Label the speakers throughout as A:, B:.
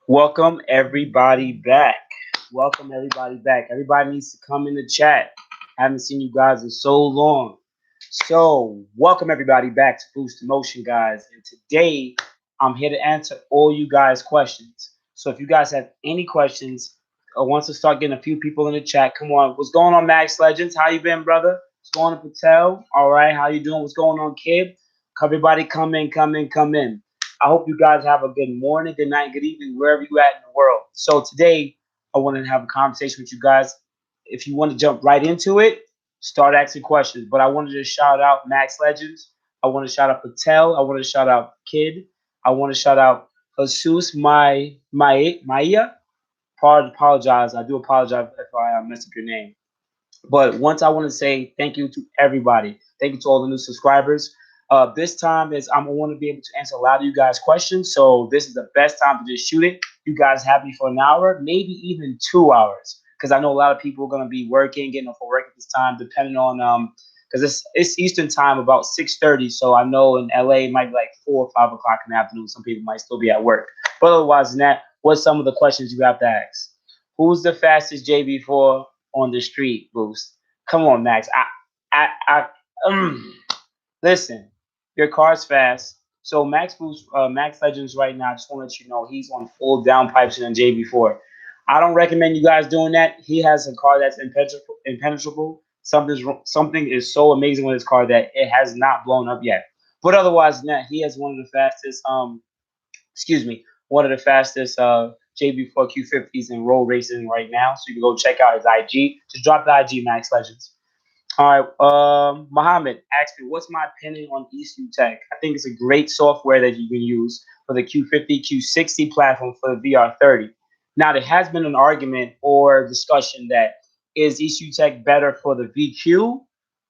A: Welcome everybody back. Welcome everybody back. Everybody needs to come in the chat. Haven't seen you guys in so long. So, welcome everybody back to Boost Emotion, guys. And today, I'm here to answer all you guys' questions. So, if you guys have any questions, I want to start getting a few people in the chat. Come on, what's going on, Max Legends? How you been, brother? What's going on, Patel? All right, how you doing? What's going on, Kid? Everybody, come in, come in, come in. I hope you guys have a good morning, good night, good evening, wherever you at in the world. So today, I want to have a conversation with you guys. If you want to jump right into it, start asking questions. But I wanted to shout out Max Legends. I want to shout out Patel. I want to shout out Kid. I want to shout out Jesus Maya. Apologize. I do apologize if I messed up your name. But once I want to say thank you to everybody. Thank you to all the new subscribers. This time is I'm want to be able to answer a lot of you guys' questions. So this is the best time to just shoot it. You guys have me for an hour, maybe even 2 hours, because I know a lot of people are gonna be working, getting off of work at this time, depending on because it's Eastern time about 6:30. So I know in LA it might be like 4 or 5 o'clock in the afternoon. Some people might still be at work. But otherwise than that, what's some of the questions you have to ask? Who's the fastest JB4 on the street, Boost? Come on, Max. Listen, your car's fast. So Max Boost, Max Legends right now, I just want to let you know he's on full downpipes in a JB4. I don't recommend you guys doing that. He has a car that's impenetrable. Something is so amazing with his car that it has not blown up yet. But otherwise than that, he has one of the fastest one of the fastest JB4 Q50s in road racing right now. So you can go check out his IG. Just drop the IG, Max Legends. All right, Mohammed asked me, what's my opinion on ECU Tech? I think it's a great software that you can use for the Q50 Q60 platform for the VR30. Now, there has been an argument or discussion that is ECU Tech better for the VQ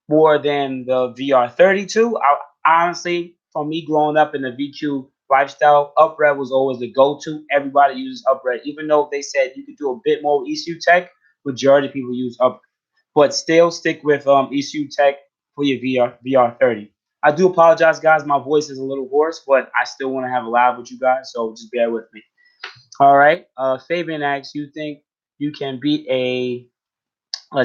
A: more than the VR32? Honestly, for me growing up in the VQ lifestyle, upright was always the go-to. Everybody uses upright, even though they said you could do a bit more ECU Tech. Majority of people use upright, but still stick with ECU Tech for your VR30. I do apologize, guys. My voice is a little hoarse, but I still want to have a live with you guys, so just bear with me. All right. Fabian asks, you think you can beat a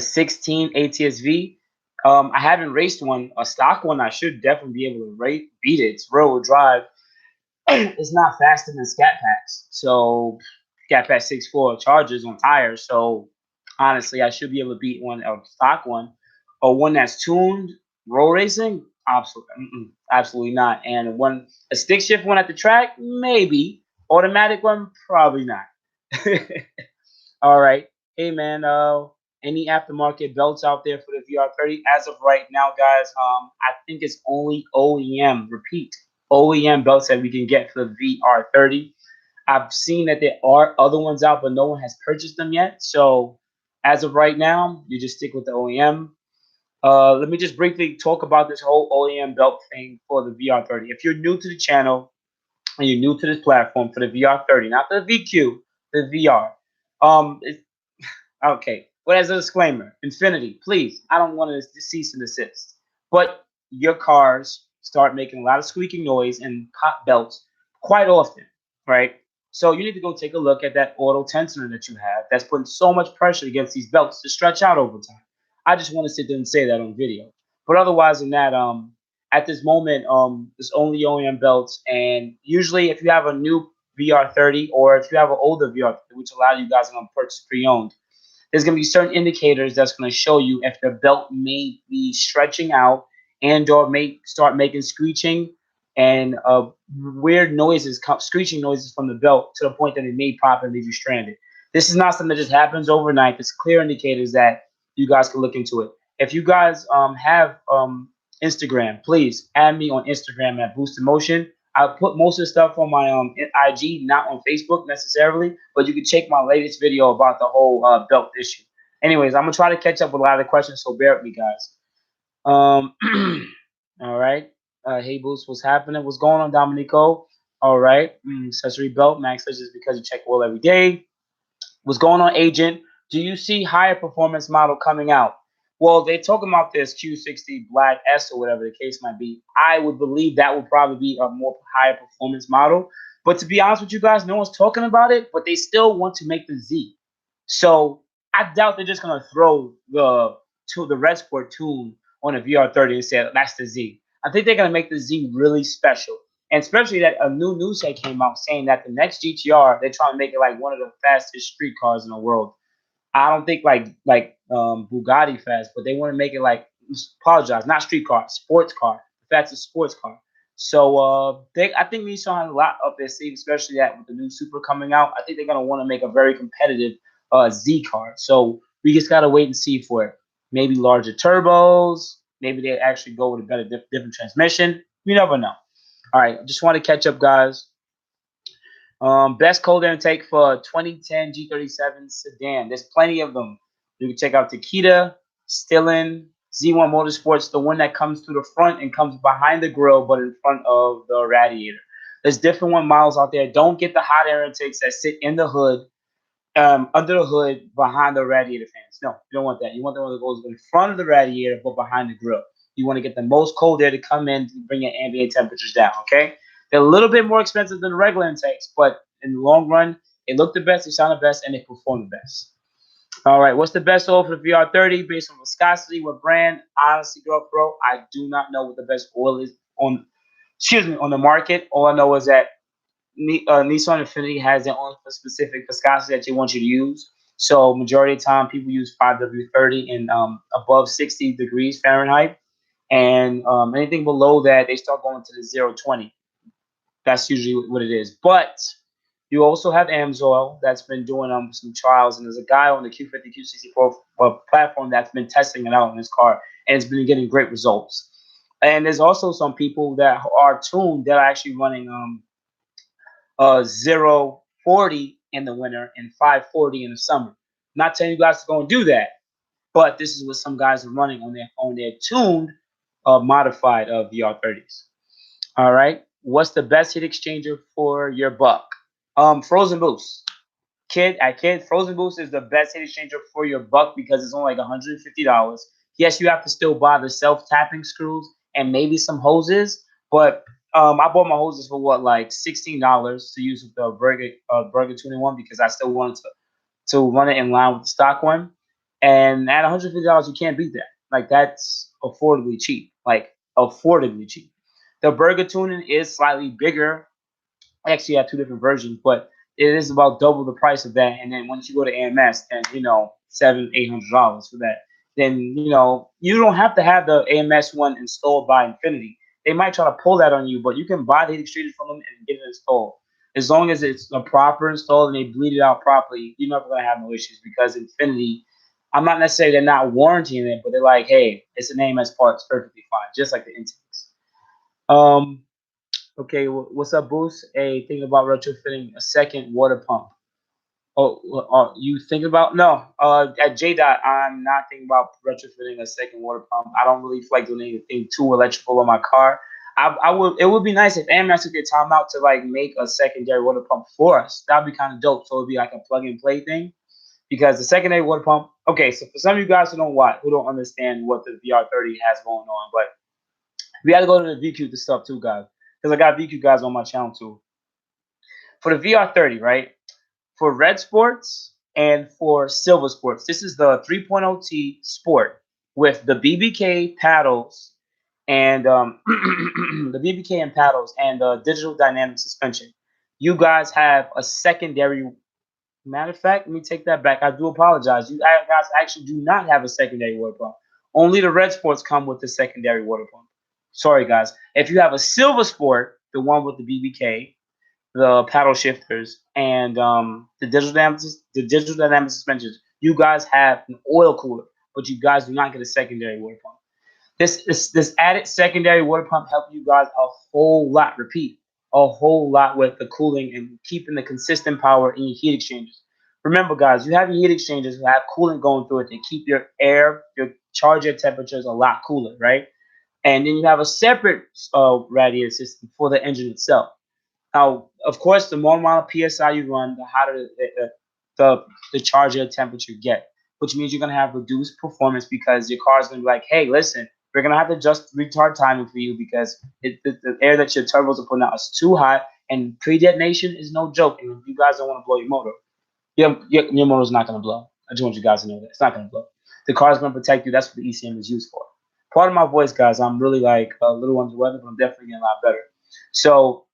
A: 16 ATSV? I haven't raced one. A stock one, I should definitely be able to beat it. It's rear-wheel drive. It's not faster than CATBACKs. So CATBACK 6.4 charges on tires. So honestly, I should be able to beat one of stock one, or one that's tuned road racing. Absolutely not. And a stick shift one at the track, maybe. Automatic one, probably not. All right. Hey man, any aftermarket belts out there for the VR30? As of right now, guys, I think it's only OEM. Repeat, OEM belts that we can get for the VR30. I've seen that there are other ones out, but no one has purchased them yet. So as of right now, you just stick with the OEM. Let me just briefly talk about this whole OEM belt thing for the VR30. If you're new to the channel and you're new to this platform for the VR30, not the VQ, the VR. Okay. But as a disclaimer, Infiniti, please, I don't want to cease and desist. But your cars start making a lot of squeaking noise and pop belts quite often, right? So you need to go take a look at that auto tensioner that you have that's putting so much pressure against these belts to stretch out over time. I just want to sit there and say that on video. But otherwise than that, at this moment, it's only OEM belts. And usually if you have a new VR30 or if you have an older VR30, which a lot of you guys are going to purchase pre-owned, there's going to be certain indicators that's going to show you if the belt may be stretching out and or may start making screeching and weird noises, screeching noises from the belt to the point that it may pop and leave you stranded. This is not something that just happens overnight. There's clear indicators that you guys can look into it. If you guys have Instagram, please add me on Instagram at boostinmotion. I put most of the stuff on my IG, not on Facebook necessarily, but you can check my latest video about the whole belt issue. Anyways, I'm gonna try to catch up with a lot of the questions, so bear with me, guys. All right. Hey, Boost, what's happening? What's going on, Dominico? All right. Accessory belt, Max says just because you check oil every day. What's going on, Agent? Do you see higher performance model coming out? Well, they're talking about this Q60 Black S or whatever the case might be. I would believe that would probably be a more higher performance model. But to be honest with you guys, no one's talking about it, but they still want to make the Z. So I doubt they're just gonna throw the Redsport tune on a VR30 and say that's the Z. I think they're gonna make the Z really special. And especially that a new news set came out saying that the next GTR, they're trying to make it like one of the fastest street cars in the world. I don't think like Bugatti fast, but they want to make it like apologize, not street car, sports car. That's a sports car. So I think Nissan has a lot up their sleeve, especially that with the new Super coming out. I think they're gonna want to make a very competitive Z car. So we just gotta wait and see for it. Maybe larger turbos. Maybe they actually go with a better different transmission. You never know. All right, just want to catch up, guys. Best cold air intake for 2010 G37 sedan. There's plenty of them. You can check out Takeda, STILLEN, Z1 Motorsports, the one that comes through the front and comes behind the grill, but in front of the radiator. There's different one models out there. Don't get the hot air intakes that sit in the hood, under the hood, behind the radiator fans. No, you don't want that. You want the one that goes in front of the radiator, but behind the grill. You want to get the most cold air to come in to bring your ambient temperatures down, okay? They're a little bit more expensive than the regular intakes, but in the long run, they look the best, they sound the best, and they perform the best. All right, what's the best oil for the VR30 based on viscosity? What brand? Honestly, bro, I do not know what the best oil is on the market. All I know is that Nissan Infiniti has their own specific viscosity that they want you to use. So majority of the time, people use 5W30 in above 60 degrees Fahrenheit, and anything below that, they start going to the 020. That's usually what it is. But you also have Amsoil that's been doing some trials, and there's a guy on the Q50 Q60 platform that's been testing it out in his car, and it's been getting great results. And there's also some people that are tuned that are actually running 040 in the winter and 540 in the summer. Not telling you guys to go and do that, but this is what some guys are running on their tuned modified VR30s. All right. What's the best heat exchanger for your buck? Frozen Boost. Frozen Boost is the best heat exchanger for your buck because it's only like $150. Yes, you have to still buy the self-tapping screws and maybe some hoses, but I bought my hoses for what, like $16 to use with the Burger Tuning one because I still wanted to run it in line with the stock one. And at $150, you can't beat that. Like that's affordably cheap. Like affordably cheap. The Burger Tuning is slightly bigger. I actually have two different versions, but it is about double the price of that. And then once you go to AMS, then $700-800 for that. Then you don't have to have the AMS one installed by Infiniti. They might try to pull that on you, but you can buy the heat exchangers from them and get it installed. As long as it's a proper install and they bleed it out properly, you're never gonna have no issues because Infiniti. I'm not necessarily they're not warranting it, but they're like, hey, it's an AMS part, it's perfectly fine, just like the intakes. Okay, what's up, Boost? Hey, thinking about retrofitting a second water pump. Oh, you thinking about no? At J Dot, I'm not thinking about retrofitting a second water pump. I don't really feel like doing anything too electrical on my car. I would. It would be nice if AMS took their time out to like make a secondary water pump for us. That'd be kind of dope. So it'd be like a plug and play thing. Because the secondary water pump. Okay, so for some of you guys who don't understand what the VR30 has going on, but we got to go to the VQ to stuff too, guys. Because I got VQ guys on my channel too. For the VR30, right? For Red Sports and for Silver Sports, this is the 3.0T Sport with the BBK paddles and the BBK and paddles and the digital dynamic suspension. You guys have a secondary. Matter of fact, let me take that back. I do apologize. You guys actually do not have a secondary water pump. Only the Red Sports come with the secondary water pump. Sorry, guys. If you have a Silver Sport, the one with the BBK, the paddle shifters, and the digital dynamic suspensions, you guys have an oil cooler, but you guys do not get a secondary water pump. This added secondary water pump helps you guys a whole lot. Repeat, a whole lot with the cooling and keeping the consistent power in your heat exchangers. Remember, guys, you have your heat exchangers who have coolant going through it to keep your charger temperatures a lot cooler, right? And then you have a separate radiator system for the engine itself. Now, of course, the more amount of PSI you run, the hotter the charger temperature get. which means you're gonna have reduced performance because your car is gonna be like, hey, listen, we're gonna have to adjust retard timing for you because the air that your turbos are putting out is too hot, and pre-detonation is no joke. And if you guys don't want to blow your motor, your motor's not gonna blow. I just want you guys to know that it's not gonna blow. The car's gonna protect you. That's what the ECM is used for. Part of my voice, guys, I'm really like a little under the weather, but I'm definitely getting a lot better. So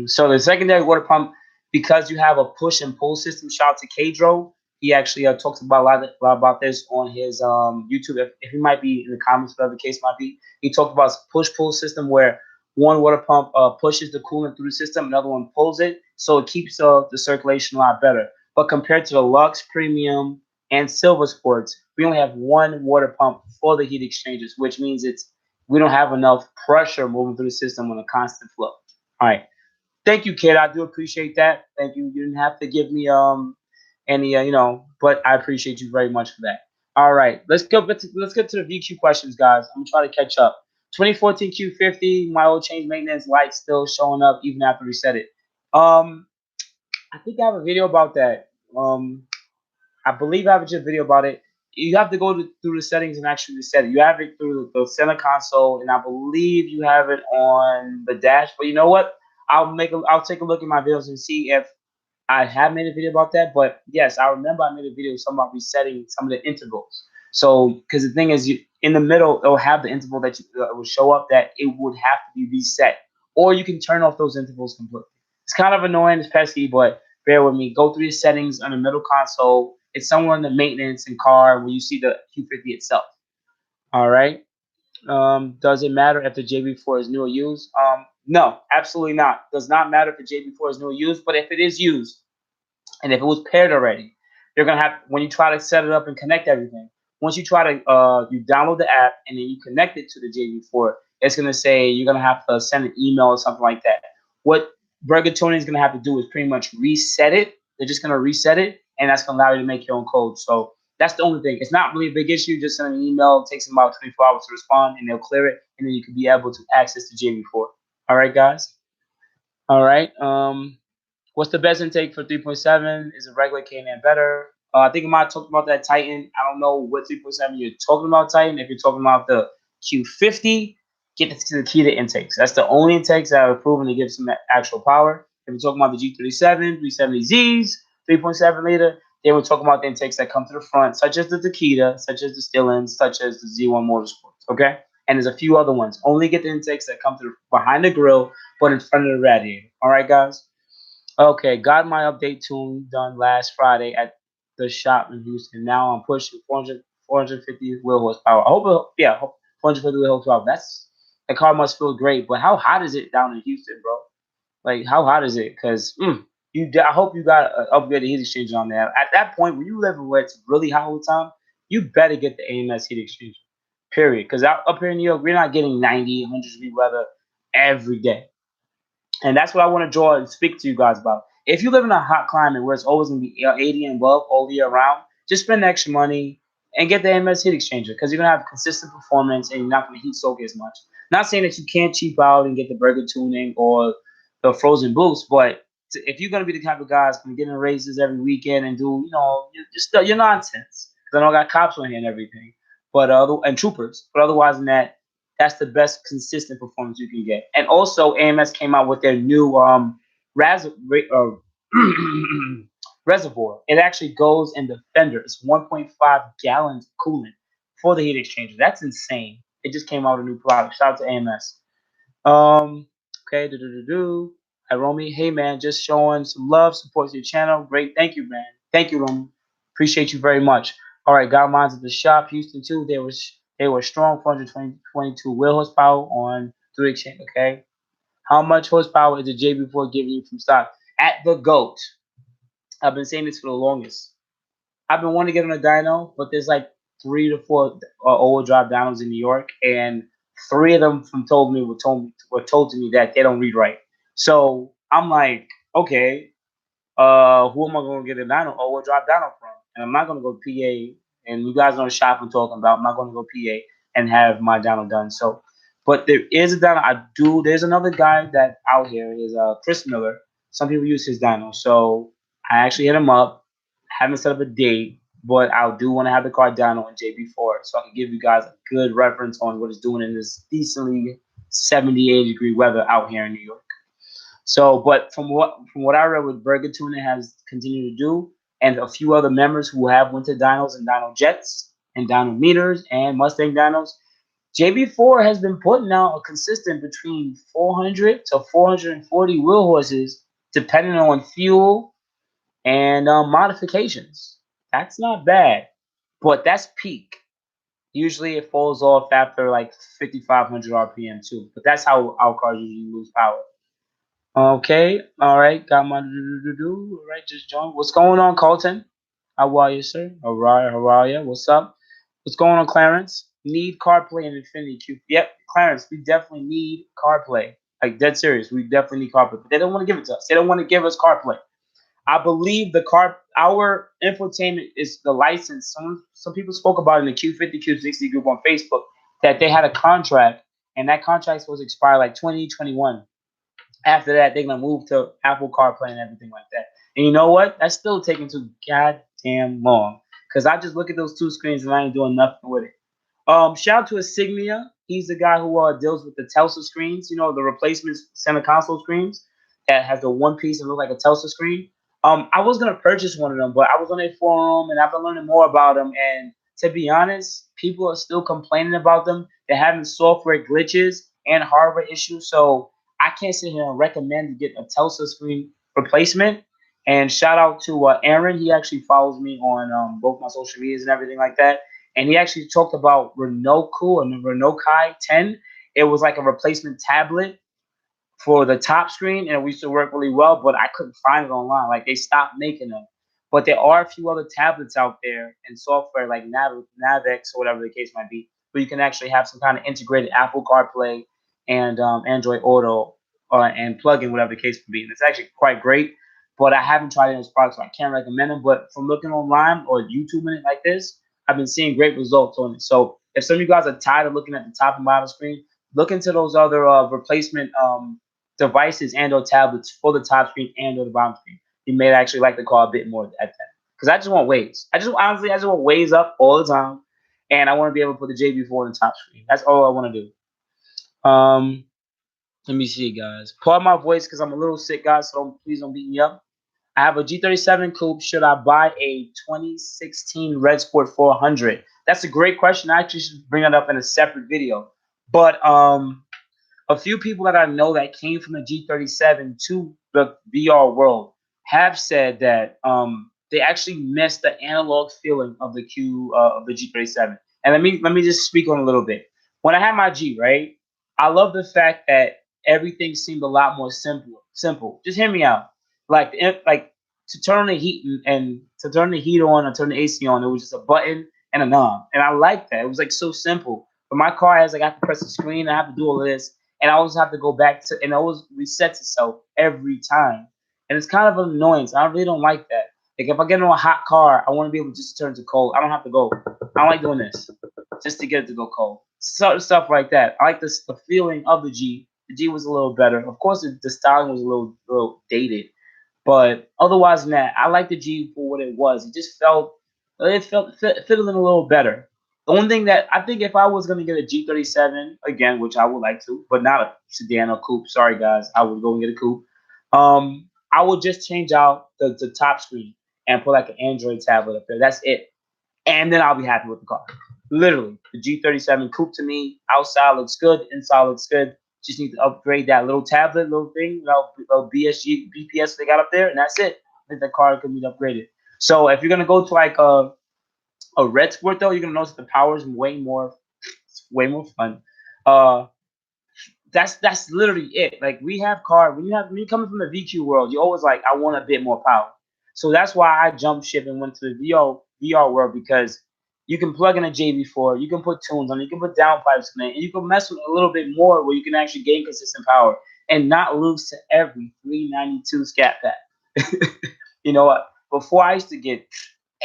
A: so the secondary water pump, because you have a push and pull system. Shout out to Kadro. He actually talks about a lot about this on his YouTube. If he might be in the comments, whatever the case might be, he talked about push pull system where one water pump pushes the coolant through the system, another one pulls it, so it keeps the circulation a lot better. But compared to the Luxe Premium and Silver Sports, we only have one water pump for the heat exchangers, which means we don't have enough pressure moving through the system on a constant flow. All right. Thank you, kid. I do appreciate that. Thank you. You didn't have to give me any but I appreciate you very much for that. All right. Let's get to the VQ questions, guys. I'm gonna try to catch up. 2014 Q50, my old change maintenance light still showing up even after we set it. I think I have a video about that. I believe I have a video about it. You have to go through the settings and actually reset it. You have it through the center console, and I believe you have it on the dash. But you know what? I'll take a look at my videos and see if I have made a video about that. But yes, I remember I made a video about resetting some of the intervals. So, because the thing is, in the middle, it'll have the interval that will show up that it would have to be reset, or you can turn off those intervals completely. It's kind of annoying, it's pesky, but bear with me. Go through the settings on the middle console. It's somewhere in the maintenance and car where you see the Q50 itself. All right. Does it matter if the JB4 is new or used? No, absolutely not. Does not matter if the JB4 is new or used, but if it is used and if it was paired already, you're gonna have, when you try to set it up and connect everything, once you try to you download the app and then you connect it to the JB4, it's gonna say you're gonna have to send an email or something like that. What Burger Tuning is gonna have to do is pretty much reset it. They're just gonna reset it, and that's gonna allow you to make your own code. So that's the only thing. It's not really a big issue. Just send an email. It takes them about 24 hours to respond, and they'll clear it, and then you can be able to access the JB4. All right, guys. All right. What's the best intake for 3.7? Is it regular K&N better? I think I might talk about that Titan. I don't know what 3.7 you're talking about, Titan. If you're talking about the Q50, get to the key to intakes. That's the only intakes that are proven to give some actual power. If you're talking about the G37, 370Zs, 3.7 liter, then we're talking about the intakes that come to the front, such as the Takeda, such as the STILLEN, such as the Z1 Motorsports. Okay? And there's a few other ones. Only get the intakes that come to behind the grill, but in front of the radiator. All right, guys? Okay, got my update tune done last Friday at the shop in Houston. Now I'm pushing 450 wheel horsepower. I hope, 450 wheel horsepower. The car must feel great. But how hot is it down in Houston, bro? Like, how hot is it? Because I hope you got an upgraded heat exchanger on there. At that point, when you live where it's really hot all the time, you better get the AMS heat exchanger. Period. Because up here in New York, we're not getting 90, 100-degree weather every day. And that's what I want to draw and speak to you guys about. If you live in a hot climate where it's always going to be 80 and above all year round, just spend extra money and get the AMS heat exchanger because you're going to have consistent performance and you're not going to heat soak as much. Not saying that you can't cheap out and get the Burger Tuning or the Frozen Boost, but if you're going to be the type of guys going to get in races every weekend and do, your nonsense, because I know I got cops on here and everything, and troopers, but otherwise than that, that's the best consistent performance you can get. And also, AMS came out with their new reservoir. It actually goes in the fender. It's 1.5 gallons of coolant for the heat exchanger. That's insane. It just came out with a new product. Shout out to AMS. Okay, Hi, Romy. Hey, man, just showing some love, support to your channel. Great. Thank you, man. Thank you, Romy. Appreciate you very much. All right, got mine at the shop. Houston, too. They were strong 422 wheel horsepower on 3 exchange. Okay. How much horsepower is the JB4 giving you from stock? At the GOAT. I've been saying this for the longest. I've been wanting to get on a dyno, but there's like 3 to 4 all-wheel drive dynos in New York, and 3 of them were told to me that they don't read right. So I'm like, okay, who am I going to get a dyno all-wheel drive dyno from? And I'm not going to go PA. And you guys know the shop I'm talking about. I'm not going to go PA and have my dyno done. So, but there is a dyno. There's another guy that out here is Chris Miller. Some people use his dyno. So I actually hit him up, Haven't set up a date, but I do want to have the car dyno in JB4 so I can give you guys a good reference on what it's doing in this decently 70-80 degree weather out here in New York. So, but from what I read, what Burger Tuning has continued to do, and a few other members who have winter dynos and dyno jets and dyno meters and Mustang dynos, JB4 has been putting out a consistent between 400 to 440 wheel horses, depending on fuel and modifications. That's not bad, but that's peak. Usually it falls off after like 5,500 RPM too, but that's how our cars usually lose power. Okay, all right, got my do. All right, just join. What's going on, Colton? How are you, sir? All right, how are you? What's up? What's going on, Clarence? Need CarPlay and Infiniti Q. Yep, Clarence, we definitely need CarPlay. Like dead serious, we definitely need CarPlay. But they don't want to give it to us. They don't want to give us CarPlay. I believe our infotainment is the license. Some people spoke about in the Q50 Q60 group on Facebook that they had a contract, and that contract was expire like 2021. After that, they're gonna move to Apple CarPlay and everything like that. And you know what? That's still taking too goddamn long. Cause I just look at those two screens and I ain't doing nothing with it. Shout out to Insignia. He's the guy who deals with the Telsa screens. You know, the replacement center console screens that has the one piece and look like a Telsa screen. I was gonna purchase one of them, but I was on a forum and I've been learning more about them. And to be honest, people are still complaining about them. They're having software glitches and hardware issues. So I can't sit here and recommend to get a Telsa screen replacement. And shout out to Aaron. He actually follows me on both my social medias and everything like that. And he actually talked about Renoku and the Renault Kai 10. It was like a replacement tablet for the top screen, and we used to work really well, but I couldn't find it online. Like they stopped making them. But there are a few other tablets out there and software like NAVIKS or whatever the case might be, where you can actually have some kind of integrated Apple CarPlay and Android Auto and plug in whatever the case may be. And it's actually quite great. But I haven't tried any of those products, so I can't recommend them. But from looking online or YouTubing it like this, I've been seeing great results on it. So if some of you guys are tired of looking at the top and bottom screen, look into those other replacement devices and or tablets for the top screen and or the bottom screen. You may actually like the car a bit more at that. Because I just want waves. I just want waves up all the time. And I want to be able to put the JB4 on the top screen. That's all I want to do. Let me see, guys. Pardon my voice because I'm a little sick, guys, so please don't beat me up. I have a G37 coupe. Should I buy a 2016 Redsport 400? That's a great question. I actually should bring that up in a separate video. But a few people that I know that came from the G37 to the VR world have said that they actually miss the analog feeling of the G37. And let me just speak on a little bit. When I had my G, right, I love the fact that everything seemed a lot more simple. Simple. Just hear me out. Like to turn the heat and to turn the heat on or turn the AC on, it was just a button and a knob, and I like that. It was like so simple. But my car has like I have to press the screen, I have to do all of this, and I always have to go back to, and it always resets itself every time, and it's kind of an annoyance. I really don't like that. Like if I get in a hot car, I want to be able to just turn to cold. I don't have to go. I don't like doing this just to get it to go cold. So stuff like that. I like the feeling of the G. The G was a little better. Of course, the styling was a little dated, but otherwise than that, I like the G for what it was. It just fit in a little better. The only thing that I think if I was gonna get a G37 again, which I would like to, but not a sedan or coupe. Sorry guys, I would go and get a coupe. I would just change out the top screen and put like an Android tablet up there. That's it, and then I'll be happy with the car. Literally, the G37 coupe to me, outside looks good, inside looks good. Just need to upgrade that little tablet, little thing, little BPS they got up there, and that's it. I think the car can be upgraded. So if you're gonna go to like a Redsport though, you're gonna notice the power is way more fun. Uh, that's literally it. Like we have car when you're coming from the VQ world, you're always like, I want a bit more power. So that's why I jumped ship and went to the VR world because you can plug in a JB4, you can put tunes on it, you can put downpipes in it, and you can mess with it a little bit more where you can actually gain consistent power and not lose to every 392 scat pack. You know what? Before I used to get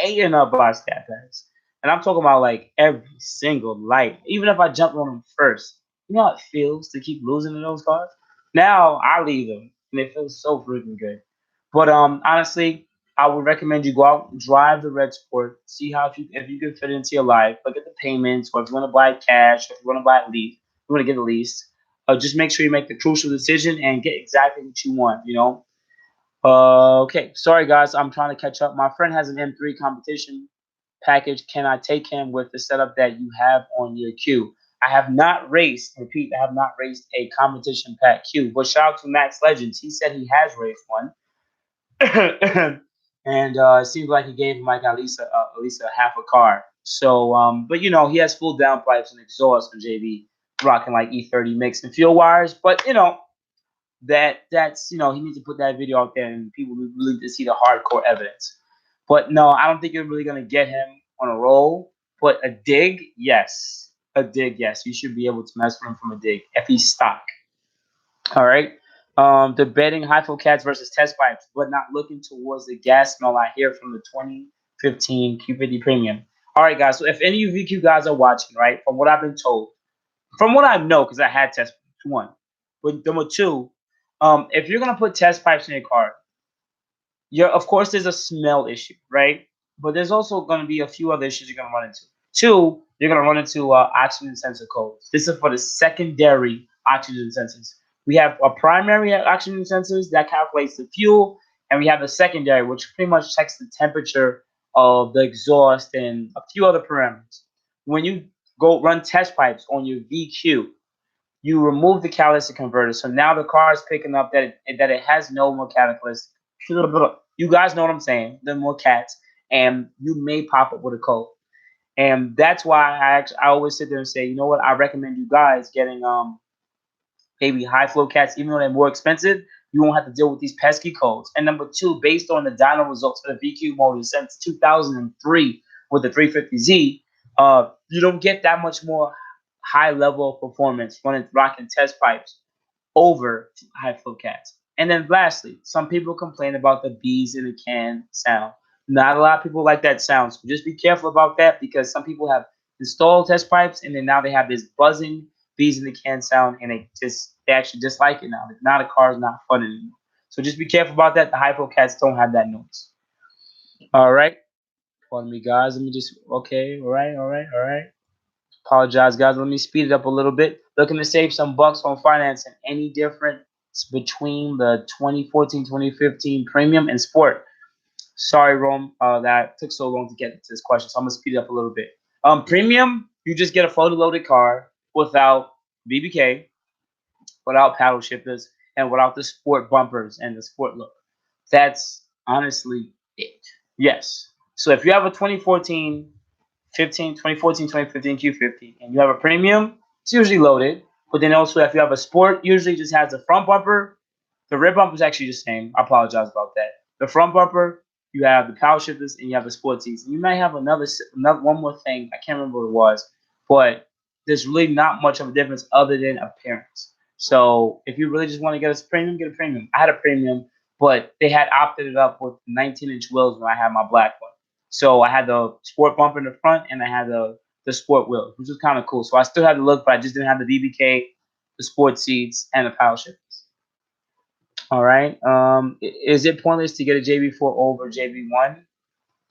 A: A and up by scat packs. And I'm talking about like every single light. Even if I jump on them first. You know how it feels to keep losing to those cars? Now I leave them and it feels so freaking good. But honestly, I would recommend you go out and drive the Redsport, see how if you can fit it into your life, look at the payments, or if you want to buy it cash, or if you want to buy it lease, you want to get a lease. Just make sure you make the crucial decision and get exactly what you want. You know. Okay, sorry guys, I'm trying to catch up. My friend has an M3 competition package. Can I take him with the setup that you have on your Q? I have not raced, repeat, I have not raced a competition pack Q, but shout out to Max Legends. He said he has raced one. And it seems like he gave him like at least a half a car. So, but you know, he has full downpipes and exhaust from JB, rocking like E30 mix and fuel wires. But you know, that's you know, he needs to put that video out there and people really need to see the hardcore evidence. But no, I don't think you're really gonna get him on a roll. But a dig, yes, a dig, yes, you should be able to mess with him from a dig if he's stock. All right. Debating high flow cats versus test pipes, but not looking towards the gas smell I hear from the 2015 Q50 Premium. All right, guys. So if any of you VQ guys are watching, right, from what I've been told, from what I know, because I had test pipes, one. But number two, if you're gonna put test pipes in your car, you're of course there's a smell issue, right? But there's also going to be a few other issues you're going to run into. Two, you're going to run into oxygen sensor codes. This is for the secondary oxygen sensors. We have a primary oxygen sensors that calculates the fuel, and we have the secondary, which pretty much checks the temperature of the exhaust and a few other parameters. When you go run test pipes on your VQ, you remove the catalytic converter, so now the car is picking up that it has no more catalyst. You guys know what I'm saying? The more cats, and you may pop up with a code, and that's why I always sit there and say, you know what? I recommend you guys getting maybe high flow cats, even though they're more expensive. You won't have to deal with these pesky codes. And number two, based on the dyno results for the VQ motors since 2003 with the 350Z, you don't get that much more high level of performance running rocking test pipes over high flow cats. And then lastly, some people complain about the bees in the can sound. Not a lot of people like that sound, so just be careful about that because some people have installed test pipes and then now they have this buzzing bees in the can sound and they actually dislike it now. If not, a car is not fun anymore. So just be careful about that. The high flow cats don't have that noise. All right. Pardon me, guys. Let me just okay. All right. Apologize, guys. Let me speed it up a little bit. Looking to save some bucks on financing. Any difference between the 2014, 2015 Premium and Sport? Sorry, Rome, that took so long to get to this question, so I'm gonna speed it up a little bit. Premium, you just get a fully loaded car without BBK, without paddle shifters, and without the sport bumpers and the sport look. That's honestly it. Yes. So if you have a 2014, 2015 Q50, and you have a premium, it's usually loaded. But then also, if you have a sport, usually just has the front bumper. The rear bumper is actually the same. I apologize about that. The front bumper, you have the power shifters, and you have the sport seats. And you might have another one more thing. I can't remember what it was, but there's really not much of a difference other than appearance. So if you really just want to get a premium, get a premium. I had a premium, but they had opted it up with 19-inch wheels when I had my black one. So I had the sport bumper in the front and I had the sport wheels, which was kind of cool. So I still had the look, but I just didn't have the BBK, the sport seats, and the power shifters. All right. Is it pointless to get a JB4 over JB1,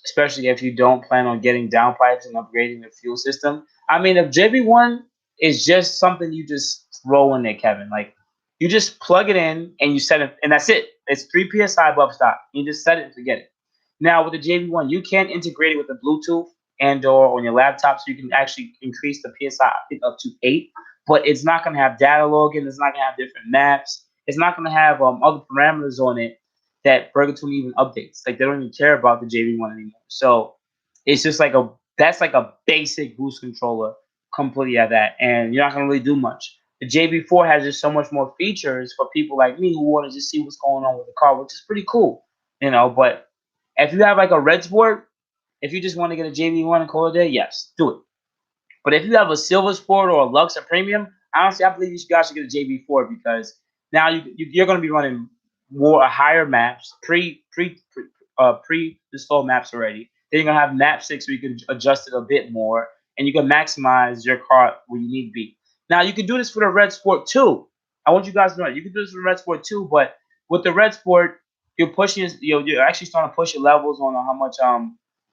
A: especially if you don't plan on getting downpipes and upgrading the fuel system? I mean, if JB1 is just something you just throw in there, Kevin, like you just plug it in and you set it, and that's it. It's 3 psi above stock. You just set it and forget it. Now with the JB1, you can integrate it with the Bluetooth and/or on your laptop, so you can actually increase the PSI up to 8. But it's not going to have data logging. It's not going to have different maps. It's not going to have other parameters on it that Burger even updates. Like they don't even care about the JB1 anymore. So it's just like that's like a basic boost controller completely at that, and you're not going to really do much. The JB4 has just so much more features for people like me who want to just see what's going on with the car, which is pretty cool, you know. But if you have like a Redsport, if you just want to get a JB1 and call it a day, yes, do it. But if you have a Silver Sport or a Luxe or Premium, honestly, I believe you guys should get a JB4 because now you're going to be running more higher maps, pre-installed maps already. Then you're going to have map 6 where you can adjust it a bit more, and you can maximize your car where you need to be. Now, you can do this for the Redsport too. I want you guys to know you can do this for the Redsport too, but with the Redsport, you're pushing, you're actually starting to push your levels on how much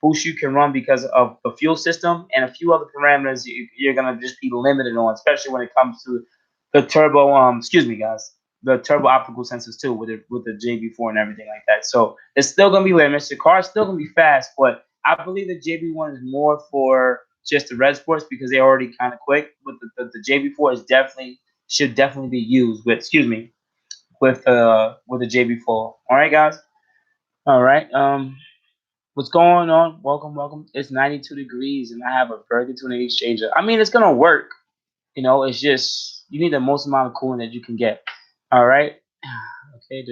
A: boost you can run because of the fuel system and a few other parameters you're gonna just be limited on, especially when it comes to the turbo. Excuse me, guys, the turbo optical sensors too, with the JB4 and everything like that. So it's still gonna be limits. The car's still gonna be fast, but I believe the JB1 is more for just the red sports because they're already kind of quick. But the JB4 is definitely should definitely be used with, excuse me, with the JB4. All right, guys. All right. What's going on? Welcome, welcome. It's 92 degrees, and I have a very tuning exchanger. I mean, it's gonna work. It's just you need the most amount of cooling that you can get. All right. Okay.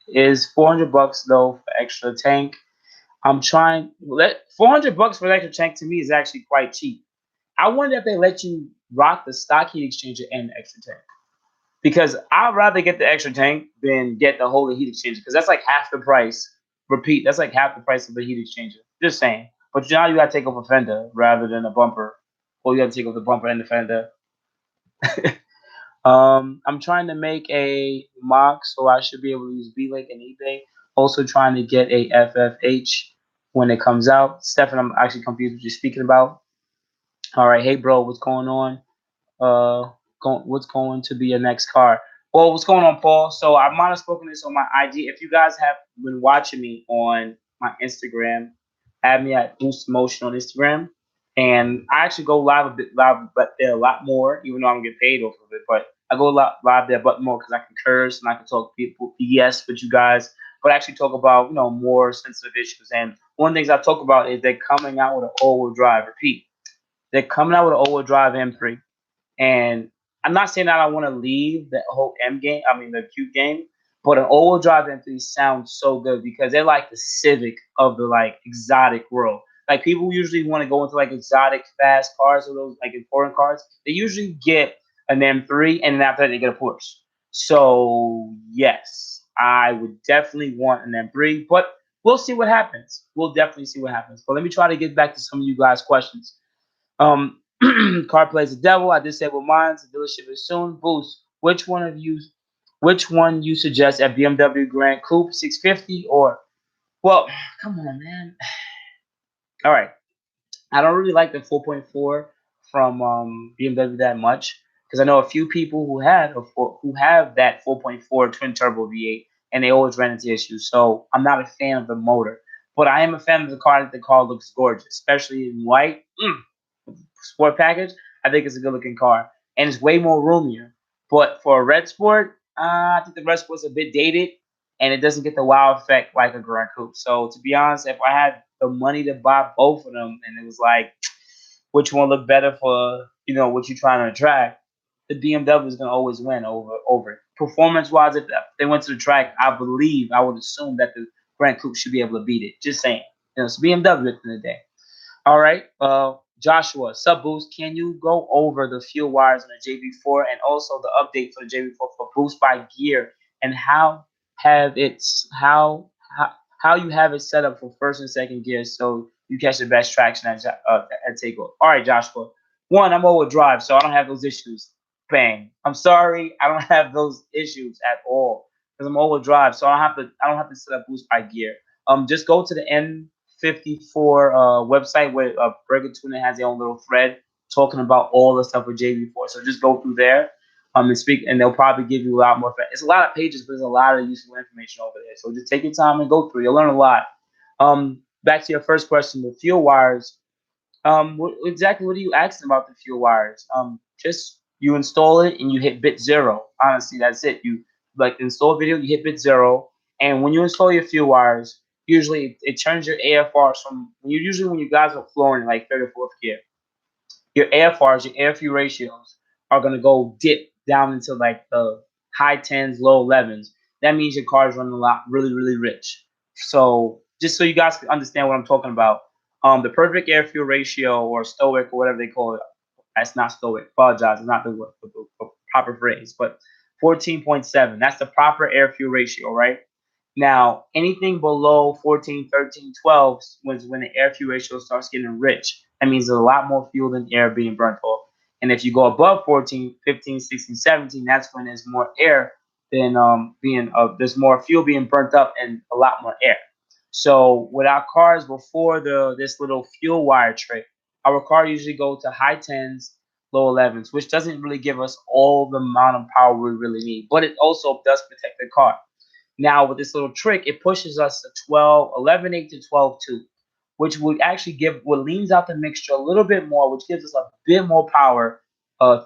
A: Is 400 bucks though for extra tank? I'm trying. Let 400 bucks for an extra tank to me is actually quite cheap. I wonder if they let you rock the stock heat exchanger and the extra tank. Because I'd rather get the extra tank than get the whole heat exchanger because that's like half the price. Repeat, that's like half the price of the heat exchanger. Just saying. But now you gotta take off a fender rather than a bumper, or you gotta take off the bumper and the fender. I'm trying to make a mock, so I should be able to use B-Link and eBay. Also trying to get a FFH when it comes out. Stefan, I'm actually confused what you're speaking about. All right, hey bro, what's going on? What's going to be your next car? Well, what's going on, Paul? So I might have spoken this on my IG. If you guys have been watching me on my Instagram, add me at boostinmotion on Instagram, and I actually go live a bit live, but there a lot more, even though I don't get paid off of it. But I go live there, but more because I can curse and I can talk people BS with you guys, but actually talk about more sensitive issues. And one of the things I talk about is they're coming out with an all-wheel drive. Repeat, they're coming out with an all-wheel drive M3. And I'm not saying that I want to leave the whole M game, I mean the Q game, but an all-wheel drive M3 sounds so good because they're like the Civic of the like exotic world. Like people usually want to go into like exotic fast cars or those like important cars. They usually get an M3 and then after that they get a Porsche. So yes, I would definitely want an M3, but we'll see what happens. We'll definitely see what happens. But let me try to get back to some of you guys' questions. Car plays the devil. I disabled mine. The dealership is soon. Boost. Which one you suggest at BMW Grand Coupe 650 or? Well, come on, man. All right. I don't really like the 4.4 from BMW that much because I know a few people who have that 4.4 twin turbo V8 and they always ran into issues. So I'm not a fan of the motor, but I am a fan of the car. The car looks gorgeous, especially in white. Sport package, I think it's a good looking car and it's way more roomier. But for a Red Sport, I think the Red Sport's a bit dated and it doesn't get the wow effect like a Grand Coupe. So to be honest, if I had the money to buy both of them and it was like which one looked better for what you're trying to attract, the BMW is gonna always win over it. Performance wise, if they went to the track, I would assume that the Grand Coupe should be able to beat it. Just saying, it's BMW at the end of the day. All right. Joshua, sub boost. Can you go over the fuel wires on the JB4 and also the update for the JB4 for boost by gear and how you have it set up for first and second gear so you catch the best traction at takeoff. All right, Joshua. One, I'm all-wheel drive, so I don't have those issues. Bang. I'm sorry, I don't have those issues at all because I'm all-wheel drive, so I don't have to set up boost by gear. Just go to the N54 website where Burger Tuna has their own little thread talking about all the stuff with JB4. So just go through there and speak, and they'll probably give you a lot more. It's a lot of pages, but there's a lot of useful information over there. So just take your time and go through. You'll learn a lot. Back to your first question, the fuel wires. Exactly what are you asking about the fuel wires? Just you install it and you hit bit 0. Honestly, that's it. You like install video, you hit bit 0, and when you install your fuel wires, usually it turns your AFRs from when you guys are flooring like third or fourth gear, your AFRs, your air fuel ratios are gonna go dip down into like the high 10s, low 11s. That means your car is running a lot, really, really rich. So just so you guys can understand what I'm talking about, the perfect air fuel ratio or stoic or whatever they call it. That's not stoic. Apologize, it's not the proper phrase, but 14.7. That's the proper air fuel ratio, right? Now, anything below 14, 13, 12 was when the air fuel ratio starts getting rich. That means there's a lot more fuel than air being burnt off. And if you go above 14, 15, 16, 17, that's when there's more air being there's more fuel being burnt up and a lot more air. So with our cars before this little fuel wire trick, our car usually go to high tens, low 11s, which doesn't really give us all the amount of power we really need, but it also does protect the car. Now with this little trick, it pushes us to 12, 11.8 to 12.2, which would actually give what leans out the mixture a little bit more, which gives us a bit more power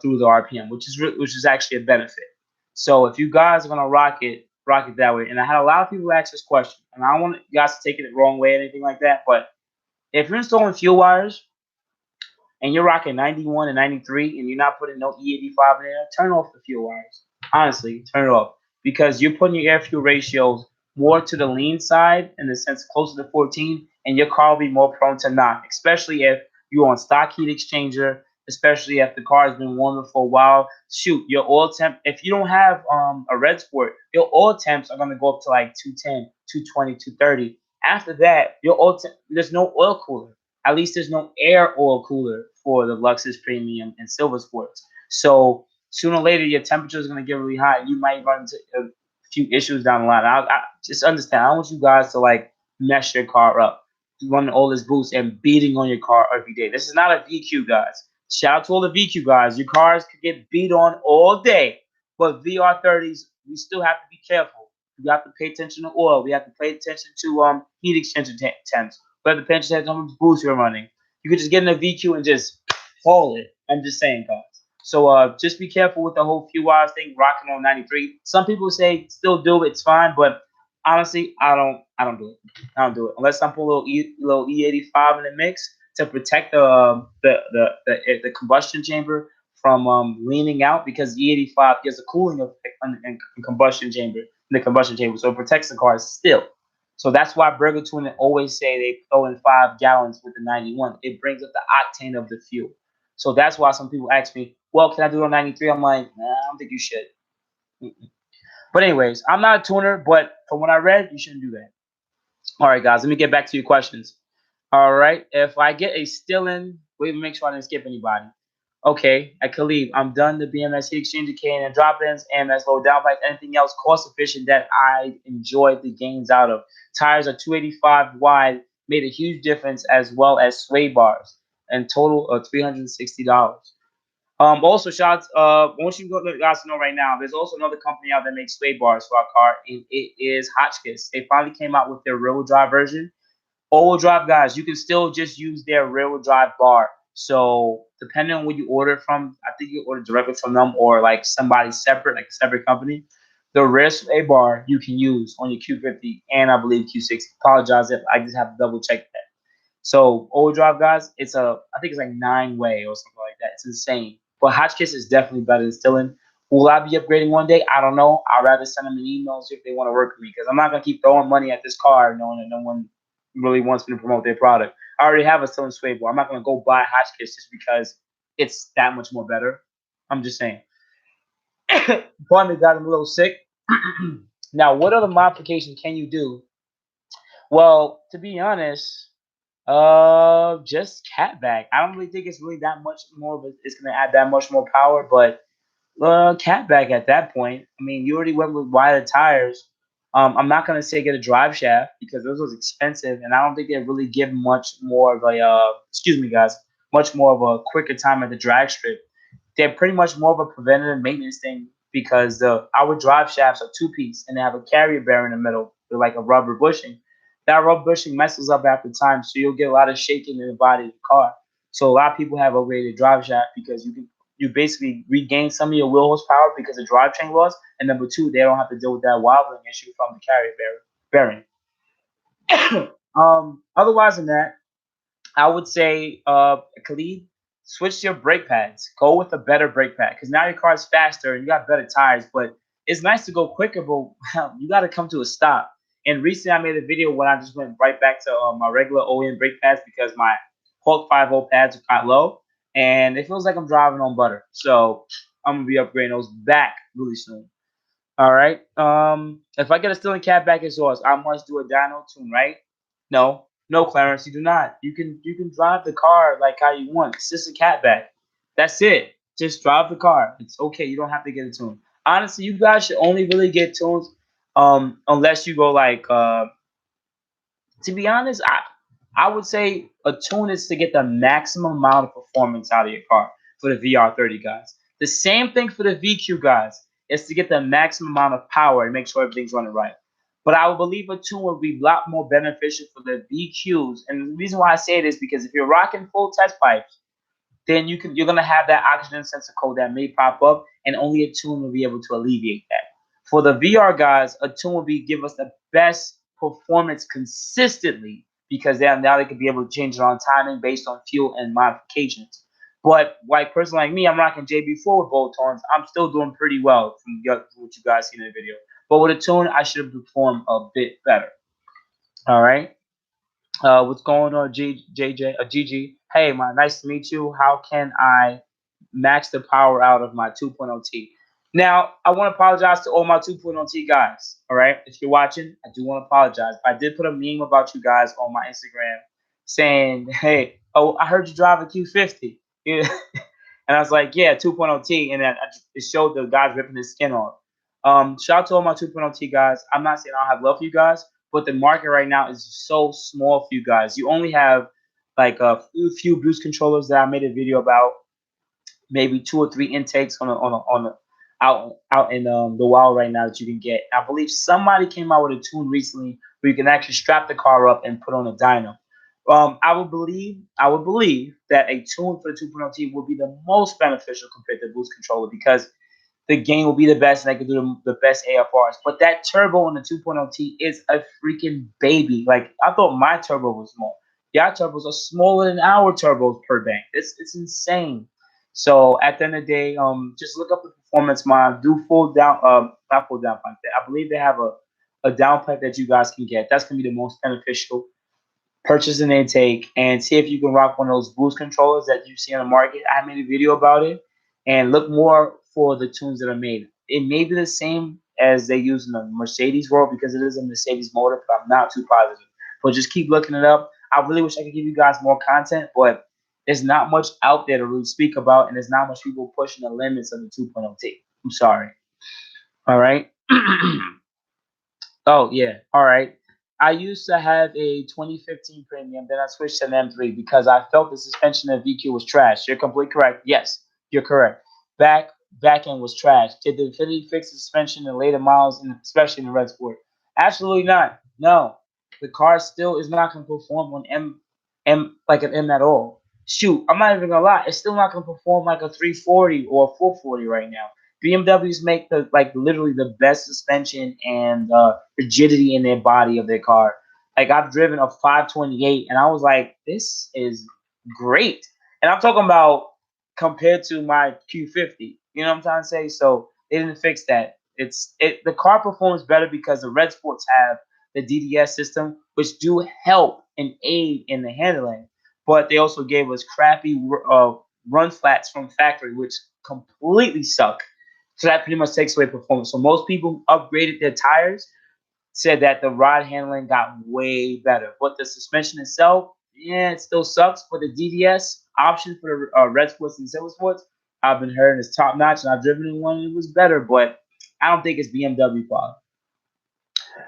A: through the RPM, which is actually a benefit. So if you guys are gonna rock it that way. And I had a lot of people ask this question, and I don't want you guys to take it the wrong way or anything like that. But if you're installing fuel wires and you're rocking 91 and 93 and you're not putting no E85 in there, turn off the fuel wires. Honestly, turn it off because you're putting your air fuel ratios more to the lean side in the sense closer to 14, and your car will be more prone to knock, especially if you're on stock heat exchanger, especially if the car has been warmer for a while. Shoot, your oil temp, if you don't have a Redsport, your oil temps are going to go up to like 210, 220, 230. After that, there's no oil cooler. At least there's no air oil cooler for the Luxus Premium and Silver Sports. So sooner or later, your temperature is going to get really hot. And you might run into a few issues down the line. I just understand. I don't want you guys to like mess your car up, running all this boost and beating on your car every day. This is not a VQ, guys. Shout out to all the VQ guys. Your cars could get beat on all day, but VR30s, we still have to be careful. We have to pay attention to oil. We have to pay attention to heat exchanger temps. We have to pay attention to how much boost you're running. You could just get in a VQ and just haul it. I'm just saying, guys. So just be careful with the whole few hours thing, rocking on 93. Some people say still do it, it's fine, but honestly, I don't do it. I don't do it unless I'm putting a little E85 in the mix to protect the combustion chamber from leaning out, because E85 gives a cooling effect in the combustion chamber, so it protects the car still. So that's why Burger Tuning always say they throw in 5 gallons with the 91. It brings up the octane of the fuel. So that's why some people ask me, well, can I do it on 93? I'm like, nah, I don't think you should. But anyways, I'm not a tuner, but from what I read, you shouldn't do that. All right, guys, let me get back to your questions. All right, if I get a STILLEN, wait, make sure I didn't skip anybody. Okay, I can leave. I'm done. The BMS heat exchanger, K&N drop-ins, AMS low downpipes, anything else cost efficient that I enjoyed the gains out of. Tires are 285 wide, made a huge difference, as well as sway bars, and total of $360. Also, shots. I want you guys to know right now, there's also another company out that makes sway bars for our car, and it is Hotchkiss. They finally came out with their rear-wheel drive version. All-wheel drive guys, you can still just use their rear-wheel drive bar. So depending on where you order from, I think you order directly from them or like somebody separate, like a separate company. The rear sway bar you can use on your Q50 and I believe Q60. Apologize if I just have to double check that. So all drive guys, I think it's like 9-way or something like that. It's insane. But Hotchkiss is definitely better than Stillin. Will I be upgrading one day? I don't know. I'd rather send them an email if they want to work with me, because I'm not gonna keep throwing money at this car knowing that no one really wants me to promote their product. I already have a Stillin sway bar. I'm not gonna go buy Hotchkiss just because it's that much more better. I'm just saying. Pardon me, guys, I'm a little sick. Now, what other modification can you do? Well, to be honest, just CATBACK. I don't really think it's really that much more of it's gonna add that much more power, but CATBACK at that point. I mean, you already went with wider tires. I'm not gonna say get a drive shaft because those was expensive, and I don't think they really give much more of a excuse me, guys, much more of a quicker time at the drag strip. They're pretty much more of a preventative maintenance thing because our drive shafts are two-piece and they have a carrier bearing in the middle. They're like a rubber bushing. That rubber bushing messes up after time, so you'll get a lot of shaking in the body of the car. So a lot of people have upgraded drive shaft because you basically regain some of your wheel horsepower because of drivetrain loss, and number two, they don't have to deal with that wobbling issue from the carrier bearing. Otherwise than that, I would say, Khalid, switch your brake pads. Go with a better brake pad because now your car is faster and you got better tires. But it's nice to go quicker, but you got to come to a stop. And recently, I made a video when I just went right back to my regular OEM brake pads because my Hulk 5.0 pads are kind of low, and it feels like I'm driving on butter. So I'm gonna be upgrading those back really soon. All right. If I get a STILLEN CATBACK exhaust, I must do a dyno tune, right? No, no, Clarence, you do not. You can drive the car like how you want. It's just a CATBACK. That's it. Just drive the car. It's okay. You don't have to get a tune. Honestly, you guys should only really get tunes unless you go like to be honest, I would say a tune is to get the maximum amount of performance out of your car for the VR30 guys. The same thing for the VQ guys is to get the maximum amount of power and make sure everything's running right. But I would believe a tune would be a lot more beneficial for the VQs. And the reason why I say it is because if you're rocking full test pipes, then you're gonna have that oxygen sensor code that may pop up, and only a tune will be able to alleviate that. For the VR guys, a tune will be give us the best performance consistently because now they could be able to change it on timing based on fuel and modifications. But like person like me, I'm rocking JB4 with both tones. I'm still doing pretty well from what you guys see in the video. But with a tune, I should have performed a bit better. All right. What's going on, GG? Hey, man, nice to meet you. How can I max the power out of my 2.0 T? Now, I want to apologize to all my 2.0 T guys. All right, if you're watching, I do want to apologize. I did put a meme about you guys on my Instagram saying, "Hey, oh, I heard you drive a Q50." Yeah. And I was like, "Yeah, 2.0 T," and then it showed the guys ripping his skin off. Shout out to all my 2.0 T guys. I'm not saying I don't have love for you guys, but the market right now is so small for you guys. You only have like a few boost controllers that I made a video about, maybe 2 or 3 intakes on a out in the wild right now that you can get. I believe somebody came out with a tune recently where you can actually strap the car up and put on a dyno. I would believe that a tune for the 2.0 T would be the most beneficial compared to the boost controller because the game will be the best and I can do the best AFRs. But that turbo on the 2.0 T is a freaking baby. Like, I thought my turbo was small. Y'all turbos are smaller than our turbos per bank. It's insane. So at the end of the day, just look up the performance mod. Do full down, not full down pipe. I believe they have a downpipe that you guys can get. That's gonna be the most beneficial. Purchase an intake and see if you can rock one of those boost controllers that you see on the market. I made a video about it, and look more for the tunes that are made. It may be the same as they use in the Mercedes world because it is a Mercedes motor, but I'm not too positive. But just keep looking it up. I really wish I could give you guys more content, but there's not much out there to really speak about, and there's not much people pushing the limits of the 2.0 T. I'm sorry. All right. Oh yeah, all right. I used to have a 2015 Premium, then I switched to an M3 because I felt the suspension of VQ was trash. You're completely correct. Yes, you're correct. Back end was trash. Did the Infiniti fix the suspension in later models, and especially in the Redsport? Absolutely not. No, the car still is not going to perform on M like an M at all. Shoot, I'm not even gonna lie. It's still not going to perform like a 340 or a 440 right now. BMWs make the like literally the best suspension and rigidity in their body of their car. Like I've driven a 528 and I was like, this is great. And I'm talking about compared to my Q50. You know what I'm trying to say? So they didn't fix that. The car performs better because the Red Sports have the DDS system, which do help and aid in the handling. But they also gave us crappy run flats from factory, which completely suck. So that pretty much takes away performance. So most people upgraded their tires, said that the ride handling got way better. But the suspension itself, yeah, it still sucks. But the DDS option for the Red Sports and Silver Sports, I've been hearing is top notch, and I've driven in one and it was better. But I don't think it's BMW quality.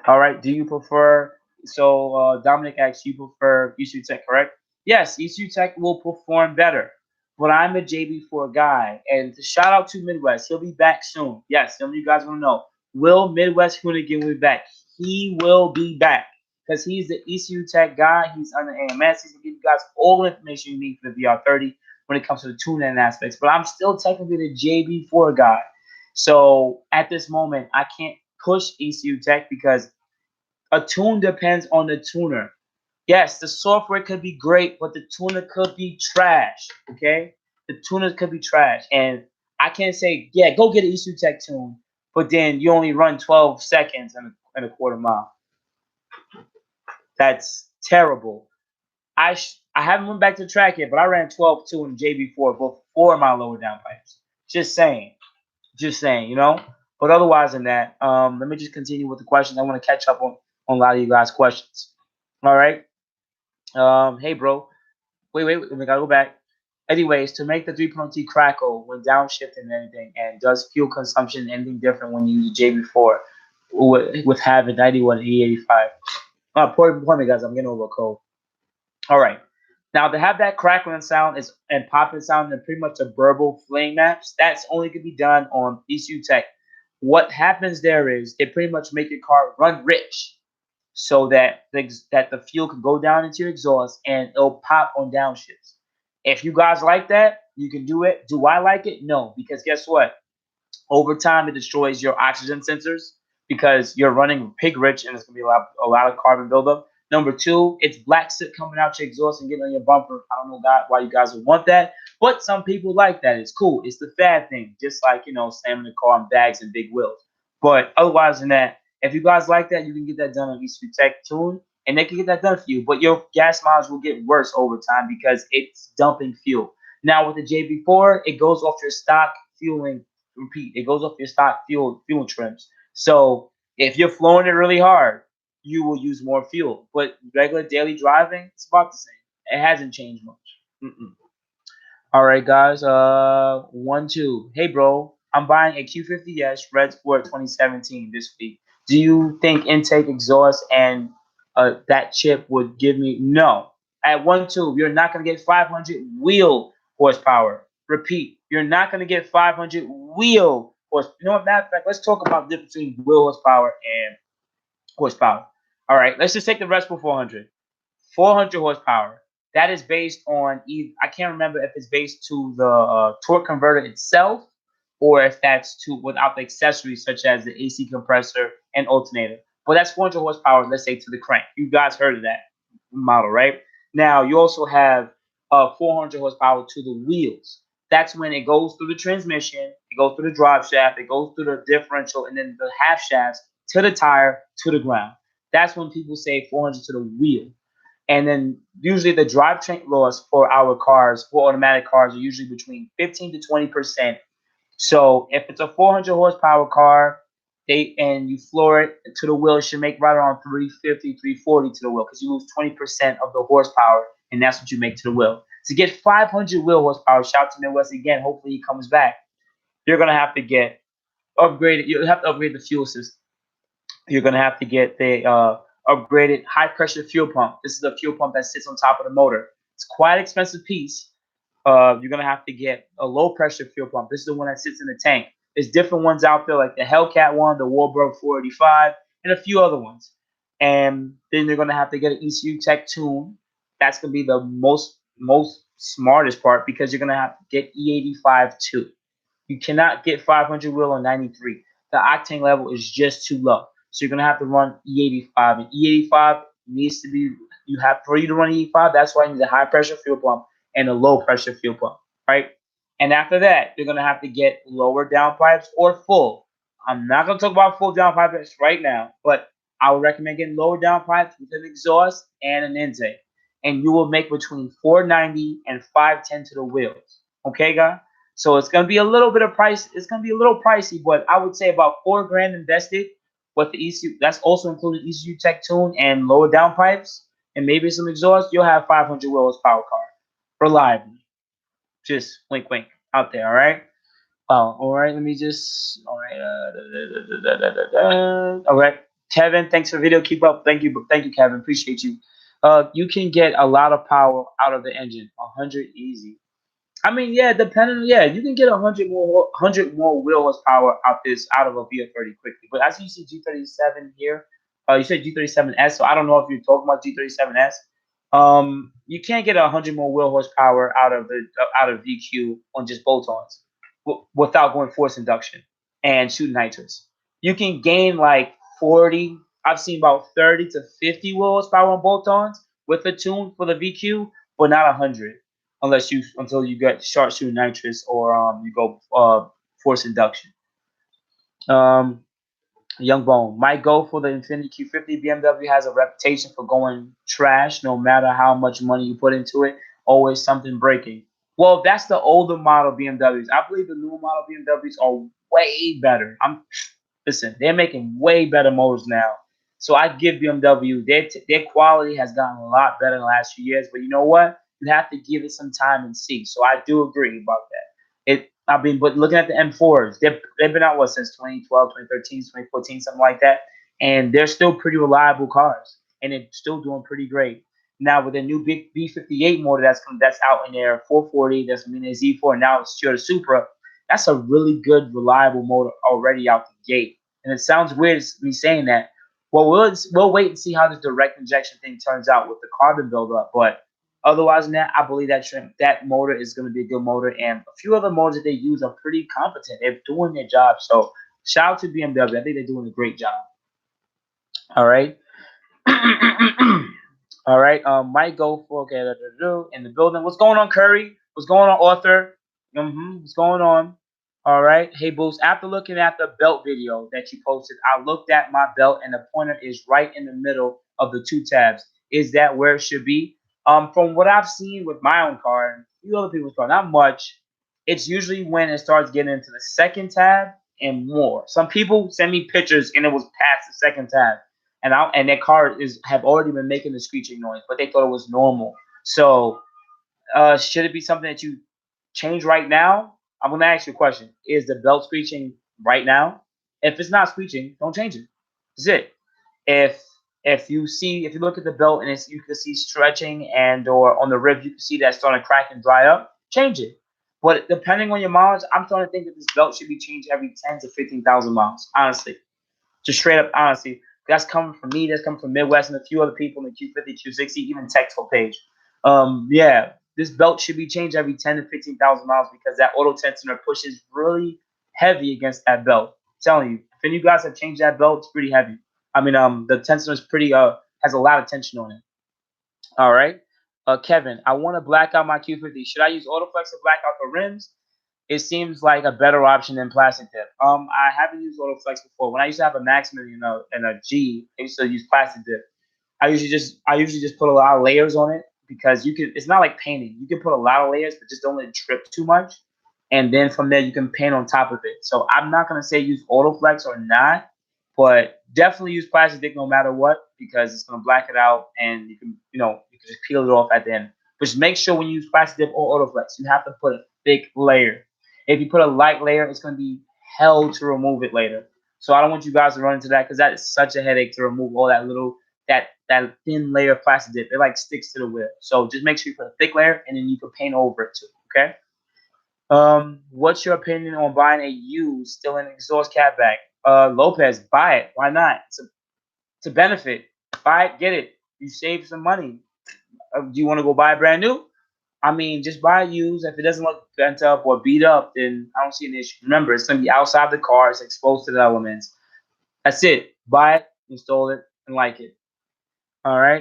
A: All right. Do you prefer? So Dominic asks, you prefer ECU Tech, correct? Yes, ECU Tech will perform better. But I'm a JB4 guy, and shout out to Midwest. He'll be back soon. Yes, some of you guys want to know. Will Midwest Hoonigan be back? He will be back because he's the ECU Tech guy. He's on the AMS. He's gonna give you guys all the information you need for the VR30 when it comes to the tuning aspects. But I'm still technically the JB4 guy. So at this moment, I can't push ECU Tech because a tune depends on the tuner. Yes, the software could be great, but the tuner could be trash. Okay, the tuner could be trash, and I can't say, yeah, go get an ECU Tech tune, but then you only run 12 seconds in a quarter mile. That's terrible. I haven't went back to the track yet, but I ran 12.2 in JB4 before my lower downpipes. Just saying. Just saying, you know. But otherwise than that, let me just continue with the questions. I want to catch up on a lot of you guys' questions. All right. Hey, bro. Wait. We gotta go back. Anyways, to make the 3.0T crackle when downshifting and anything, and does fuel consumption anything different when you use a JB4 with having 91 E85. Pardon me, guys, I'm getting over a cold. All right. Now, to have that crackling sound and popping sound and pretty much a burble flame maps, that's only going to be done on ECU Tech. What happens there is they pretty much make your car run rich so that the fuel can go down into your exhaust and it'll pop on downshifts. If you guys like that, you can do it. Do I like it? No, because guess what? Over time, it destroys your oxygen sensors because you're running pig rich and it's going to be a lot of carbon buildup. Number two, it's black soot coming out your exhaust and getting on your bumper. I don't know why you guys would want that, but some people like that. It's cool. It's the fad thing, just like, slamming the car on bags and big wheels. But otherwise than that, if you guys like that, you can get that done on ECU Tech Tune, and they can get that done for you. But your gas mileage will get worse over time because it's dumping fuel. Now with the JB4, it goes off your stock fueling. Repeat, it goes off your stock fuel trims. So if you're flowing it really hard, you will use more fuel. But regular daily driving, it's about the same. It hasn't changed much. All right, guys. 1-2. Hey, bro, I'm buying a Q50S Redsport 2017 this week. Do you think intake, exhaust, and that chip would give me no? At 1-2, you're not gonna get 500 wheel horsepower. Repeat, you're not gonna get 500 wheel horsepower. You know what? Matter of fact, let's talk about the difference between wheel horsepower and horsepower. All right, let's just take the Redsport 400. 400 horsepower. That is based on I can't remember if it's based to the torque converter itself or if that's to without the accessories such as the AC compressor and alternator. But that's 400 horsepower, let's say, to the crank. You guys heard of that model, right? Now you also have 400 horsepower to the wheels. That's when it goes through the transmission, it goes through the drive shaft, it goes through the differential, and then the half shafts to the tire to the ground. That's when people say 400 to the wheel. And then usually the drivetrain loss for our cars, for automatic cars, are usually between 15 to 20%. So if it's a 400 horsepower car, and you floor it to the wheel, it should make right around 350, 340 to the wheel because you lose 20% of the horsepower, and that's what you make to the wheel. To get 500 wheel horsepower, shout to Midwest again. Hopefully he comes back. You're gonna have to get upgraded. You have to upgrade the fuel system. You're gonna have to get the upgraded high pressure fuel pump. This is a fuel pump that sits on top of the motor. It's quite an expensive piece. You're gonna have to get a low pressure fuel pump. This is the one that sits in the tank. There's different ones out there like the Hellcat one, the Warburg 485, and a few other ones. And then you're gonna have to get an ECU Tech Tune. That's gonna be the most smartest part because you're gonna have to get E85 too. You cannot get 500 wheel on 93. The octane level is just too low. So you're gonna have to run E85, and E85 needs to be. For you to run E85. That's why you need a high pressure fuel pump and a low pressure fuel pump, right? And after that, you're gonna have to get lower downpipes or full. I'm not gonna talk about full downpipes right now, but I would recommend getting lower downpipes with an exhaust and an intake, and you will make between 490 and 510 to the wheels. Okay, guys. So it's gonna be a little bit of price. It's gonna be a little pricey, but I would say about $4,000 invested with the ECU. That's also included ECU Tech Tune and lower downpipes and maybe some exhaust. You'll have 500 wheel horsepower car reliably. Just wink, wink out there. All right. All right. Let me just. All right. All right. Kevin, thanks for the video. Keep up. Thank you, Kevin. Appreciate you. You can get a lot of power out of the engine. 100 easy. I mean, yeah, you can get 100 more wheel horsepower out of a VR30 quickly. But as you see G37 here, you said G37S, so I don't know if you're talking about G37S. You can't get 100 more wheel horsepower out of VQ on just bolt-ons without going force induction and shooting nitrous. You can gain like 40. I've seen about 30 to 50 wheel horsepower on bolt-ons with a tune for the VQ, but not 100 until you get start shooting nitrous or you go force induction. Young Bone might go for the Infiniti Q50. BMW has a reputation for going trash no matter how much money you put into it. Always something breaking. Well, that's the older model BMWs. I believe the newer model BMWs are way better. Listen, they're making way better motors now. So I give BMW their quality has gotten a lot better in the last few years. But you know what? you have to give it some time and see. So I do agree about that. But looking at the M4s, they've been out since 2012, 2013, 2014, something like that, and they're still pretty reliable cars, and they're still doing pretty great. Now with the new big B58 motor that's out in there, 440, that's in the Z4, and now it's Toyota Supra. That's a really good, reliable motor already out the gate. And it sounds weird me saying that. Well, we'll wait and see how this direct injection thing turns out with the carbon buildup. But otherwise than that, I believe that motor is going to be a good motor. And a few other motors that they use are pretty competent. They're doing their job. So shout out to BMW. I think they're doing a great job. All right. All right. Might go for okay in the building. What's going on, Curry? What's going on, Arthur? What's going on? All right. Hey, Boost. After looking at the belt video that you posted, I looked at my belt and the pointer is right in the middle of the two tabs. Is that where it should be? From what I've seen with my own car and a few other people's car, not much. It's usually when it starts getting into the second tab and more. Some people send me pictures and it was past the second tab, and their car have already been making the screeching noise, but they thought it was normal. So should it be something that you change right now? I'm gonna ask you a question. Is the belt screeching right now? If it's not screeching, don't change it. That's it. If you look at the belt and you can see stretching and or on the rib you can see that starting to crack and dry up, change it. But depending on your mileage, I'm starting to think that this belt should be changed every 10 to 15,000 miles. Honestly, just straight up honesty. That's coming from me. That's coming from Midwest and a few other people in the Q50, Q60, even Textful page. Yeah, this belt should be changed every 10 to 15,000 miles because that auto tensioner pushes really heavy against that belt. I'm telling you, if any of you guys have changed that belt, it's pretty heavy. I mean, the tensioner is pretty has a lot of tension on it. All right, Kevin, I want to black out my Q50. Should I use AutoFlex to black out the rims? It seems like a better option than plastic dip. I haven't used AutoFlex before. When I used to have a Maximum, and a G, I used to use plastic dip. I usually just put a lot of layers on it because you can. It's not like painting. You can put a lot of layers, but just don't let it drip too much. And then from there, you can paint on top of it. So I'm not gonna say use AutoFlex or not, but definitely use plastic dip no matter what because it's gonna black it out, and you can just peel it off at the end. But just make sure when you use plastic dip or AutoFlex, you have to put a thick layer. If you put a light layer, it's going to be hell to remove it later. So I don't want you guys to run into that because that is such a headache to remove all that thin layer of plastic dip. It like sticks to the wheel. So just make sure you put a thick layer and then you can paint over it too. Okay. What's your opinion on buying a used STILLEN exhaust CATBACK? Lopez, buy it. Why not? It's a benefit. Buy it, get it. You save some money. Do you want to go buy it brand new? I mean, just buy used. If it doesn't look bent up or beat up, then I don't see an issue. Remember, it's going to be outside the car. It's exposed to the elements. That's it. Buy it, install it, and like it. All right.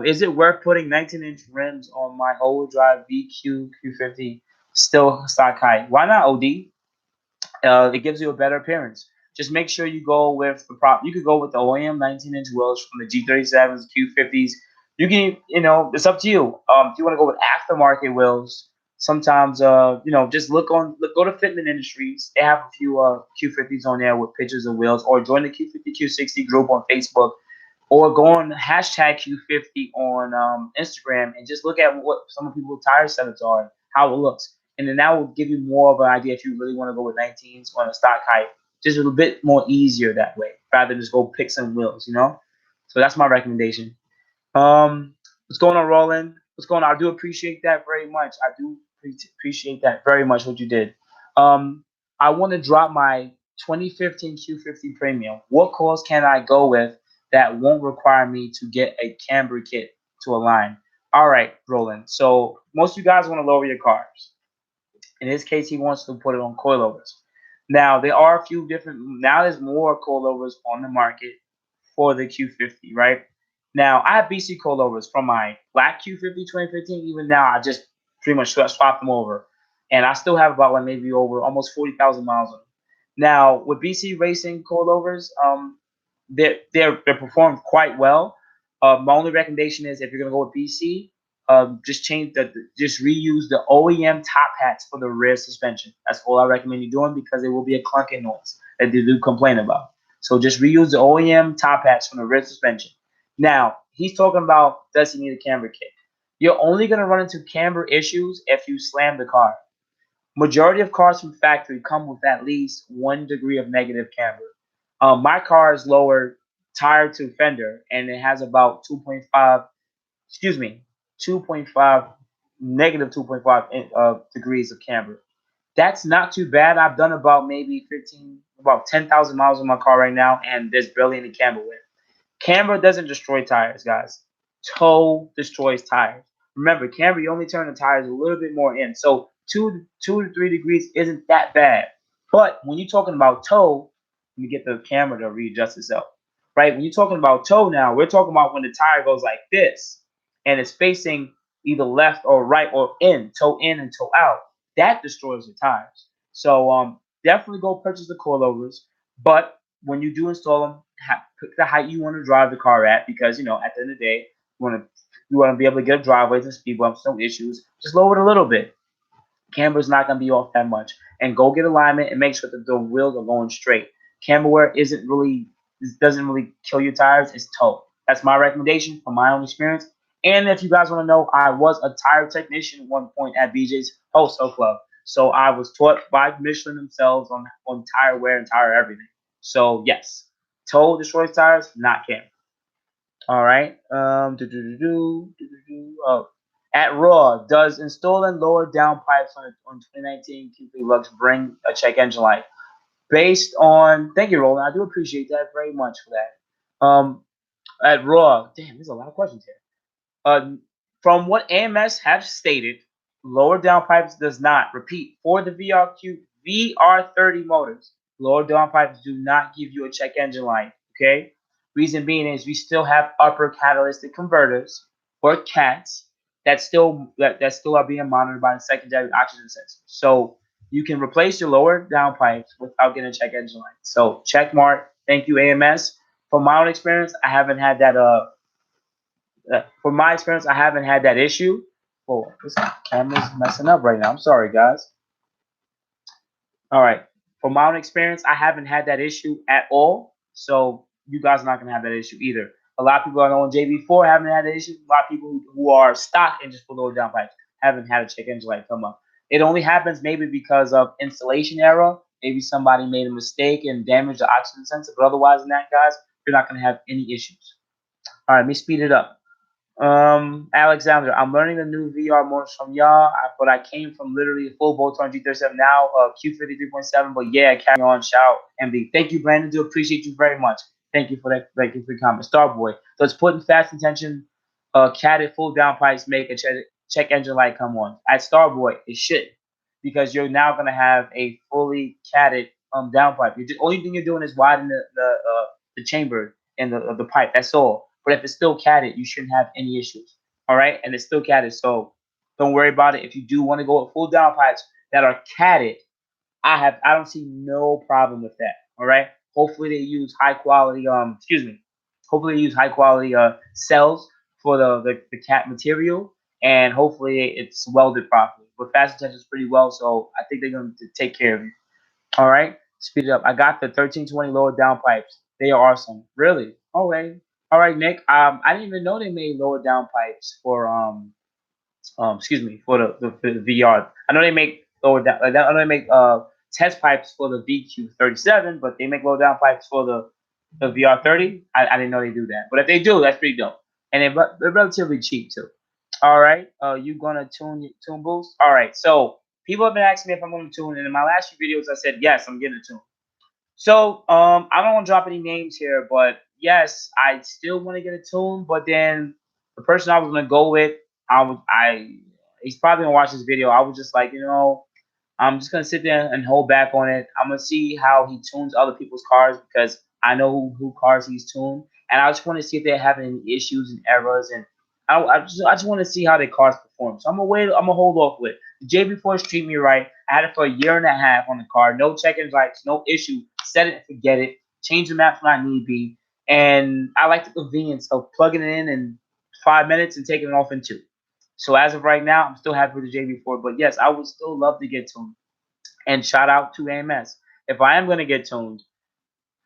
A: Is it worth putting 19-inch rims on my all-wheel drive VQ Q50 still stock height? Why not, OD? It gives you a better appearance. Just make sure you go with the prop. You could go with the OEM 19-inch wheels from the G37s, Q50s. You can, it's up to you. If you want to go with aftermarket wheels, sometimes, just go to Fitment Industries. They have a few Q50s on there with pictures of wheels, or join the Q50 Q60 group on Facebook, or go on hashtag Q50 on Instagram and just look at what some of people's tire setups are, and how it looks. And then that will give you more of an idea if you really want to go with 19s on a stock height. Just a little bit more easier that way, rather than just go pick some wheels, So that's my recommendation. What's going on, Roland? What's going on? I do appreciate that very much. I do appreciate that very much, what you did. I want to drop my 2015 Q50 Premium. What cores can I go with that won't require me to get a camber kit to align? All right, Roland. So most of you guys want to lower your cars. In his case, he wants to put it on coilovers. Now, there are a few now there's more coilovers on the market for the Q50, right? Now, I have BC coilovers from my black Q50 2015. Even now, I just pretty much swapped them over. And I still have about maybe over almost 40,000 miles on them. Now, with BC Racing coilovers, they're performed quite well. My only recommendation is if you're going to go with BC, just reuse the OEM top hats for the rear suspension. That's all I recommend you doing because it will be a clunking noise that they do complain about. So just reuse the OEM top hats from the rear suspension. Now, he's talking about, does he need a camber kit? You're only going to run into camber issues if you slam the car. Majority of cars from factory come with at least 1 degree of negative camber. My car is lower tire to fender, and it has about 2.5, excuse me, 2.5, negative 2.5 degrees of camber. That's not too bad. I've done about maybe 15, about 10,000 miles on my car right now, and there's barely any camber with it. Camber doesn't destroy tires, guys. Toe destroys tires. Remember, camber, you only turn the tires a little bit more in. So 2 to 3 degrees isn't that bad. But when you're talking about toe, let me get the camera to readjust itself. Right? When you're talking about toe now, we're talking about when the tire goes like this and it's facing either left or right or toe in and toe out. That destroys the tires. So definitely go purchase the coilovers. But when you do install them, pick the height you want to drive the car at, because at the end of the day, you want to be able to get up driveways and speed bumps, no issues. Just lower it a little bit. Camber's not going to be off that much, and go get alignment and make sure that the wheels are going straight. Camber wear doesn't really kill your tires. It's toe. That's my recommendation from my own experience. And if you guys want to know, I was a tire technician at one point at BJ's Wholesale Club. So I was taught by Michelin themselves on tire wear and tire everything. So yes, toe destroys tires, not camber. All right. Oh. At Raw, does installing lower downpipes on 2019 Q50 Luxe bring a check engine light? Based on, thank you, Roland. I do appreciate that very much for that. At Raw, damn, there's a lot of questions here. From what AMS have stated, lower downpipes does not. Repeat, for the VR30 motors, lower downpipes do not give you a check engine light. Okay. Reason being is we still have upper catalytic converters, or CATs, that still are being monitored by the secondary oxygen sensor. So you can replace your lower downpipes without getting a check engine light. So check mark. Thank you, AMS. From my own experience, I haven't had that from my experience, I haven't had that issue. Oh, this camera's messing up right now. I'm sorry, guys. All right. From my own experience, I haven't had that issue at all. So you guys are not going to have that issue either. A lot of people I know on JB4 haven't had that issue. A lot of people who are stock and just below downpipes haven't had a check engine light come up. It only happens maybe because of installation error. Maybe somebody made a mistake and damaged the oxygen sensor. But otherwise than that, guys, you're not going to have any issues. All right, let me speed it up. Alexander, I'm learning the new VR motors from y'all, but I came from literally a full bolt-on G37 now, Q50 3.7. But yeah, carry on. Shout MB. Thank you, Brandon. Do appreciate you very much. Thank you for that. Thank you for your comment. Starboy. So it's putting fast intention, catted full downpipes make a check engine light come on. At Starboy, it should, because you're now gonna have a fully catted downpipe. The only thing you're doing is widening the chamber and the pipe. That's all. But if it's still catted, you shouldn't have any issues. All right, and it's still catted, so don't worry about it. If you do want to go with full downpipes that are catted, I don't see no problem with that. All right. Hopefully they use high quality. Hopefully they use high quality cells for the cat material, and hopefully it's welded properly. But fast intention is pretty well, so I think they're going to take care of you. All right, speed it up. I got the 1320 lower downpipes. They are awesome. Really? Okay. All right, Nick. I didn't even know they made lower downpipes for for the VR. I know they make lower down. I know they make test pipes for the VQ37, but they make lower down pipes for the VR30. I didn't know they do that, but if they do, that's pretty dope. And they're relatively cheap too. All right, you gonna tune boost? All right, so people have been asking me if I'm gonna tune, and in my last few videos I said yes, I'm getting a tune. So I don't want to drop any names here, but yes, I still want to get a tune. But then the person I was gonna go with, he's probably gonna watch this video. I was just like, I'm just gonna sit there and hold back on it. I'm gonna see how he tunes other people's cars, because I know who cars he's tuned, and I just want to see if they're having any issues and errors, and I just want to see how their cars perform. So I'm gonna wait. I'm gonna hold off with it. The JB4 treat me right. I had it for a year and a half on the car. No check-ins lights, no issue. Set it and forget it. Change the maps when I need be. And I like the convenience of plugging it in 5 minutes and taking it off in 2. So as of right now, I'm still happy with the JB4. But yes, I would still love to get tuned. And shout out to AMS. If I am going to get tuned,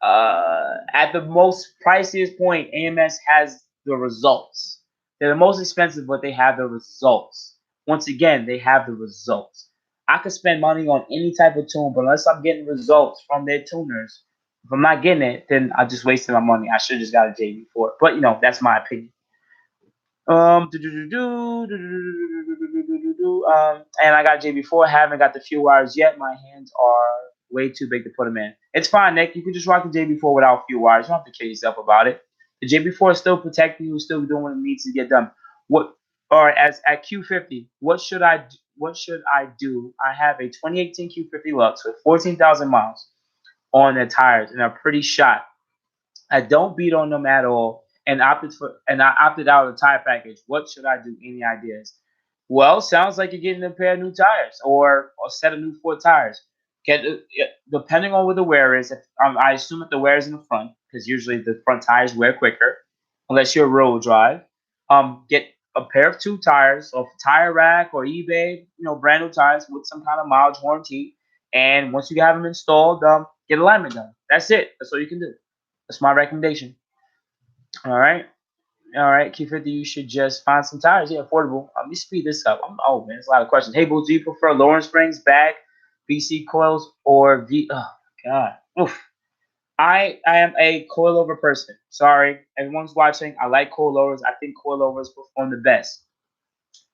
A: at the most priciest point, AMS has the results. They're the most expensive, but they have the results. Once again, they have the results. I could spend money on any type of tune, but unless I'm getting results from their tuners, if I'm not getting it, then I just wasted my money. I should have just got a JB4. But you know, that's my opinion. And I got JB4. Haven't got the fuel wires yet. My hands are way too big to put them in. It's fine, Nick. You can just rock the JB4 without fuel wires. You don't have to kill yourself about it. The JB4 is still protecting you, still doing what it needs to get done. What? Or as at Q50, what should I? What should I do? I have a 2018 Q50 Luxe with 14,000 miles on the tires, and a pretty shot. I don't beat on them at all, and I opted out of the tire package. What should I do? Any ideas? Well, sounds like you're getting a pair of new tires or a set of new 4 tires. Get depending on where the wear is. If, I assume that the wear is in the front because usually the front tires wear quicker, unless you're road drive. Get a pair of 2 tires off Tire Rack or eBay. You know, brand new tires with some kind of mileage warranty. And once you have them installed, get alignment done. That's it. That's all you can do. That's my recommendation. All right. All right, Q50, you should just find some tires. Yeah, affordable. Let me speed this up. Oh, man, there's a lot of questions. Hey, Bulls, do you prefer Lawrence Springs, bag, BC coils, or V? Oh, God. Oof. I am a coilover person. Sorry, everyone's watching. I like coilovers. I think coilovers perform the best.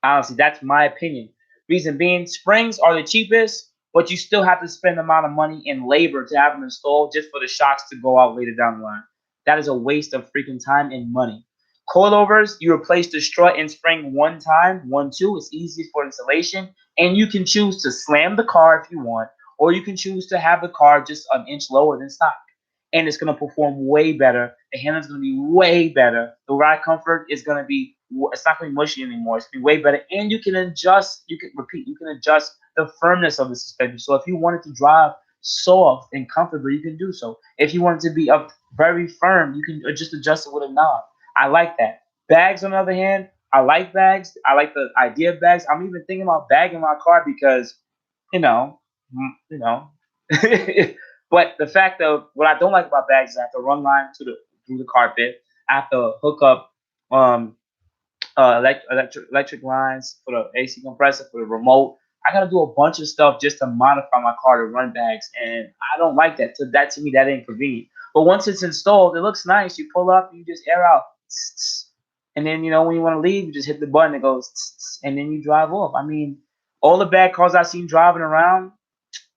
A: Honestly, that's my opinion. Reason being, springs are the cheapest, but you still have to spend the amount of money and labor to have them installed just for the shocks to go out later down the line. That is a waste of freaking time and money. Coilovers, you replace the strut and spring one time, 1, 2. It's easiest for installation, and you can choose to slam the car if you want, or you can choose to have the car just an inch lower than stock, and it's going to perform way better. The handling's going to be way better. The ride comfort is going to be, it's not going to be mushy anymore. It's going to be way better. And you can adjust, you can adjust the firmness of the suspension. So if you wanted to drive soft and comfortable, you can do so. If you want it to be up very firm, you can just adjust it with a knob. I like that. Bags, on the other hand, I like bags. I like the idea of bags. I'm even thinking about bagging my car because, you know, you know. But the fact of what I don't like about bags is I have to run line to the through the carpet. I have to hook up um electric lines for the AC compressor for the remote. I gotta do a bunch of stuff just to modify my car to run bags, and I don't like that. So that to me, that ain't convenient. But once it's installed, it looks nice. You pull up, you just air out, and then you know when you want to leave, you just hit the button. It goes, and then you drive off. I mean, all the bad cars I've seen driving around,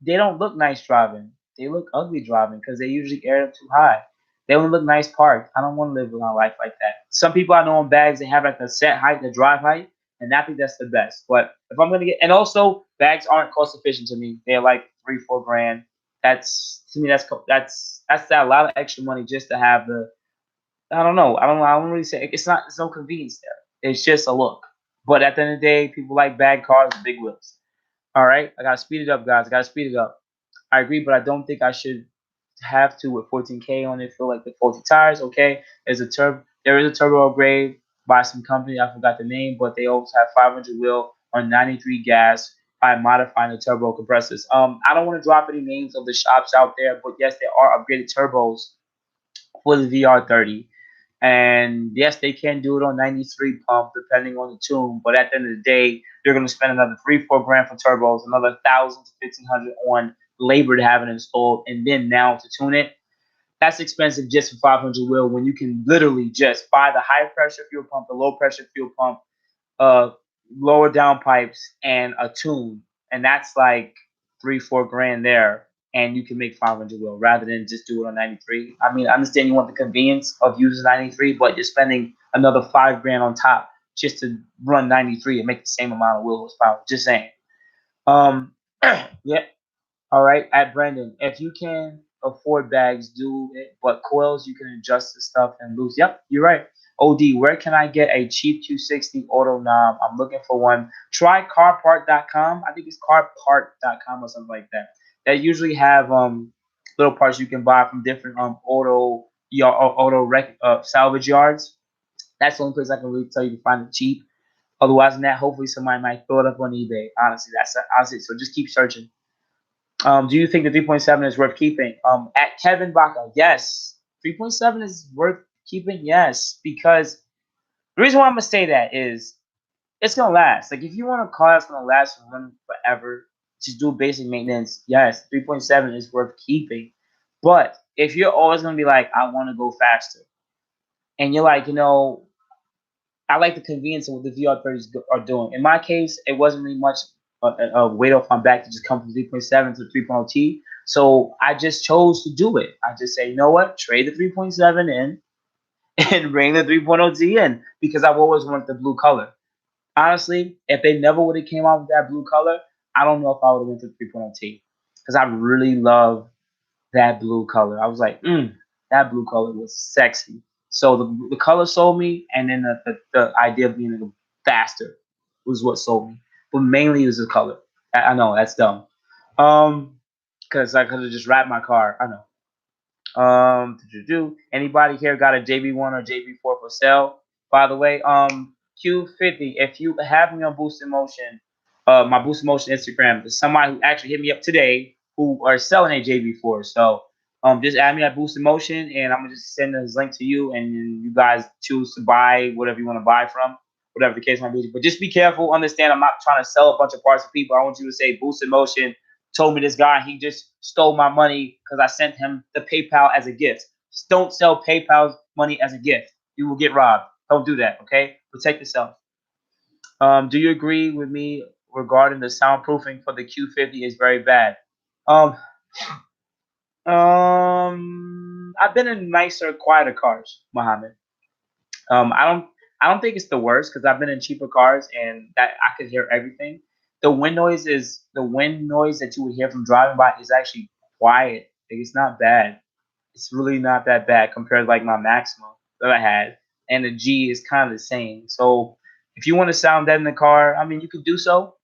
A: they don't look nice driving. They look ugly driving because they usually air up too high. They don't look nice parked. I don't want to live my life like that. Some people I know in bags, they have like a set height, the drive height, and I think that's the best. But if I'm gonna get, and also bags aren't cost efficient to me. They're like 3-4 grand. That's to me, that's a lot of extra money just to have the. I don't know. I don't really say it's not. It's no convenience there. It's just a look. But at the end of the day, people like bag cars with big wheels. All right, I gotta speed it up, guys. I gotta speed it up. I agree, but I don't think I should have to with 14K on it. Feel like the faulty tires. Okay, there is a turbo upgrade by some company. I forgot the name, but they also have 500 wheel on 93 gas by modifying the turbo compressors. I don't want to drop any names of the shops out there, but yes, there are upgraded turbos for the VR30. And yes, they can do it on 93 pump depending on the tune. But at the end of the day, you're going to spend another 3-4 grand for turbos, another 1,000 to 1,500 on labor to have it installed, and then now to tune it. That's expensive just for 500 wheel when you can literally just buy the high pressure fuel pump, the low pressure fuel pump, uh, lower downpipes, and a tune, and that's like 3-4 grand there, and you can make 500 wheel rather than just do it on 93. I mean, I understand you want the convenience of using 93, but you're spending another 5 grand on top just to run 93 and make the same amount of wheel horsepower. Just saying. Um, yeah. All right, at Brandon, if you can afford bags, do it. But coils, you can adjust the stuff and lose. Yep, you're right. OD, where can I get a cheap Q60 auto knob? I'm looking for one. Try carpart.com. I think it's carpart.com or something like that. They usually have little parts you can buy from different salvage yards. That's the only place I can really tell you to find it cheap. Otherwise than that, hopefully somebody might throw it up on eBay. Honestly, that's it. So just keep searching. Do you think the 3.7 is worth keeping? At Kevin Baca, yes. 3.7 is worth keeping, yes, because The reason why I'm gonna say that is it's gonna last. Like if you want a car that's gonna last and run forever, just do basic maintenance. Yes, 3.7 is worth keeping. But if you're always gonna be like, I want to go faster, and you're like, I like the convenience of what the VR30s are doing. In my case, it wasn't really much a weight off my back to just come from 3.7 to 3.0T. So I just chose to do it. I just say, you know what? Trade the 3.7 in and bring the 3.0T in because I've always wanted the blue color. Honestly, if they never would have came out with that blue color, I don't know if I would have went to 3.0T because I really love that blue color. I was like, that blue color was sexy. So the color sold me, and then the idea of being faster was what sold me. But mainly it was the color. I know that's dumb. Because I could have just wrapped my car. I know. Anybody here got a JB1 or JB4 for sale? By the way, Q50. If you have me on Boost in Motion, my Boost in Motion Instagram, there's somebody who actually hit me up today who are selling a JB4. So, just add me at Boost in Motion, and I'm gonna just send his link to you, and you guys choose to buy whatever you want to buy from, whatever the case might be. But just be careful. Understand, I'm not trying to sell a bunch of parts to people. I want you to say Boost in Motion told me this guy he just stole my money because I sent him the PayPal as a gift. Just don't sell PayPal money as a gift. You will get robbed. Don't do that, okay? Protect yourself. Do you agree with me regarding the soundproofing for the Q50 is very bad? Um, I've been in nicer, quieter cars, Mohammed. I don't think it's the worst because I've been in cheaper cars and that I could hear everything. The wind noise that you would hear from driving by is actually quiet. Like, it's not bad. It's really not that bad compared to like my Maxima that I had, and the G is kind of the same. So if you want to sound that in the car, I mean you could do so,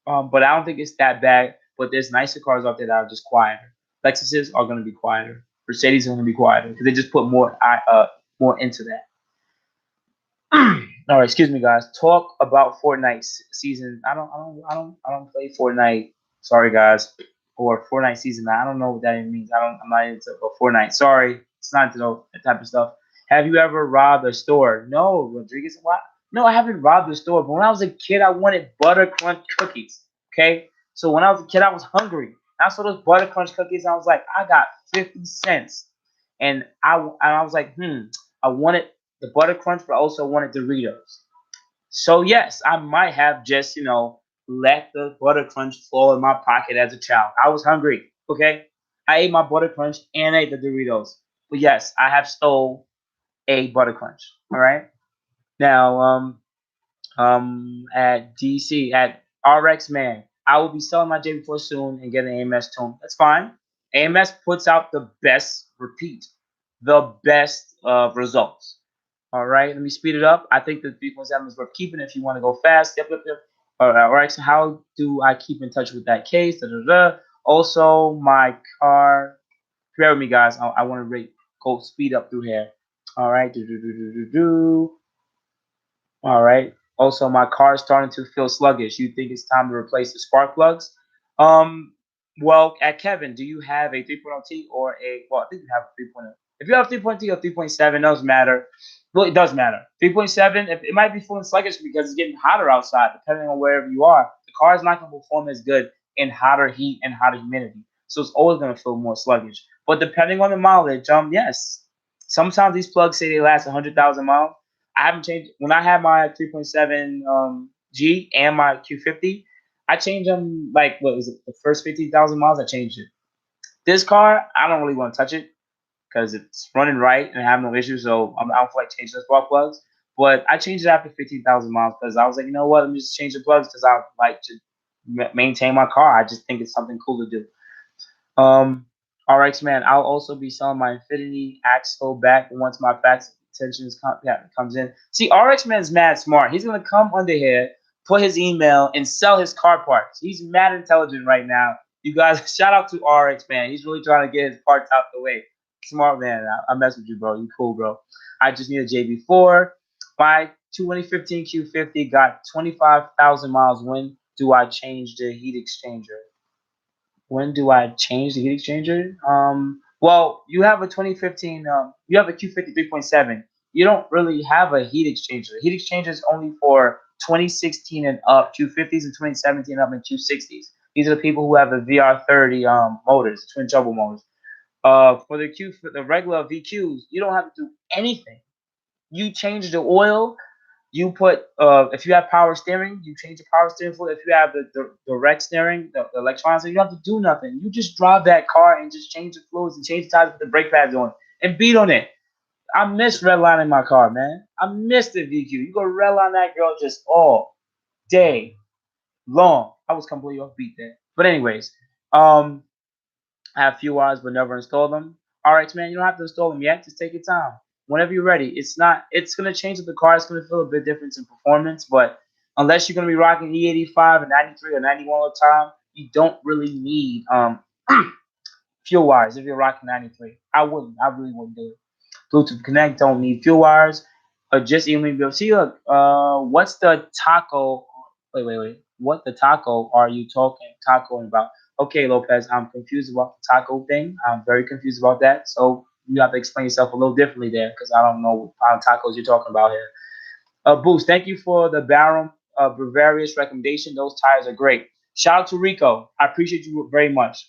A: but I don't think it's that bad. But there's nicer cars out there that are just quieter. Lexuses are going to be quieter. Mercedes are going to be quieter because they just put more into that. All right, excuse me, guys. Talk about Fortnite season. I don't play Fortnite. Sorry, guys. Or Fortnite season. I don't know what that even means. I'm not into Fortnite. Sorry, it's not into that type of stuff. Have you ever robbed a store? No, Rodriguez. What? No, I haven't robbed a store. But when I was a kid, I wanted butter crunch cookies. Okay, so when I was a kid, I was hungry. I saw those butter crunch cookies. And I was like, I got 50 cents, and I was like, I wanted the butter crunch, but also wanted Doritos. So yes, I might have just let the butter crunch fall in my pocket as a child. I was hungry. Okay, I ate my butter crunch and I ate the Doritos. But yes, I have stole a butter crunch. All right. Now, at DC at RX Man, I will be selling my J4 soon and getting an AMS tune. That's fine. AMS puts out the best the best results. All right, let me speed it up. I think the 3.7 is worth keeping if you want to go fast. Yep. All right, so how do I keep in touch with that case? Also, my car. Bear with me, guys. I want to go speed up through here. All right. All right. Also, my car is starting to feel sluggish. You think it's time to replace the spark plugs? Um, well, at Kevin, do you have a 3.0T or a? Well, I think you have a 3.0. If you have 3.0T or 3.7, doesn't matter. Well, it does matter. 3.7, it might be feeling sluggish because it's getting hotter outside, depending on wherever you are. The car is not going to perform as good in hotter heat and hotter humidity, so it's always going to feel more sluggish. But depending on the mileage, yes, sometimes these plugs say they last 100,000 miles. I haven't changed when I had my 3.7 G and my Q50. I changed them like what was it? The first 50,000 miles, I changed it. This car, I don't really want to touch it because it's running right and I have no issues. So I don't feel like changing the spark plugs. But I changed it after 15,000 miles because I was like, you know what? Let me just change the plugs because I like to maintain my car. I just think it's something cool to do. RX man, I'll also be selling my Infiniti AXLEBACK once my fax extensions comes in. See, RX man's mad smart. He's gonna come under here, put his email, and sell his car parts. He's mad intelligent right now. You guys, shout out to RX man. He's really trying to get his parts out the way. Smart man. I mess with you, bro. You cool, bro. I just need a JB4. My 2015 Q50 got 25,000 miles. When do I change the heat exchanger? When do I change the heat exchanger? Well, you have a 2015, you have a Q50 3.7. you don't really have a heat exchanger. The heat exchanger is only for 2016 and up, Q50s, and 2017 up, and Q60s. These are the people who have the VR30 motors, twin turbo motors. For the regular VQs, you don't have to do anything. You change the oil. You put if you have power steering, you change the power steering fluid. If you have the direct steering, the electronics, you don't have to do nothing. You just drive that car and just change the fluids and change the tires with the brake pads on and beat on it. I miss redlining my car, man. I miss the VQ. You go redline that girl just all day long. I was completely off beat there. But anyways, I have few wires but never install them. RX man, you don't have to install them yet. Just take your time. Whenever you're ready. It's gonna change with the car, it's gonna feel a bit different in performance, but unless you're gonna be rocking E85 and 93 or 91 all the time, you don't really need fuel wires if you're rocking 93. I really wouldn't do it. Bluetooth Connect don't need fuel wires. Or just even see look, what's the taco? Wait. What the taco are you tacoing about? Okay, Lopez, I'm confused about the taco thing. I'm very confused about that. So you have to explain yourself a little differently there because I don't know what kind of tacos you're talking about here. Boost, thank you for the BARUM Bavarius recommendation. Those tires are great. Shout out to Rico. I appreciate you very much.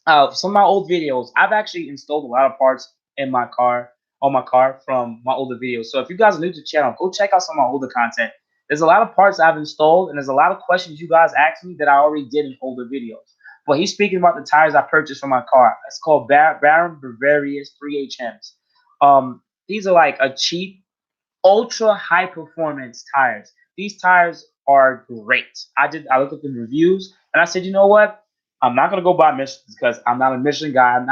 A: Some of my old videos, I've actually installed a lot of parts in my car, on my car from my older videos. So if you guys are new to the channel, go check out some of my older content. There's a lot of parts I've installed, and there's a lot of questions you guys asked me that I already did in older videos. But he's speaking about the tires I purchased for my car. It's called BARUM Bavarius 3HMs. These are like a cheap ultra high performance tires. These tires are great. I looked at the reviews and I said, you know what? I'm not gonna go buy Michelin because I'm not a Michelin guy.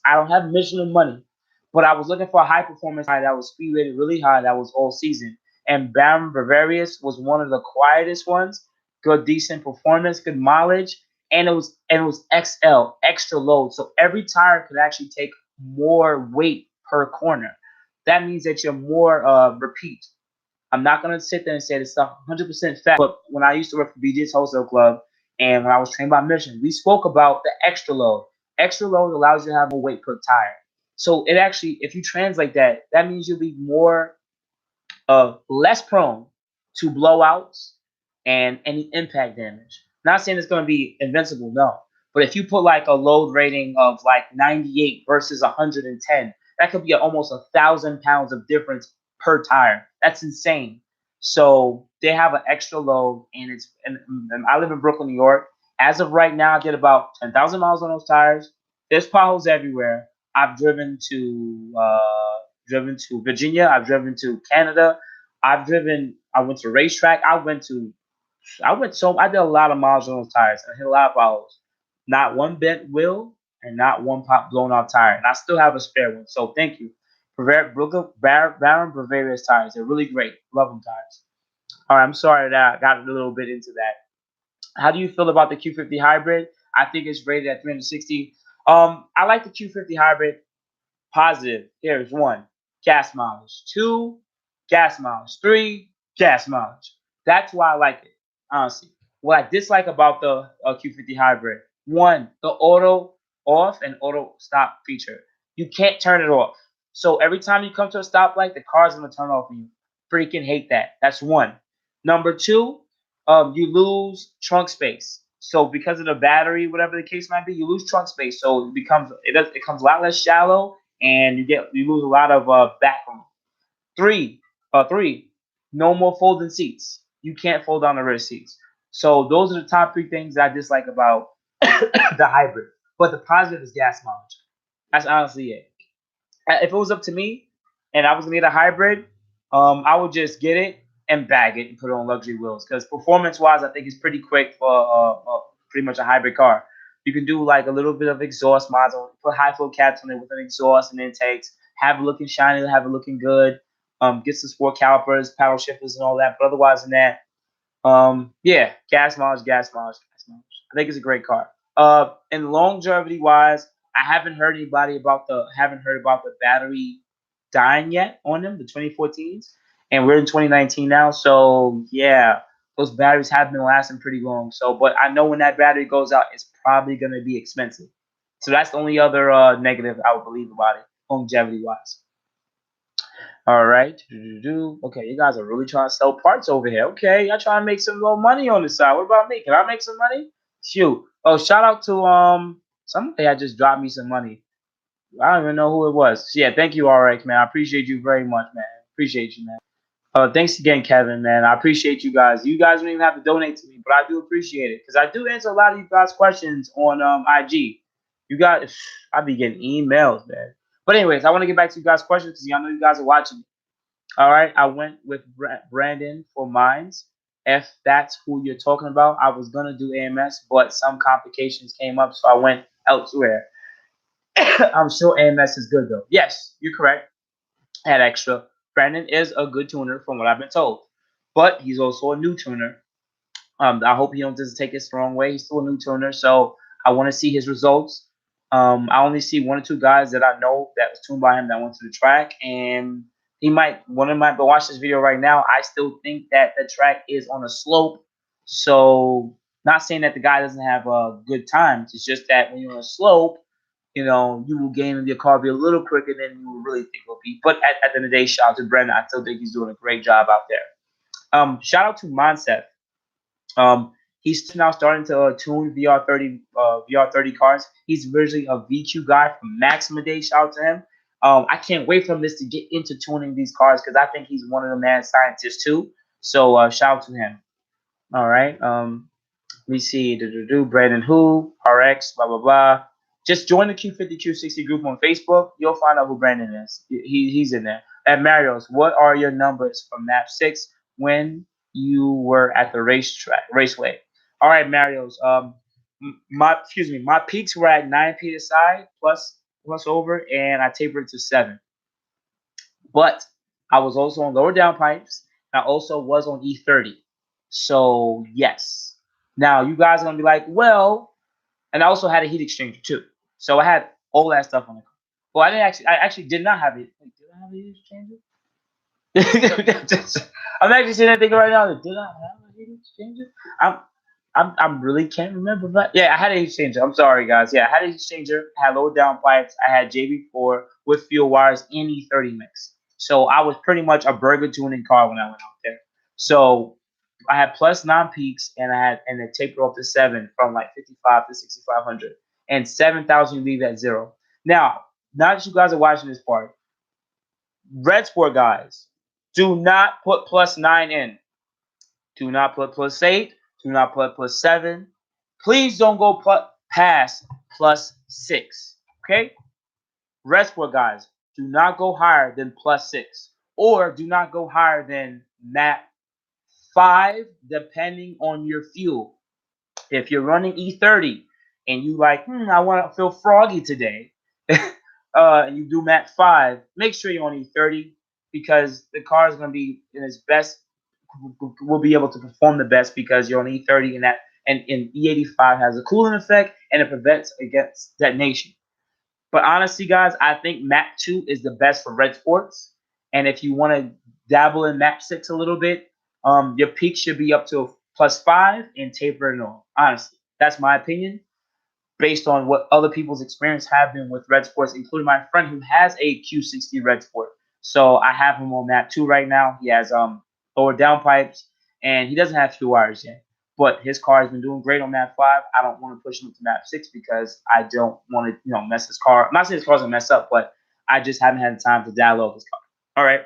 A: I don't have Michelin money. But I was looking for a high performance tire that was speed rated really high, that was all season. And BARUM Bavarius was one of the quietest ones. Good, decent performance, good mileage, and it was XL, extra load. So every tire could actually take more weight per corner. That means that you're more repeat. I'm not gonna sit there and say this stuff 100% fact, but when I used to work for BJ's Wholesale Club and when I was trained by Mission, we spoke about the extra load. Extra load allows you to have more weight per tire. So it actually, if you translate that, that means you'll be more less prone to blowouts and any impact damage. Not saying it's going to be invincible, no. But if you put like a load rating of like 98 versus 110, that could be almost 1,000 pounds of difference per tire. That's insane. So they have an extra load, and I live in Brooklyn, New York. As of right now, I did about 10,000 miles on those tires. There's potholes everywhere. I've driven to Virginia. I've driven to Canada. I went to racetrack. I did a lot of miles on those tires. I hit a lot of potholes. Not one bent wheel and not one pop blown out tire. And I still have a spare one. So thank you. BARUM Bavarius tires. They're really great. Love them tires. All right, I'm sorry that I got a little bit into that. How do you feel about the Q50 hybrid? I think it's rated at 360. I like the Q50 hybrid. Positive. Here's 1, gas mileage. 2, gas mileage. 3, gas mileage. That's why I like it, honestly. What I dislike about the Q50 hybrid, 1, the auto off and auto stop feature. You can't turn it off. So every time you come to a stoplight, the car's going to turn off for you. Freaking hate that. That's 1. Number 2, you lose trunk space. So because of the battery, whatever the case might be, you lose trunk space. So it becomes a lot less shallow, and you lose a lot of back room. 3, no more folding seats. You can't fold down the rear seats. So those are the top 3 things I dislike about the hybrid. But the positive is gas mileage. That's honestly it. If it was up to me and I was gonna get a hybrid, I would just get it and bag it and put it on luxury wheels, because performance-wise, I think it's pretty quick for pretty much a hybrid car. You can do like a little bit of exhaust mods, on put high flow caps on it with an exhaust and intakes, have it looking shiny, have it looking good. Get some sport calipers, paddle shifters, and all that. But otherwise than that, yeah, gas mileage, gas mileage, gas mileage. I think it's a great car. And longevity wise, I haven't heard about the battery dying yet on them, the 2014s, and we're in 2019 now. So yeah, those batteries have been lasting pretty long. So, but I know when that battery goes out, it's probably going to be expensive. So that's the only other negative I would believe about it, longevity wise. All right. Okay, you guys are really trying to sell parts over here. Okay, y'all trying to make some little money on the side. What about me? Can I make some money? Shoot. Oh, shout out to somebody that just dropped me some money. I don't even know who it was. Yeah, thank you, RX man. I appreciate you very much, man. Appreciate you, man. Thanks again, Kevin, man. I appreciate you guys. You guys don't even have to donate to me, but I do appreciate it because I do answer a lot of you guys' questions on IG. You guys, I be getting emails, man. But anyways, I want to get back to you guys' questions because I know you guys are watching. All right, I went with Brandon for mines. If that's who you're talking about, I was gonna do AMS, but some complications came up, so I went elsewhere. I'm sure AMS is good though. Yes, you're correct. Add extra. Brandon is a good tuner from what I've been told, but he's also a new tuner. I hope he don't just take it the wrong way. He's still a new tuner, so I want to see his results. I only see one or two guys that I know that was tuned by him that went to the track, and he might one of them might watch this video right now. I still think that the track is on a slope, so not saying that the guy doesn't have good times. It's just that when you're on a slope, you will gain your car be a little quicker than you will really think it will be. But at the end of the day, shout out to Brendan. I still think he's doing a great job out there. Shout out to Monsef. He's now starting to tune VR30 cars. He's originally a VQ guy from Maxima Day. Shout out to him. I can't wait for him to get into tuning these cars because I think he's one of the mad scientists too. So shout out to him. All right. We see Brandon Who, RX, blah blah blah. Just join the Q50 Q60 group on Facebook. You'll find out who Brandon is. He's in there. At Mario's, what are your numbers from map 6 when you were at the raceway? All right, Mario's. My peaks were at 9 psi plus over, and I tapered to 7. But I was also on lower downpipes. I also was on E30. So yes. Now you guys are gonna be like, well, and I also had a heat exchanger too. So I had all that stuff on the car. Well, I actually did not have it. Wait, did I have a heat exchanger? I'm actually sitting there thinking right now, did I have a heat exchanger? I'm really can't remember, but yeah, I had a heat exchanger. I'm sorry, guys. Yeah, I had a heat exchanger. I had low downpipes. I had JB4 with fuel wires and E30 mix. So I was pretty much a burger tuning car when I went out there. So I had plus 9 peaks, and it tapered off to 7 from like 55 to 6,500, and 7,000 you leave at 0. Now that you guys are watching this part, Redsport guys, do not put plus 9 in. Do not put plus 8. Do not put plus 7. Please don't go past plus 6. Okay? Redsport guys, do not go higher than plus 6. Or do not go higher than map 5, depending on your fuel. If you're running E30 and you like, I want to feel froggy today, and you do map 5, make sure you're on E30 because the car is going to be in its best, will be able to perform the best because you're on E30 and E85 has a cooling effect and it prevents against detonation. But honestly, guys, I think map 2 is the best for red sports. And if you want to dabble in map 6 a little bit, your peak should be up to plus 5 and tapering off. Honestly, that's my opinion based on what other people's experience have been with red sports, including my friend who has a Q60 red sport. So I have him on map 2 right now. He has lower downpipes and he doesn't have fuel wires yet. But his car has been doing great on map 5. I don't want to push him to map 6 because I don't want to, mess his car. I'm not saying his car's gonna mess up, but I just haven't had the time to dialogue his car. All right.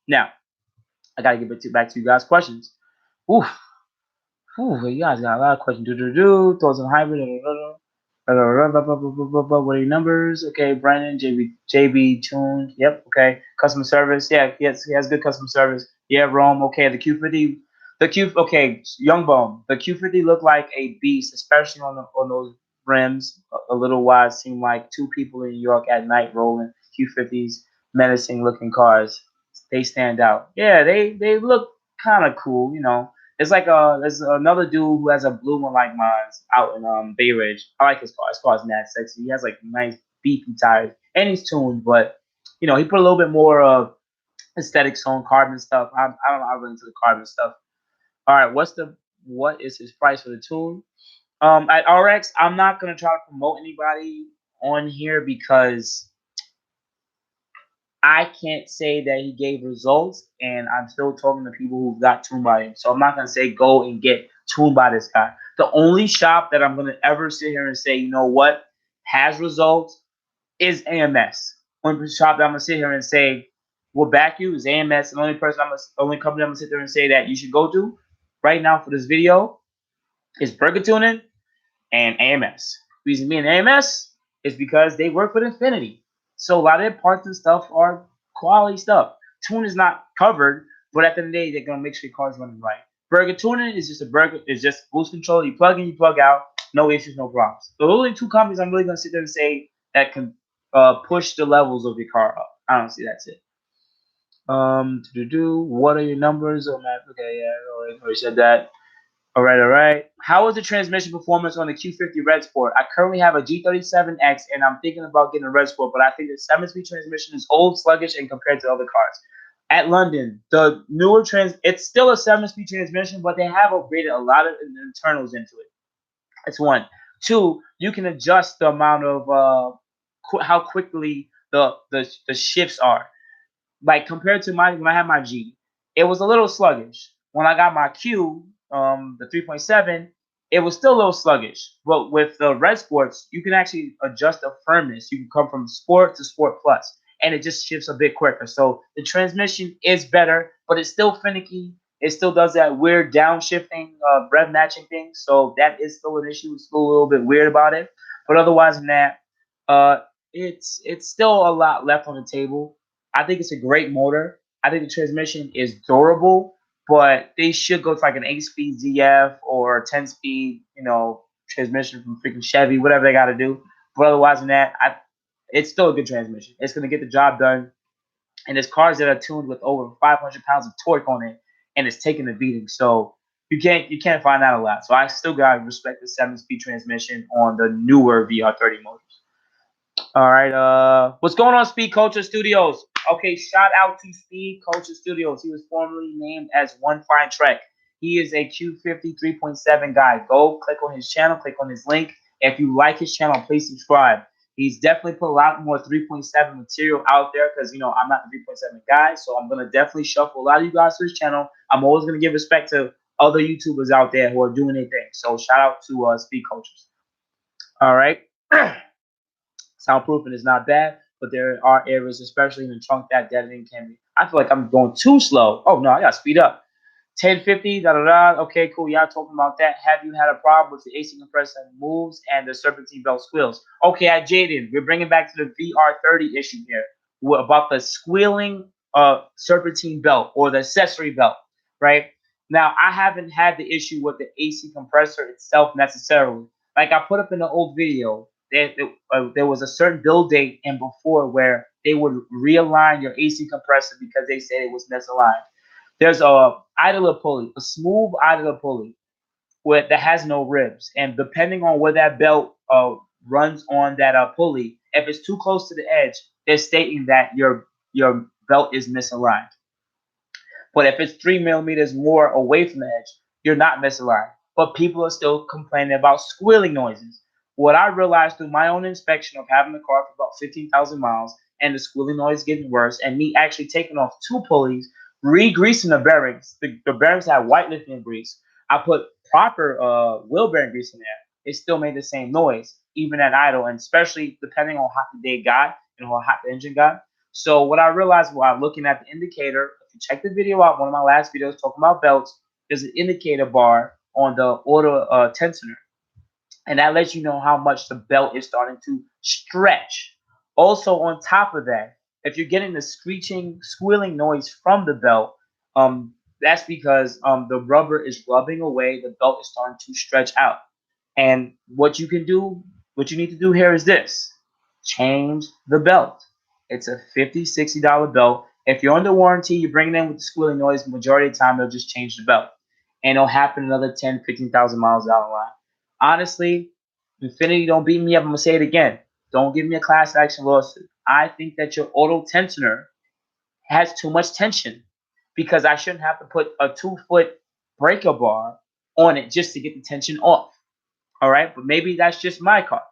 A: Now, I gotta get back to you guys' questions. Oof. Ooh, you guys got a lot of questions. Thoughts on hybrid. What are your numbers? Okay, Brandon, JB tuned. Yep, okay. Customer service. Yeah, yes, he has good customer service. Yeah, Rome. Okay, the Q50. Okay, Young Bone. The Q50 looked like a beast, especially on those rims. A little wide, seemed like two people in New York at night rolling Q50s, menacing looking cars. They stand out. Yeah, they look kind of cool. It's like there's another dude who has a blue one like mine out in Bay Ridge. I like his car. His car's mad sexy. He has like nice beefy tires and he's tuned, but he put a little bit more of aesthetics on carbon stuff. I don't know. I'm really into the carbon stuff. All right, what is his price for the tune? At RX, I'm not gonna try to promote anybody on here because I can't say that he gave results, and I'm still talking to people who got tuned by him. So I'm not gonna say go and get tuned by this guy. The only shop that I'm gonna ever sit here and say, you know what, has results is AMS. Only shop that I'm gonna sit here and say will back you is AMS. The only company I'm gonna sit there and say that you should go to right now for this video is Burger Tuning and AMS. Reason being AMS is because they work with Infiniti. So a lot of their parts and stuff are quality stuff. Tune is not covered, but at the end of the day, they're gonna make sure your car's running right. Burger tuning is just boost control. You plug in, you plug out, no issues, no problems. So those are the two companies I'm really gonna sit there and say that can push the levels of your car up. I don't see that's it. What are your numbers? Oh man, okay, yeah, already said that. All right, all right. How is the transmission performance on the Q50 Redsport? I currently have a G37X, and I'm thinking about getting a Redsport, but I think the 7-speed transmission is old, sluggish, and compared to other cars. At London, the newer it's still a 7-speed transmission, but they have upgraded a lot of internals into it. That's one. Two, you can adjust the amount of how quickly the shifts are. Like compared to when I had my G, it was a little sluggish. When I got my Q, the 3.7, it was still a little sluggish. But with the Red Sports, you can actually adjust the firmness. You can come from Sport to Sport Plus, and it just shifts a bit quicker. So the transmission is better, but it's still finicky. It still does that weird downshifting, rev matching thing. So that is still an issue. It's still a little bit weird about it. But otherwise than that, uh, it's still a lot left on the table. I think it's a great motor. I think the transmission is durable, but they should go to like an 8-speed ZF or 10-speed, transmission from freaking Chevy, whatever they got to do. But otherwise than that, it's still a good transmission. It's going to get the job done. And there's cars that are tuned with over 500 pounds of torque on it, and it's taking the beating. So you can't find that a lot. So I still got to respect the 7-speed transmission on the newer VR30 motors. All right. What's going on, Speed Culture Studios? Okay, shout out to Speed Culture Studios. He was formerly named as One Fine Trek. He is a Q50 3.7 guy. Go click on his channel, click on his link. If you like his channel, please subscribe. He's definitely put a lot more 3.7 material out there because, I'm not the 3.7 guy. So I'm going to definitely shuffle a lot of you guys to his channel. I'm always going to give respect to other YouTubers out there who are doing their thing. So shout out to Speed Cultures. All right. Soundproofing is not bad, but there are areas, especially in the trunk, that deadening can be. I feel like I'm going too slow. Oh no, I gotta speed up. 1050, da da da. Okay, cool. Y'all talking about that. Have you had a problem with the AC compressor moves and the serpentine belt squeals? Okay, at Jaden, we're bringing back to the VR30 issue here about the squealing serpentine belt or the accessory belt, right? Now, I haven't had the issue with the AC compressor itself necessarily. Like I put up in the old video, there was a certain build date and before where they would realign your AC compressor because they said it was misaligned. There's a idler pulley, a smooth idler pulley that has no ribs, and depending on where that belt runs on that pulley, if it's too close to the edge, they're stating that your belt is misaligned. But if it's 3 millimeters more away from the edge, you're not misaligned. But people are still complaining about squealing noises. What I realized through my own inspection of having the car for about 15,000 miles and the squealing noise getting worse, and me actually taking off 2 pulleys, re-greasing the bearings. The bearings had white lithium grease. I put proper wheel bearing grease in there. It still made the same noise, even at idle, and especially depending on how hot the day got and how hot the engine got. So what I realized while looking at the indicator, if you check the video out, one of my last videos talking about belts, there's an indicator bar on the auto tensioner, and that lets you know how much the belt is starting to stretch. Also, on top of that, if you're getting the screeching, squealing noise from the belt, that's because the rubber is rubbing away. The belt is starting to stretch out. And what you need to do here is this: change the belt. It's a $50, $60 belt. If you're under warranty, you bring it in with the squealing noise. Majority of the time, they'll just change the belt, and it'll happen another 10, 15,000 miles down the line. Honestly, Infiniti don't beat me up. I'm gonna say it again. Don't give me a class action lawsuit. I think that your auto tensioner has too much tension because I shouldn't have to put a 2-foot breaker bar on it just to get the tension off. All right, but maybe that's just my car.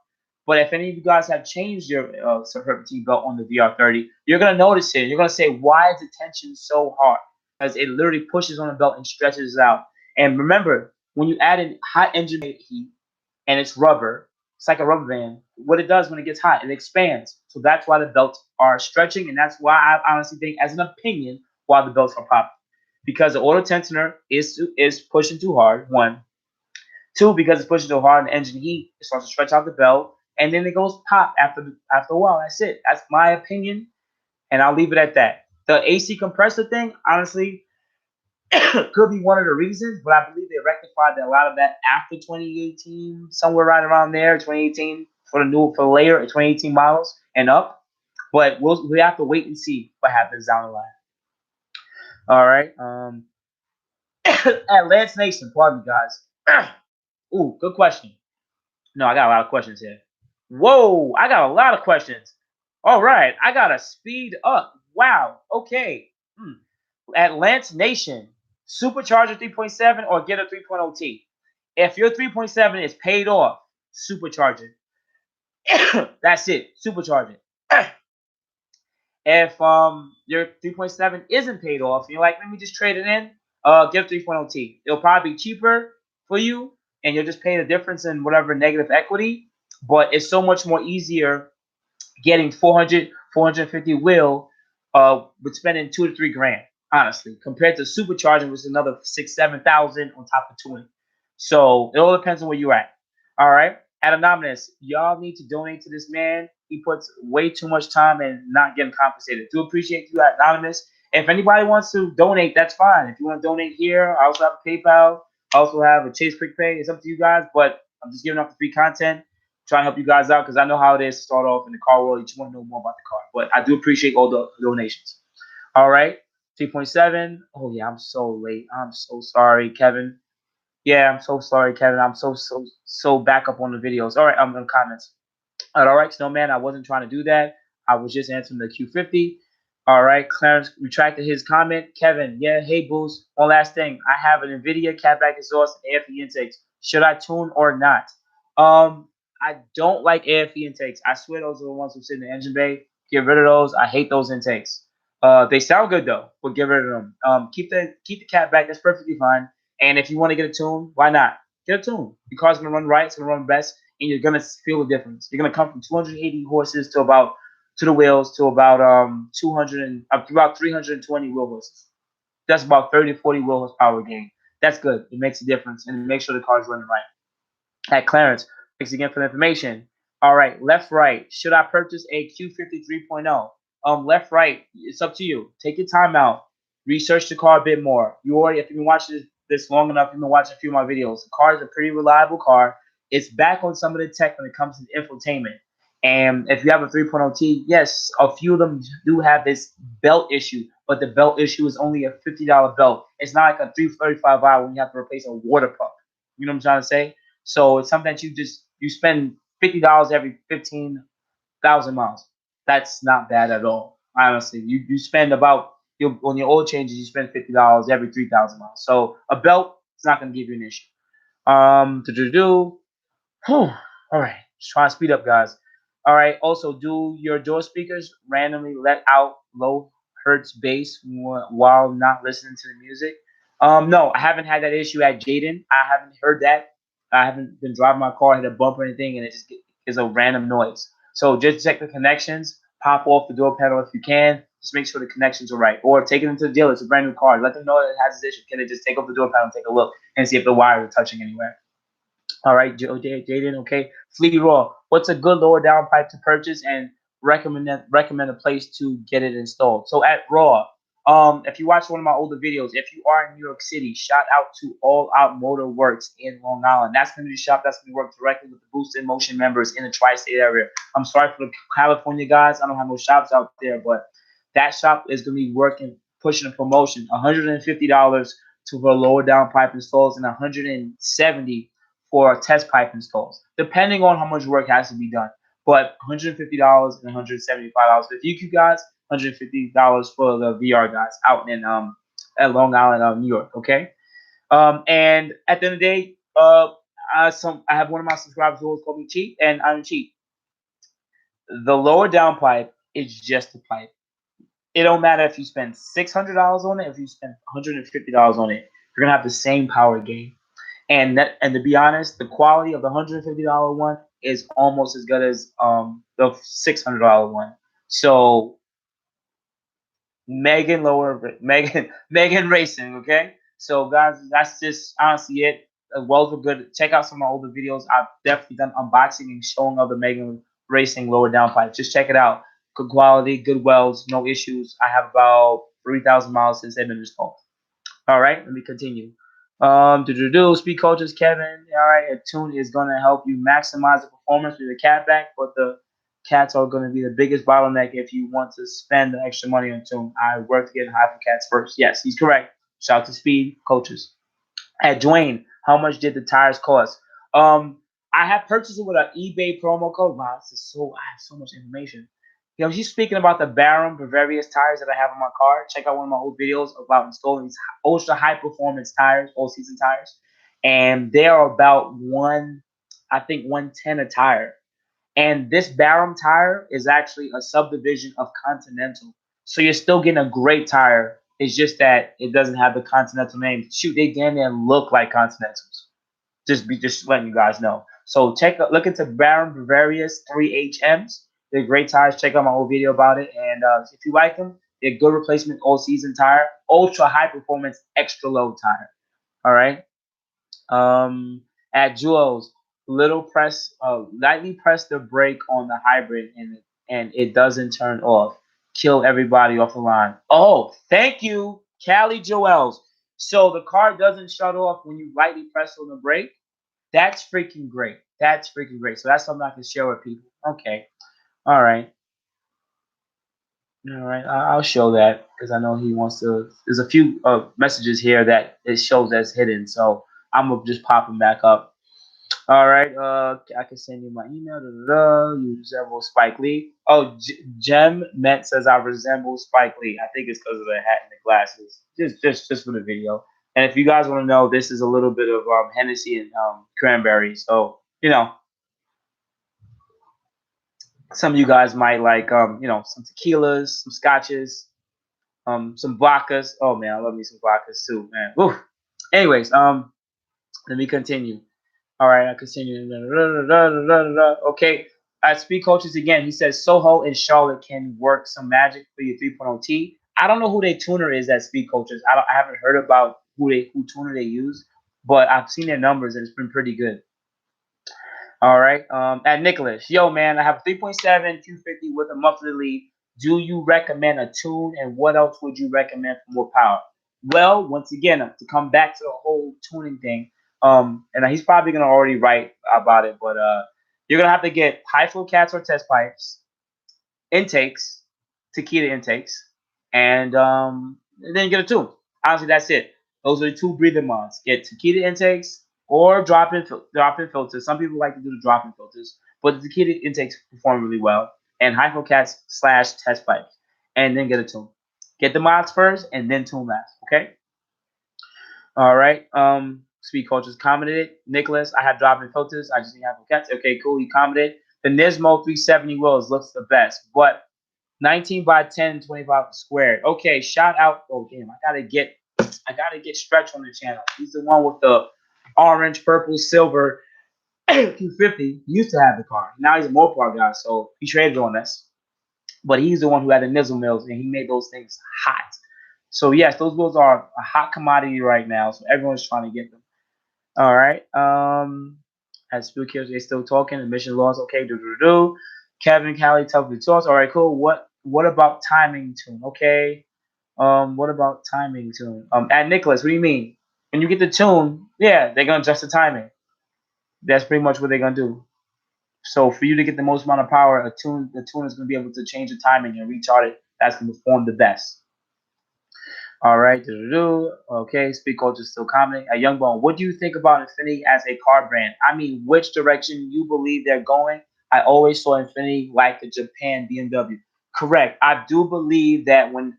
A: But if any of you guys have changed your serpentine belt on the VR30, you're gonna notice it. You're gonna say, why is the tension so hard? Because it literally pushes on the belt and stretches it out. And remember, when you add in hot engine heat and it's rubber, it's like a rubber band. What it does when it gets hot, it expands. So that's why the belts are stretching, and that's why I honestly think, as an opinion, why the belts are popping. Because the auto tensioner is pushing too hard. One, two, because it's pushing too hard and the engine heat, it starts to stretch out the belt, and then it goes pop after a while. That's it. That's my opinion, and I'll leave it at that. The AC compressor thing, honestly, could be one of the reasons, but I believe they rectified a lot of that after 2018, somewhere right around there, 2018 for the later 2018 models and up. But we have to wait and see what happens down the line. All right. At Lance Nation, pardon me, guys. Ooh, good question. No, I got a lot of questions here. Whoa, I got a lot of questions. All right, I gotta speed up. Wow. Okay. At Lance Nation, Supercharger 3.7 or get a 3.0 T. If your 3.7 is paid off, supercharge it. That's it. Supercharge it. If your 3.7 isn't paid off, you're like, let me just trade it in, get a 3.0 T. It'll probably be cheaper for you, and you'll just pay the difference in whatever negative equity. But it's so much more easier getting 400, 450 wheel with spending 2 to 3 grand, honestly, compared to supercharging, which is another 6,000, 7,000 on top of tuning. So it all depends on where you're at. All right. At Anonymous, y'all need to donate to this man. He puts way too much time and not getting compensated. Do appreciate you at Anonymous. If anybody wants to donate, that's fine. If you want to donate here, I also have a PayPal. I also have a Chase Quick Pay. It's up to you guys, but I'm just giving up the free content, trying to help you guys out because I know how it is to start off in the car world. You just want to know more about the car. But I do appreciate all the donations. All right. 3.7. Oh, yeah, I'm so late. I'm so sorry, Kevin. Yeah, I'm so sorry, Kevin. I'm so back up on the videos. All right, I'm in the comments. All right, Snowman, I wasn't trying to do that. I was just answering the Q50. All right, Clarence retracted his comment. Kevin, yeah, hey, Boost. One last thing. I have an Nvidia CATBACK exhaust and AFE intakes. Should I tune or not? I don't like AFE intakes. I swear those are the ones who sit in the engine bay. Get rid of those. I hate those intakes. They sound good though, but get rid of them. Keep the CATBACK. That's perfectly fine. And if you want to get a tune, why not? Get a tune. Your car's gonna run right. It's gonna run best, and you're gonna feel the difference. You're gonna come from 280 horses to the wheels to about 200 and up to about 320 wheel horses. That's about 30 to 40 wheel horsepower gain. That's good. It makes a difference, and it makes sure the car's running right. At Clarence, thanks again for the information. All right, left, right. Should I purchase a Q50 3.0? Left, right. It's up to you. Take your time out. Research the car a bit more. If you've been watching this long enough, you've been watching a few of my videos. The car is a pretty reliable car. It's back on some of the tech when it comes to infotainment. And if you have a 3.0 T, yes, a few of them do have this belt issue, but the belt issue is only a $50 belt. It's not like a 335i when you have to replace a water pump. You know what I'm trying to say? So it's something that you spend $50 every 15,000 miles. That's not bad at all. Honestly, you spend about on your oil changes, you spend $50 every 3,000 miles. So a belt is not going to give you an issue. All right, just trying to speed up, guys. All right. Also, do your door speakers randomly let out low hertz bass while not listening to the music? No, I haven't had that issue at Jaden. I haven't heard that. I haven't been driving my car, hit a bump or anything, and it just is a random noise. So just check the connections. Pop off the door panel if you can. Just make sure the connections are right. Or take it into the dealer. It's a brand new car. Let them know that it has this issue. Can they just take off the door panel and take a look and see if the wires are touching anywhere? All right, Jaden, okay. Fleet Raw, what's a good lower down pipe to purchase and recommend a place to get it installed? So at Raw, if you watch one of my older videos, if you are in New York City, shout out to All Out Motor Works in Long Island. That's going to be the shop that's going to work directly with the boostinmotion members in the tri-state area. I'm sorry for the California guys. I don't have no shops out there, but that shop is going to be working, pushing a promotion, $150 for lower down pipe installs and $170 for test pipe installs, depending on how much work has to be done. But $150 and $175 for the DQ guys, $150 for the VR guys out in at Long Island, New York. Okay. And at the end of the day, I have one of my subscribers who always call me cheap, and I don't cheat. The lower downpipe is just a pipe. It don't matter if you spend $600 on it, if you spend $150 on it, you're gonna have the same power gain. And to be honest, the quality of the $150 one is almost as good as the $600 one. So Megan Racing, okay? So guys, that's just honestly it. Wells were good. Check out some of my older videos. I've definitely done unboxing and showing of the Megan Racing lower downpipe. Just check it out. Good quality, good welds, no issues. I have about 3,000 miles since they've been installed. All right, let me continue. Speed coaches, Kevin. All right, a tune is going to help you maximize the performance with the CATBACK, but the cats are going to be the biggest bottleneck if you want to spend the extra money on tune. I work to get high for cats first. Yes, he's correct. Shout out to Speed coaches. At Dwayne, how much did the tires cost? Um, I have purchased it with an eBay promo code. Wow, this is I have so much information. He's speaking about the BARUM Bavarious tires that I have on my car. Check out one of my old videos about installing these ultra high performance tires, all season tires, and they are about I think 110 a tire. And this BARUM tire is actually a subdivision of Continental. So you're still getting a great tire. It's just that it doesn't have the Continental name. Shoot, they damn near look like Continentals. Just letting you guys know. So look into BARUM Bavarious 3HMs. They're great tires. Check out my old video about it. And if you like them, they're good replacement all season tire. Ultra high performance, extra low tire. All right. Um, at Jewels, lightly press the brake on the hybrid and it doesn't turn off. Kill everybody off the line. Oh, thank you, Callie Joels. So the car doesn't shut off when you lightly press on the brake. That's freaking great. That's freaking great. So that's something I can share with people. Okay. All right. All right. I'll show that because I know he wants to. There's a few messages here that it shows as hidden. So I'm gonna just pop them back up. All right. I can send you my email. You resemble Spike Lee. Oh, Jem Met says I resemble Spike Lee. I think it's because of the hat and the glasses. Just for the video. And if you guys want to know, this is a little bit of Hennessy and cranberry. So some of you guys might like some tequilas, some scotches, some vodkas. Oh man, I love me some vodkas too, man. Woo. Anyways, let me continue. All right, I continue. Okay, at Speed Coaches again, he says Soho and Charlotte can work some magic for your 3.0T. I don't know who their tuner is at Speed Coaches. I haven't heard about who tuner they use, but I've seen their numbers and it's been pretty good. All right. At Nicholas, yo man, I have a 3.7 Q50 with a monthly lead. Do you recommend a tune, and what else would you recommend for more power? Well, once again, to come back to the whole tuning thing, and he's probably gonna already write about it, but you're gonna have to get high flow cats or test pipes, intakes, Takeda intakes, and then get a tune. Honestly, that's it. Those are the two breathing mods. Get Takeda intakes or drop-in filters. Some people like to do the drop-in filters, but the Takeda intakes perform really well. And high flow cats / test pipes, and then get a tune. Get the mods first, and then tune last. Okay. All right. Speed coaches commented. Nicholas, I have drop-in filters. I just need high flow cats. Okay, cool. He commented. The Nismo 370 wheels looks the best, but 19 by 10, 25 squared. Okay, shout out. Oh damn, I gotta get Stretch on the channel. He's the one with the orange, purple, silver Q50. He used to have the car. Now he's a Mopar guy, so he traded on us. But he's the one who had the Nizzle mills, and he made those things hot. So yes, those wheels are a hot commodity right now. So everyone's trying to get them. All right. As Spill Kills, they still talking. Emission laws. Okay. Kevin Callie, tough to toss. All right, cool. What about timing tune? Okay. What about timing tune? At Nicholas, what do you mean? When you get the tune, yeah, they're gonna adjust the timing. That's pretty much what they're gonna do. So for you to get the most amount of power, the tune is gonna be able to change the timing and retard it. That's gonna perform the best. All right. Okay, Speak Coach is still commenting. At Youngbone, what do you think about Infiniti as a car brand? I mean, which direction you believe they're going? I always saw Infiniti like the Japan BMW. Correct. I do believe that when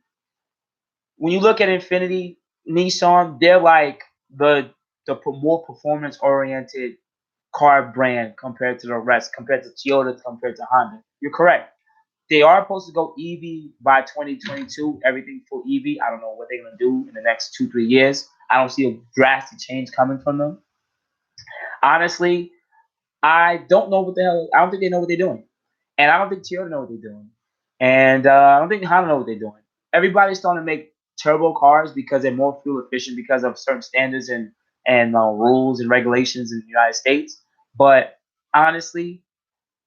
A: you look at Infiniti, Nissan, they're like the more performance oriented car brand compared to the rest, compared to Toyota, compared to Honda. You're correct. They are supposed to go EV by 2022, everything full EV. I don't know what they're going to do in the next 2-3 years. I don't see a drastic change coming from them. Honestly, I don't know what the hell. I don't think they know what they're doing, and I don't think Toyota know what they're doing, and I don't think Honda know what they're doing. Everybody's starting to make turbo cars because they're more fuel efficient because of certain standards and rules and regulations in the United States. But honestly,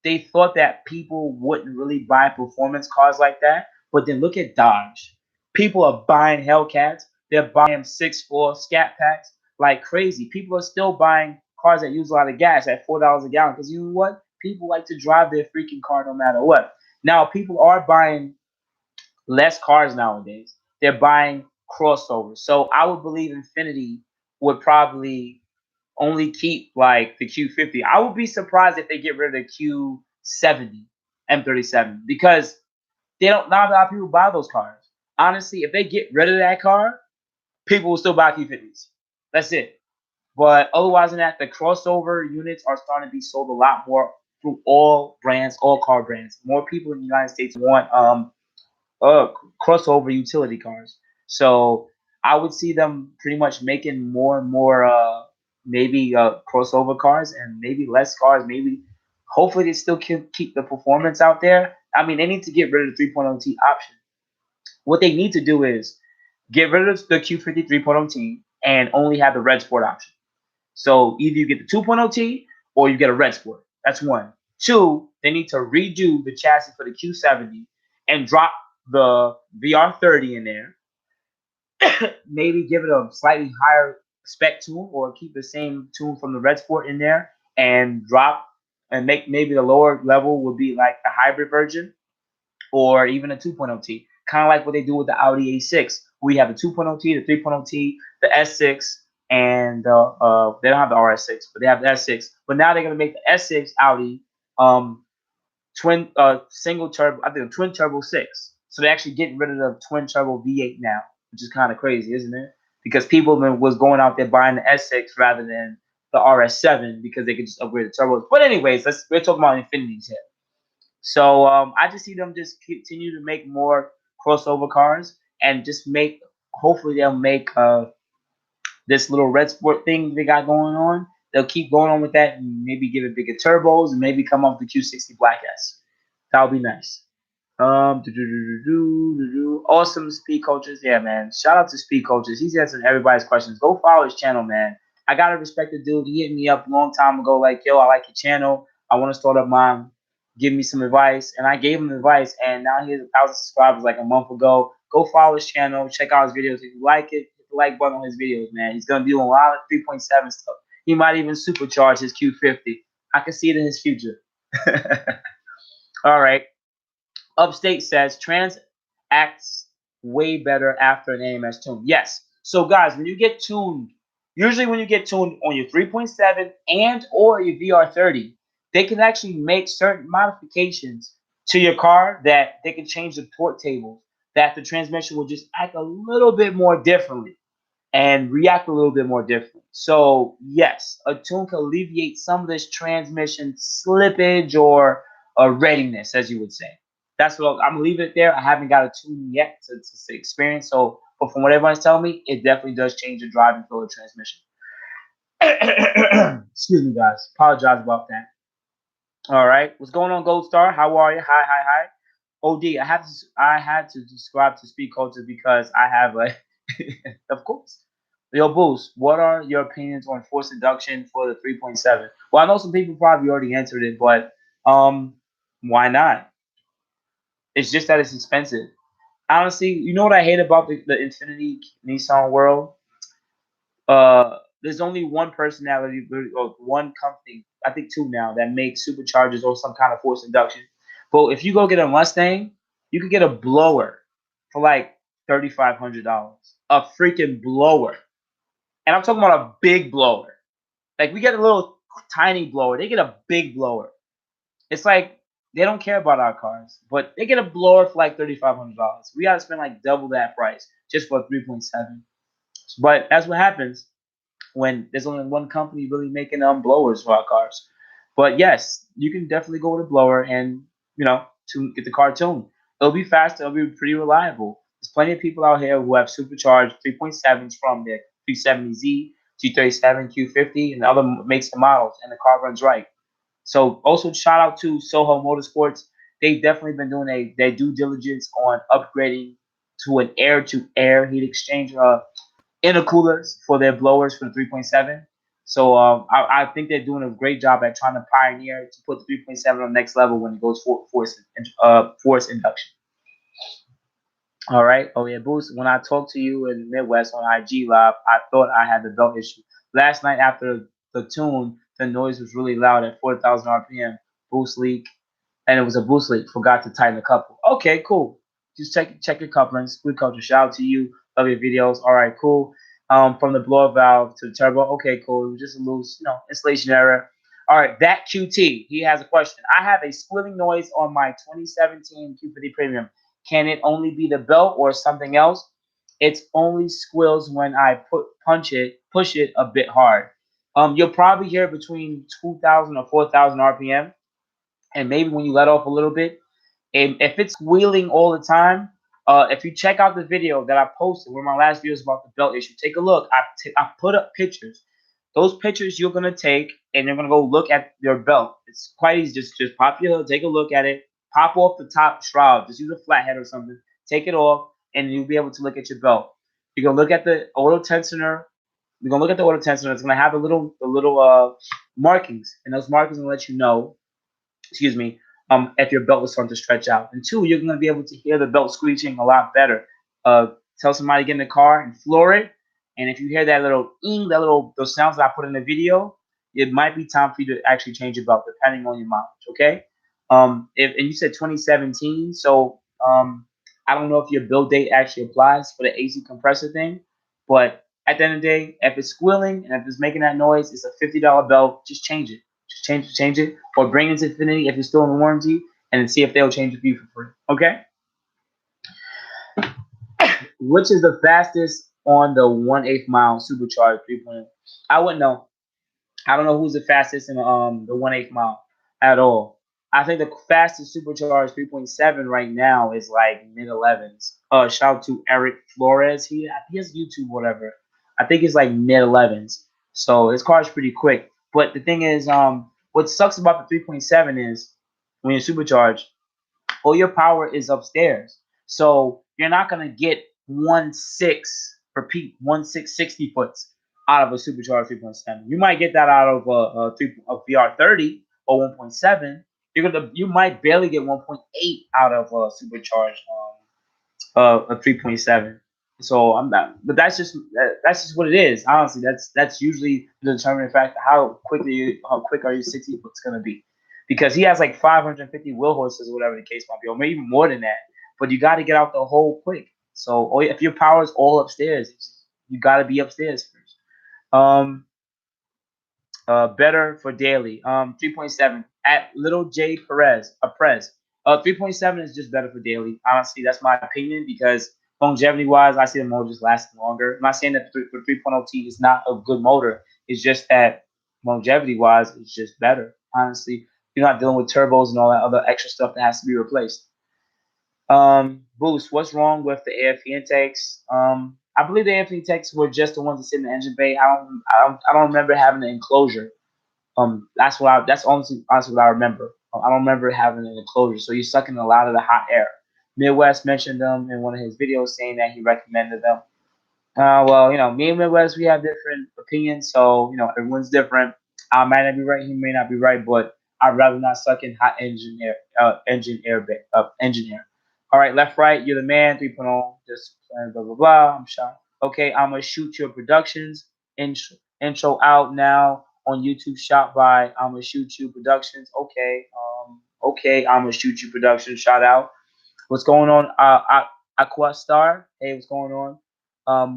A: they thought that people wouldn't really buy performance cars like that. But then look at Dodge. People are buying Hellcats. They're buying 6.4 Scat Packs like crazy. People are still buying cars that use a lot of gas at $4 a gallon. Because you know what? People like to drive their freaking car no matter what. Now, people are buying less cars nowadays. They're buying crossovers. So I would believe Infiniti would probably only keep like the Q50. I would be surprised if they get rid of the Q70 M37 because they don't. Not a lot of people buy those cars. Honestly, if they get rid of that car, people will still buy Q50s. That's it. But otherwise than that, the crossover units are starting to be sold a lot more through all brands, all car brands. More people in the United States want crossover utility cars. So I would see them pretty much making more and more maybe crossover cars and maybe less cars. Maybe hopefully they still can keep the performance out there. I mean, they need to get rid of the 3.0 T option. What they need to do is get rid of the Q50 3.0 T and only have the Redsport option. So either you get the 2.0 T or you get a Redsport. That's one. Two, they need to redo the chassis for the Q70 and drop the VR30 in there. Maybe give it a slightly higher spec tune or keep the same tune from the Redsport in there and drop and make maybe the lower level would be like the hybrid version or even a 2.0 T. Kind of like what they do with the Audi A6. We have the 2.0 T, the 3.0 T, the S6, and they don't have the RS6, but they have the S6. But now they're gonna make the S6 Audi twin single turbo, I think a twin turbo 6. So they're actually getting rid of the twin turbo V8 now, which is kind of crazy, isn't it? Because people was going out there buying the S6 rather than the RS7 because they could just upgrade the turbos. But anyways, we're talking about Infinitis here. So I just see them just continue to make more crossover cars and just make. Hopefully they'll make this little Redsport thing they got going on. They'll keep going on with that and maybe give it bigger turbos and maybe come up with the Q60 Black S. That would be nice. Awesome speed coaches. Yeah, man. Shout out to speed coaches. He's answering everybody's questions. Go follow his channel, man. I gotta respect the dude. He hit me up a long time ago, like, yo, I like your channel. I want to start up mine. Give me some advice. And I gave him advice, and now he has 1,000 subscribers like a month ago. Go follow his channel, check out his videos. If you like it, hit the like button on his videos, man. He's gonna be doing a lot of 3.7 stuff. He might even supercharge his Q50. I can see it in his future. All right. Upstate says trans acts way better after an AMS tune. Yes. So guys, when you get tuned, usually when you get tuned on your 3.7 and or your VR30, they can actually make certain modifications to your car that they can change the torque tables, that the transmission will just act a little bit more differently and react a little bit more differently. So yes, a tune can alleviate some of this transmission slippage or readiness, as you would say. That's what I'm gonna leave it there. I haven't got a tune yet to experience. So, but from what everyone's telling me, it definitely does change the driving feel of transmission. Excuse me, guys. Apologize about that. All right, what's going on, Gold Star? How are you? Hi. OD, I had to subscribe to Speed Culture because I have a, of course. Yo, Boost, what are your opinions on force induction for the 3.7? Well, I know some people probably already answered it, but why not? It's just that it's expensive. Honestly, you know what I hate about the Infiniti Nissan world? There's only one personality or one company, I think two now, that makes superchargers or some kind of force induction. But if you go get a Mustang, you could get a blower for like $3,500. A freaking blower. And I'm talking about a big blower. Like we get a little tiny blower. They get a big blower. It's like they don't care about our cars, but they get a blower for like $3,500. We got to spend like double that price just for a 3.7. But that's what happens. when there's only one company really making blowers for our cars. But yes, you can definitely go with a blower and to get the car tuned. It'll be fast. It'll be pretty reliable. There's plenty of people out here who have supercharged 3.7s from their 370Z, 237, Q50, and other makes and models, and the car runs right. So also shout out to Soho Motorsports. They've definitely been doing their due diligence on upgrading to an air-to-air heat exchanger intercoolers for their blowers for the 3.7. So I think they're doing a great job at trying to pioneer to put the 3.7 on the next level when it goes for force induction. All right. Oh yeah, Boost. When I talked to you in the Midwest on IG Live, I thought I had the belt issue. Last night after the tune, the noise was really loud at 4,000 RPM. Boost leak, and it was a boost leak. Forgot to tighten the couple. Okay, cool. Just check your couplings. Good culture. Shout out to you. Love your videos. All right, cool. From the blower valve to the turbo. Okay, cool. It was just a loose, installation error. All right, that QT. He has a question. I have a squealing noise on my 2017 Q50 Premium. Can it only be the belt or something else? It's only squeals when I push it a bit hard. You'll probably hear between 2,000 or 4,000 RPM, and maybe when you let off a little bit. And if it's squealing all the time, if you check out the video that I posted, one of my last videos about the belt issue, take a look. I put up pictures. Those pictures you're gonna take, and you're gonna go look at your belt. It's quite easy. Just pop your hood, take a look at it, pop off the top shroud. Just use a flathead or something. Take it off, and you'll be able to look at your belt. You're gonna look at the auto tensioner. You're gonna look at the auto tensioner. It's gonna have the little markings, and those markings will let you know, excuse me, if your belt is starting to stretch out. And two, you're going to be able to hear the belt screeching a lot better. Tell somebody to get in the car and floor it. And if you hear that little those sounds that I put in the video, it might be time for you to actually change your belt, depending on your mileage. Okay. And you said 2017, so I don't know if your build date actually applies for the AC compressor thing, but at the end of the day, if it's squealing and if it's making that noise, it's a $50 belt. Just change it. Just change it, or bring it to Infiniti if it's still in warranty, and see if they'll change it for you for free. Okay. Which is the fastest on the 1/8 mile supercharged 3.0? I wouldn't know. I don't know who's the fastest in the 1/8 mile at all. I think the fastest supercharged 3.7 right now is like mid 11s. Shout out to Eric Flores. He has YouTube, whatever. I think it's like mid 11s. So his car is pretty quick. But the thing is, what sucks about the 3.7 is when you're supercharged, all your power is upstairs. So you're not gonna get 1.6 foots out of a supercharged 3.7. You might get that out of a VR30 or 1.7. You might barely get 1.8 out of a supercharged a 3.7. So I'm not, but that's just what it is. Honestly, that's usually the determining factor how quick are your 60 foot's gonna be, because he has like 550 wheel horses or whatever the case might be, or maybe even more than that. But you got to get out the hole quick. So if your power is all upstairs, you got to be upstairs first. Better for daily. 3.7 at Little J Perez. 3.7 is just better for daily. Honestly, that's my opinion, because longevity wise, I see the motor just lasting longer. I'm not saying that for 3.0 T is not a good motor. It's just that longevity wise, it's just better. Honestly, you're not dealing with turbos and all that other extra stuff that has to be replaced. Boost, what's wrong with the AFP intakes? I believe the AFP intakes were just the ones that sit in the engine bay. I don't remember having an enclosure. That's honestly what I remember. I don't remember having an enclosure, so you're sucking a lot of the hot air. Midwest mentioned them in one of his videos, saying that he recommended them. Well, me and Midwest, we have different opinions, so everyone's different. I might not be right, he may not be right, but I'd rather not suck in hot engine air, engine air. All right, left, right, you're the man. 3.0, just blah blah blah. I'm shot. Okay, I'm gonna shoot your productions. Intro out now on YouTube. Shot by I'm gonna shoot you productions. Okay, I'm gonna shoot you productions. Shout out. What's going on? Aquastar. Hey, what's going on?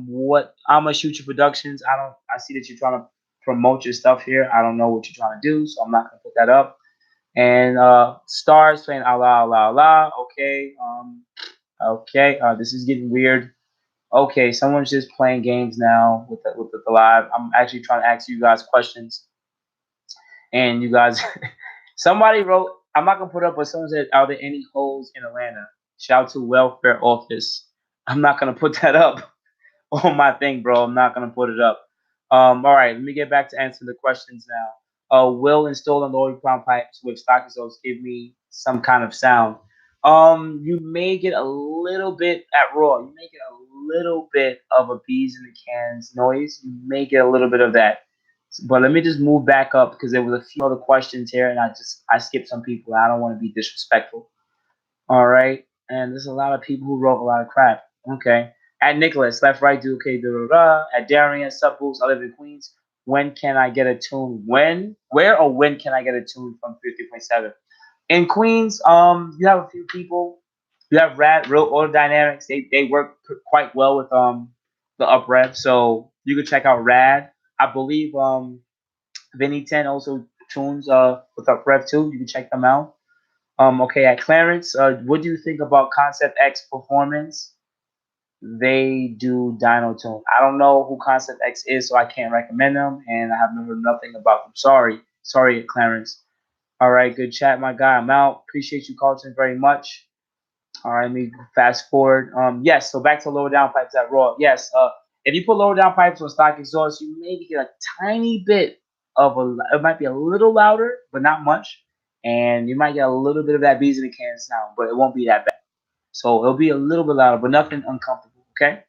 A: What I'm gonna shoot you productions. I see that you're trying to promote your stuff here. I don't know what you're trying to do, so I'm not gonna put that up. And stars playing Allah Allah Allah. Okay. Okay. This is getting weird. Okay, someone's just playing games now with the live. I'm actually trying to ask you guys questions, and you guys, somebody wrote. I'm not gonna put up, but someone said, "Are there any holes in Atlanta?" Shout to welfare office. I'm not gonna put that up on my thing, bro. I'm not gonna put it up. All right, let me get back to answering the questions now. Will install and lower ground pipes with stock results give me some kind of sound? You may get a little bit at raw. You may get a little bit of a bees in the cans noise. You may get a little bit of that. But let me just move back up because there was a few other questions here, and I skipped some people. I don't want to be disrespectful. All right. And there's a lot of people who wrote a lot of crap. Okay. At Nicholas, left, right, do okay, da da da. At Darian, sub boost, I live in Queens. When can I get a tune? When, where, or when can I get a tune from 50.7? In Queens, you have a few people. You have Rad, Real Auto Dynamics. They work quite well with the up rev. So you can check out Rad. I believe Vinny 10 also tunes with up rev too. You can check them out. Okay, at Clarence, what do you think about Concept X Performance? They do Dyno Tune. I don't know who Concept X is, so I can't recommend them, and I have heard nothing about them. Sorry, Clarence. All right, good chat, my guy. I'm out. Appreciate you, Carlton, very much. All right, let me fast forward. Yes, so back to lower down pipes at Raw. Yes, if you put lower down pipes on stock exhaust, you maybe get a tiny bit of a. It might be a little louder, but not much, and you might get a little bit of that bees in the can sound, but it won't be that bad. So it'll be a little bit louder, but nothing uncomfortable. Okay.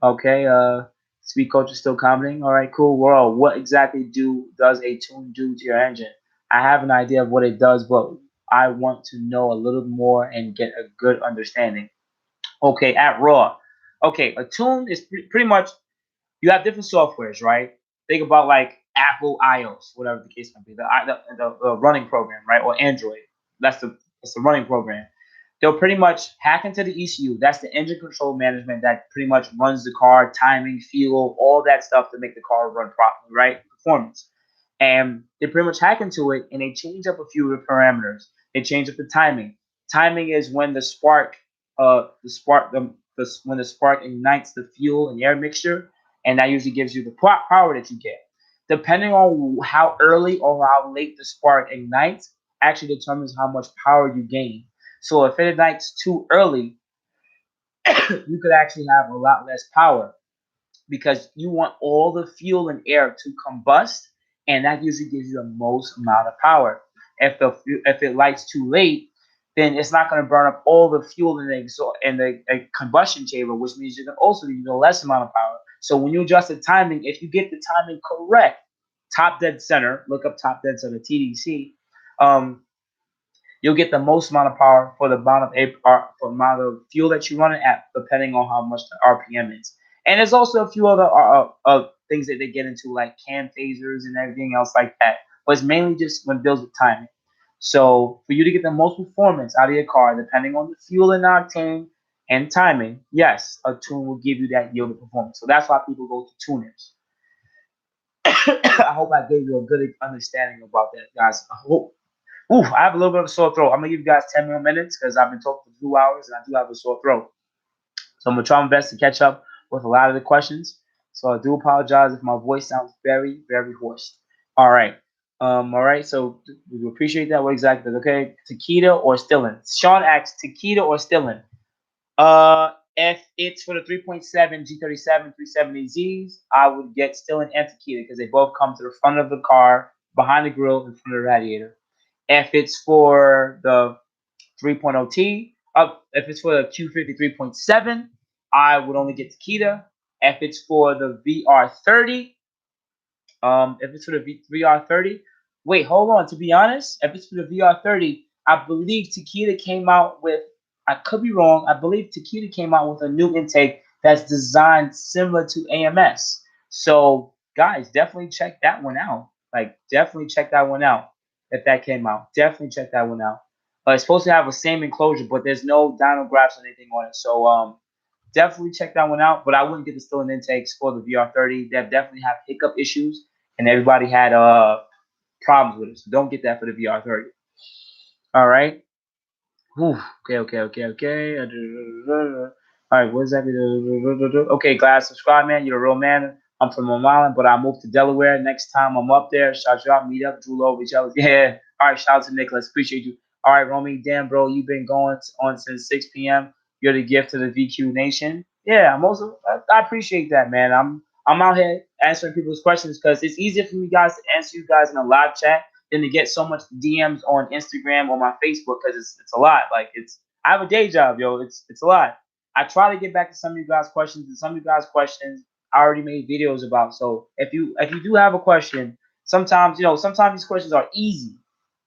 A: Okay. Speed coach is still commenting. All right, cool. Well, what exactly does a tune do to your engine? I have an idea of what it does, but I want to know a little more and get a good understanding. Okay, at Raw. Okay, a tune is pretty much you have different softwares, right? Think about like Apple iOS, whatever the case may be, the running program, right, or Android. That's the running program. They'll pretty much hack into the ECU. That's the engine control management that pretty much runs the car, timing, fuel, all that stuff to make the car run properly, right? Performance. And they pretty much hack into it and they change up a few of the parameters. They change up the timing. Timing is when when the spark ignites the fuel and air mixture, and that usually gives you the power that you get. Depending on how early or how late the spark ignites, actually determines how much power you gain. So if it ignites too early, you could actually have a lot less power because you want all the fuel and air to combust, and that usually gives you the most amount of power. If it lights too late, then it's not going to burn up all the fuel in the combustion chamber, which means you're going to also use a less amount of power. So when you adjust the timing, if you get the timing correct, top dead center, look up top dead center TDC. You'll get the most amount of power for the amount of fuel that you run it at, depending on how much the RPM is. And there's also a few other things that they get into, like cam phasers and everything else like that. But it's mainly just when it deals with timing. So for you to get the most performance out of your car, depending on the fuel and octane and timing, yes, a tune will give you that yield of performance. So that's why people go to tuners. I hope I gave you a good understanding about that, guys. I hope. Ooh, I have a little bit of a sore throat. I'm gonna give you guys 10 more minutes because I've been talking for 2 hours and I do have a sore throat. So I'm gonna try my best to catch up with a lot of the questions. So I do apologize if my voice sounds very, very hoarse. All right. All right. So we appreciate that. What exactly? Okay. Takeda or Stillen? Sean asks Takeda or Stillen. If it's for the 3.7 G37 370Zs, I would get Stillen and Takeda because they both come to the front of the car, behind the grill, in front of the radiator. If it's for the 3.0T, if it's for the Q50 3.7, I would only get Takeda. If it's for the VR30, if it's for the VR30, wait, hold on. To be honest, if it's for the VR30, I believe Takeda came out with. I could be wrong. I believe Takeda came out with a new intake that's designed similar to AMS. So, guys, definitely check that one out. Like, definitely check that one out. If that came out, definitely check that one out. It's supposed to have the same enclosure, but there's no dyno graphs or anything on it. So, definitely check that one out. But I wouldn't get the Stillen intakes for the VR30. They definitely have hiccup issues, and everybody had problems with it. So don't get that for the VR30. All right. Whew. Okay. All right, what is that? Okay, glad subscribe, man. You're a real man. I'm from Long Island, but I moved to Delaware. Next time I'm up there, shout you out, meet up, drool over each other. Yeah. All right, shout out to Nicholas. Appreciate you. All right, Romy, damn, bro, you've been going on since 6 p.m. You're the gift to the VQ Nation. Yeah, I appreciate that, man. I'm out here answering people's questions because it's easier for you guys to answer you guys in a live chat than to get so much DMs on Instagram or my Facebook because it's a lot. Like I have a day job, yo. It's a lot. I try to get back to some of you guys' questions, and some of you guys' questions I already made videos about. So if you do have a question, sometimes sometimes these questions are easy.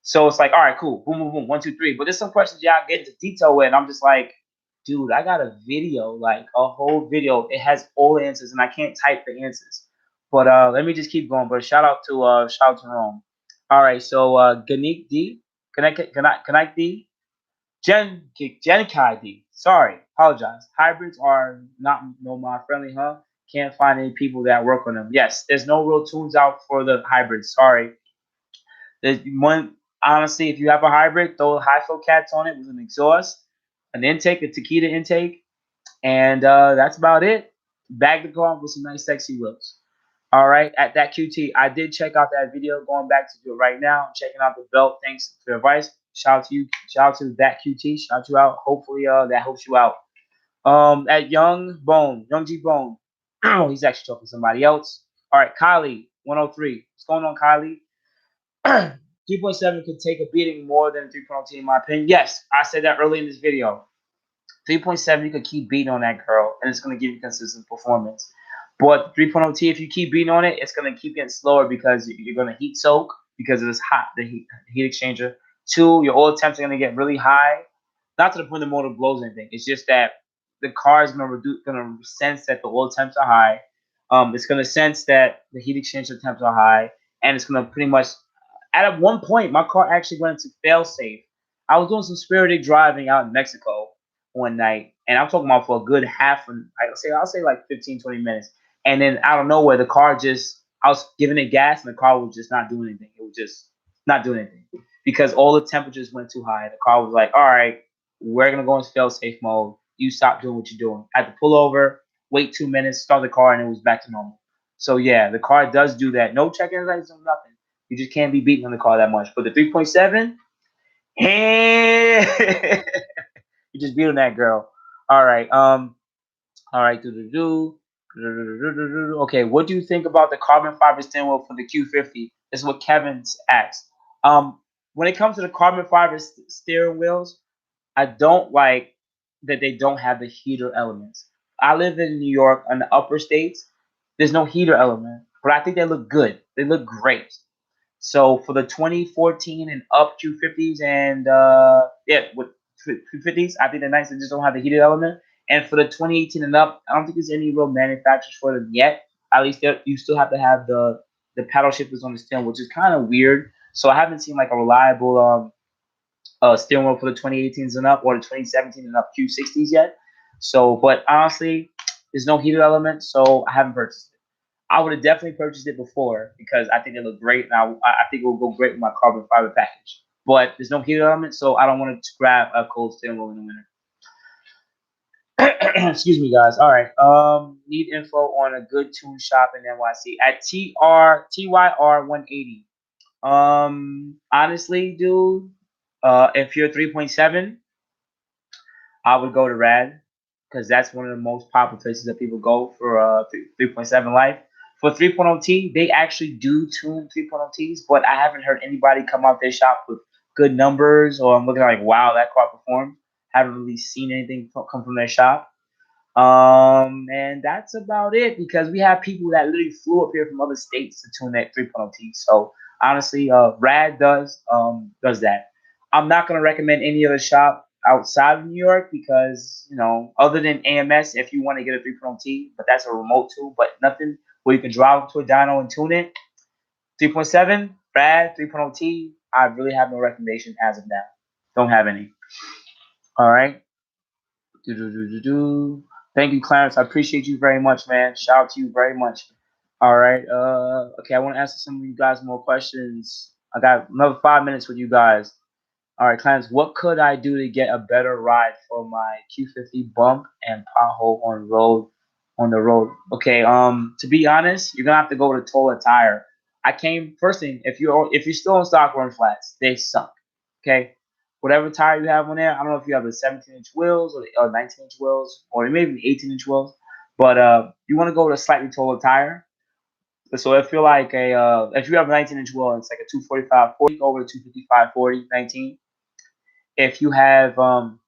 A: So it's like, all right, cool, boom, boom, boom, 1, 2, 3. But there's some questions y'all get into detail with, and I'm just like, dude, I got a video, like a whole video. It has all the answers, and I can't type the answers. But let me just keep going. But shout out to Rome. All right, so Ganik D, Connect D, Gen Kai D. Sorry, apologize. Hybrids are not no mod friendly, huh? Can't find any people that work on them. Yes, there's no real tunes out for the hybrids. Sorry. There's one honestly, if you have a hybrid, throw high flow cats on it with an exhaust, an intake, a Takeda intake, and that's about it. Bag the car with some nice sexy wheels. All right, at that QT, I did check out that video. Going back to it right now, I'm checking out the belt. Thanks for your advice. Shout out to you. Shout out to that QT. Shout you out. Hopefully, that helps you out. At Young G Bone. Oh, he's actually talking to somebody else. All right, Kylie, 103. What's going on, Kylie? 3.7 could take a beating more than 3.0 in my opinion. Yes, I said that early in this video. 3.7, you could keep beating on that girl, and it's going to give you consistent performance. But 3.0T, if you keep beating on it, it's going to keep getting slower because you're going to heat soak because it is hot, the heat exchanger. 2, your oil temps are going to get really high. Not to the point the motor blows anything. It's just that the car is going to sense that the oil temps are high. It's going to sense that the heat exchanger temps are high, and it's going to pretty much. At one point, my car actually went into fail-safe. I was doing some spirited driving out in Mexico one night, and I'm talking about for a good I'll say like 15, 20 minutes. And then out of nowhere, the car I was giving it gas, and the car was just not doing anything. It was just not doing anything because all the temperatures went too high. The car was like, all right, we're going to go into fail-safe mode. You stop doing what you're doing. I had to pull over, wait 2 minutes, start the car, and it was back to normal. So, yeah, the car does do that. No check-in lights, no nothing. You just can't be beating on the car that much. But the 3.7, hey, you just beat on that girl. All right. All right. Okay. What do you think about the carbon fiber steering wheel for the Q50? This is what Kevin's asked. When it comes to the carbon fiber steering wheels, I don't like that they don't have the heater elements. I live in New York in the upper states. There's no heater element, but I think they look good. They look great. So for the 2014 and up Q50s and with Q50s, I think they're nice. They just don't have the heated element. And for the 2018 and up, I don't think there's any real manufacturers for them yet. At least you still have to have the paddle shifters on the steering, which is kind of weird. So I haven't seen like a reliable steering wheel for the 2018s and up or the 2017 and up Q60s yet. So, but honestly, there's no heated element, so I haven't purchased it. I would have definitely purchased it before because I think they look great, and I think it will go great with my carbon fiber package. But there's no heated element, so I don't want to grab a cold steering wheel in the winter. Excuse me, guys. All right. Need info on a good tune shop in NYC at TYR 180. Honestly, dude, if you're 3.7, I would go to Rad because that's one of the most popular places that people go for 3.7 life. For 3.0T, they actually do tune 3.0Ts, but I haven't heard anybody come out their shop with good numbers or I'm looking like, wow, that car performed. Haven't really seen anything come from their shop. And that's about it because we have people that literally flew up here from other states to tune that 3.0T. So honestly, Rad does that. I'm not gonna recommend any other shop outside of New York because other than AMS, if you want to get a 3.0T, but that's a remote tool, but nothing where you can drive to a dyno and tune it. 3.7, Rad, 3.0T. I really have no recommendation as of now. Don't have any. All right. Thank you, Clarence. I appreciate you very much, man. Shout out to you very much. All right. Okay, I want to answer some of you guys more questions. I got another 5 minutes with you guys. All right, Clarence, what could I do to get a better ride for my Q50 bump and pothole on the road? Okay, to be honest, you're gonna have to go with a taller tire. I came first thing, if you're still on stock run flats, they suck. Okay, whatever tire you have on there, I don't know if you have the 17-inch wheels or 19-inch wheels or maybe 18-inch wheels, but you want to go with a slightly taller tire. So if you're like if you have a 19-inch wheel and it's like a 245 40 over to 255 40 19. If you have the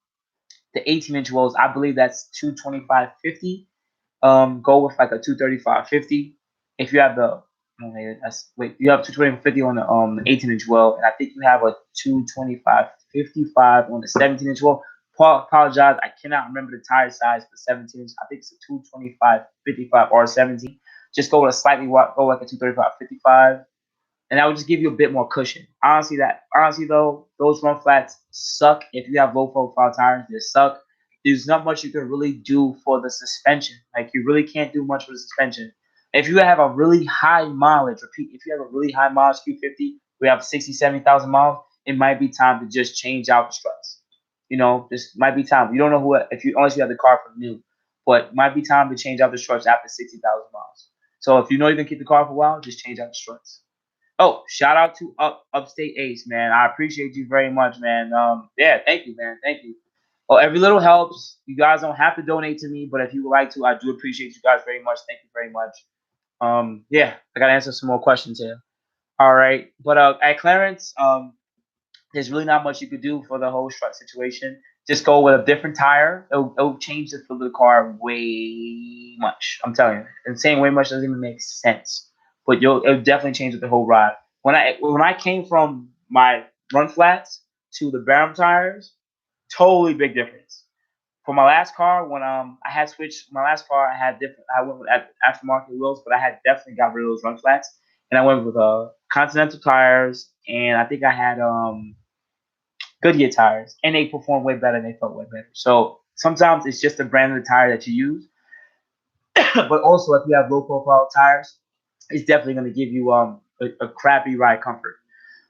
A: 18-inch wheels, I believe that's 225/50. Go with like a 235/50. If you have the you have 220/50 on the 18-inch wheel, and I think you have a 225/55 on the 17-inch wheel. Apologize, I cannot remember the tire size for 17-inch. I think it's a 225/55 or 17. Just go with a go like a 235/55, and that would just give you a bit more cushion. Honestly though, those run flats suck. If you have low profile tires, they suck. There's not much you can really do for the suspension. Like you really can't do much for the suspension. If you have a really high mileage, if you have a really high mileage Q50, we have 60, 70,000 miles, it might be time to just change out the struts. You know, this might be time. You don't know unless you have the car from new, but might be time to change out the struts after 60,000 miles. So if you know you're gonna keep the car for a while, just change out the struts. Oh, shout out to Upstate Ace, man. I appreciate you very much, man. Yeah, thank you, man. Thank you. Oh, every little helps. You guys don't have to donate to me, but if you would like to, I do appreciate you guys very much. Thank you very much. Yeah, I gotta answer some more questions here. All right, but at Clarence, there's really not much you could do for the whole strut situation. Just go with a different tire. It'll change the feel of the car way much. I'm telling you. And saying way much doesn't even make sense. But it'll definitely change the whole ride. When I came from my run flats to the BARUM tires, totally big difference. For my last car, when I had switched my last car, I went with aftermarket wheels, but I had definitely got rid of those run flats, and I went with Continental tires, and I think I had Goodyear tires, and they perform way better and they felt way better. So sometimes it's just the brand of the tire that you use, but also if you have low profile tires, it's definitely going to give you a crappy ride comfort.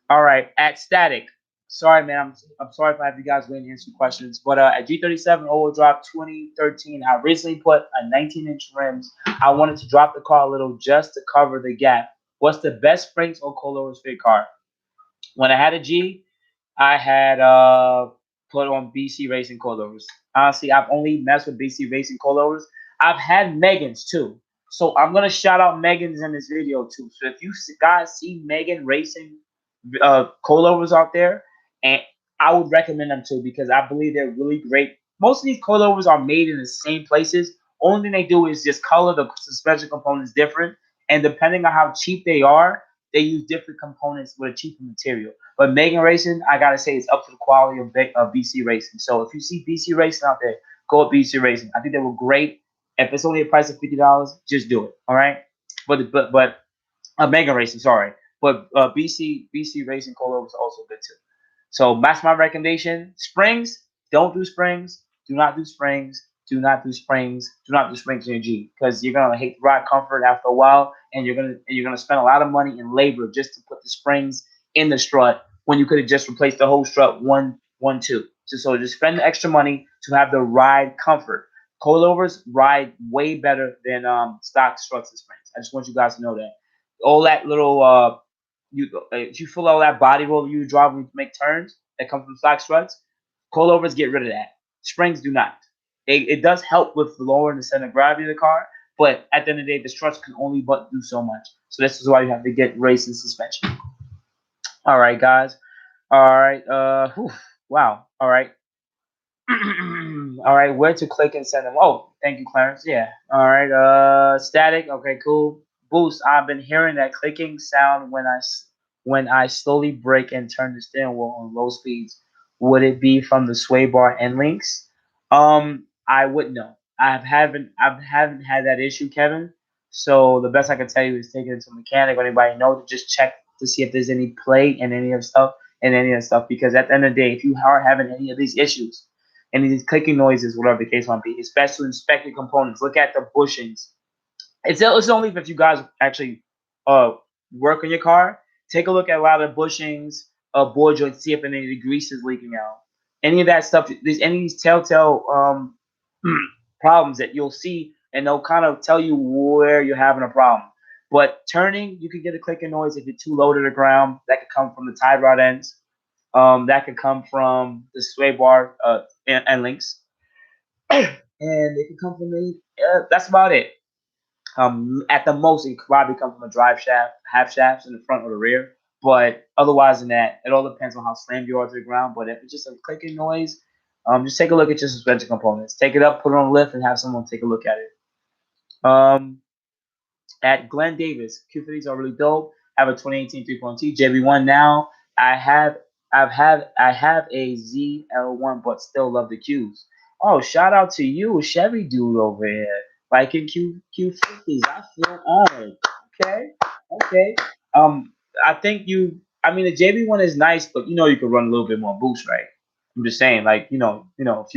A: All right, at Static. Sorry, man. I'm sorry if I have you guys waiting to answer questions. But at G37 All-Wheel Drive 2013, I recently put a 19-inch rims. I wanted to drop the car a little just to cover the gap. What's the best springs or coilovers for your car? When I had a G, I had put on BC Racing coilovers. Honestly, I've only messed with BC Racing coilovers. I've had MEGENs too. So I'm gonna shout out MEGENs in this video too. So if you guys see MEGEN Racing coilovers out there, and I would recommend them too because I believe they're really great. Most of these coilovers are made in the same places. Only thing they do is just color the suspension components different, and depending on how cheap they are, they use different components with a cheaper material. But MEGEN Racing, I gotta say, it's up to the quality of BC Racing. So if you see BC Racing out there, go with BC Racing. I think they were great. If it's only a price of $50, just do it. All right. But MEGEN Racing, sorry. But BC Racing coilovers are also good too. So that's my recommendation. Springs, don't do springs. Do not do springs. Do not do springs. Do not do springs in your G because you're gonna hate the ride comfort after a while, and you're gonna spend a lot of money and labor just to put the springs in the strut when you could have just replaced the whole strut two. So just spend the extra money to have the ride comfort. Coilovers ride way better than stock struts and springs. I just want you guys to know that. All that little if you feel all that body roll you drive when you make turns that comes from stock struts, coilovers get rid of that. Springs do not. It does help with lowering the center of gravity of the car, but at the end of the day, the struts can only but do so much. So this is why you have to get racing suspension. All right, guys. All right. Wow. All right. All right. Where to click and send them? Oh, thank you, Clarence. Yeah. All right. Static. Okay. Cool. Boost. I've been hearing that clicking sound when I slowly brake and turn the steering wheel on low speeds. Would it be from the sway bar end links? I wouldn't know. I haven't had that issue, Kevin. So the best I can tell you is take it to a mechanic or anybody know to just check to see if there's any play in any of stuff because at the end of the day, if you are having any of these issues, any of these clicking noises, whatever the case might be, especially inspect the components, look at the bushings. It's only if you guys actually work on your car. Take a look at a lot of bushings, bore joint, see if any of the grease is leaking out. Any of that stuff, there's any of these telltale problems that you'll see, and they'll kind of tell you where you're having a problem. But turning, you can get a clicking noise if you're too low to the ground. That could come from the tie rod ends. That could come from the sway bar and links. And it can come from the, that's about it. At the most, it could probably come from a drive shaft, half shafts in the front or the rear. But otherwise than that, it all depends on how slammed you are to the ground. But if it's just a clicking noise, just take a look at your suspension components. Take it up, put it on a lift, and have someone take a look at it. At Glenn Davis, Q50s are really dope. I have a 2018 3.0T JB1 now. I have a ZL1, but still love the Qs. Oh, shout out to you, Chevy dude over here, liking Q50s. I feel honored. Okay. I think you. I mean, the JB1 is nice, but you can run a little bit more boost, right? I'm just saying, like, if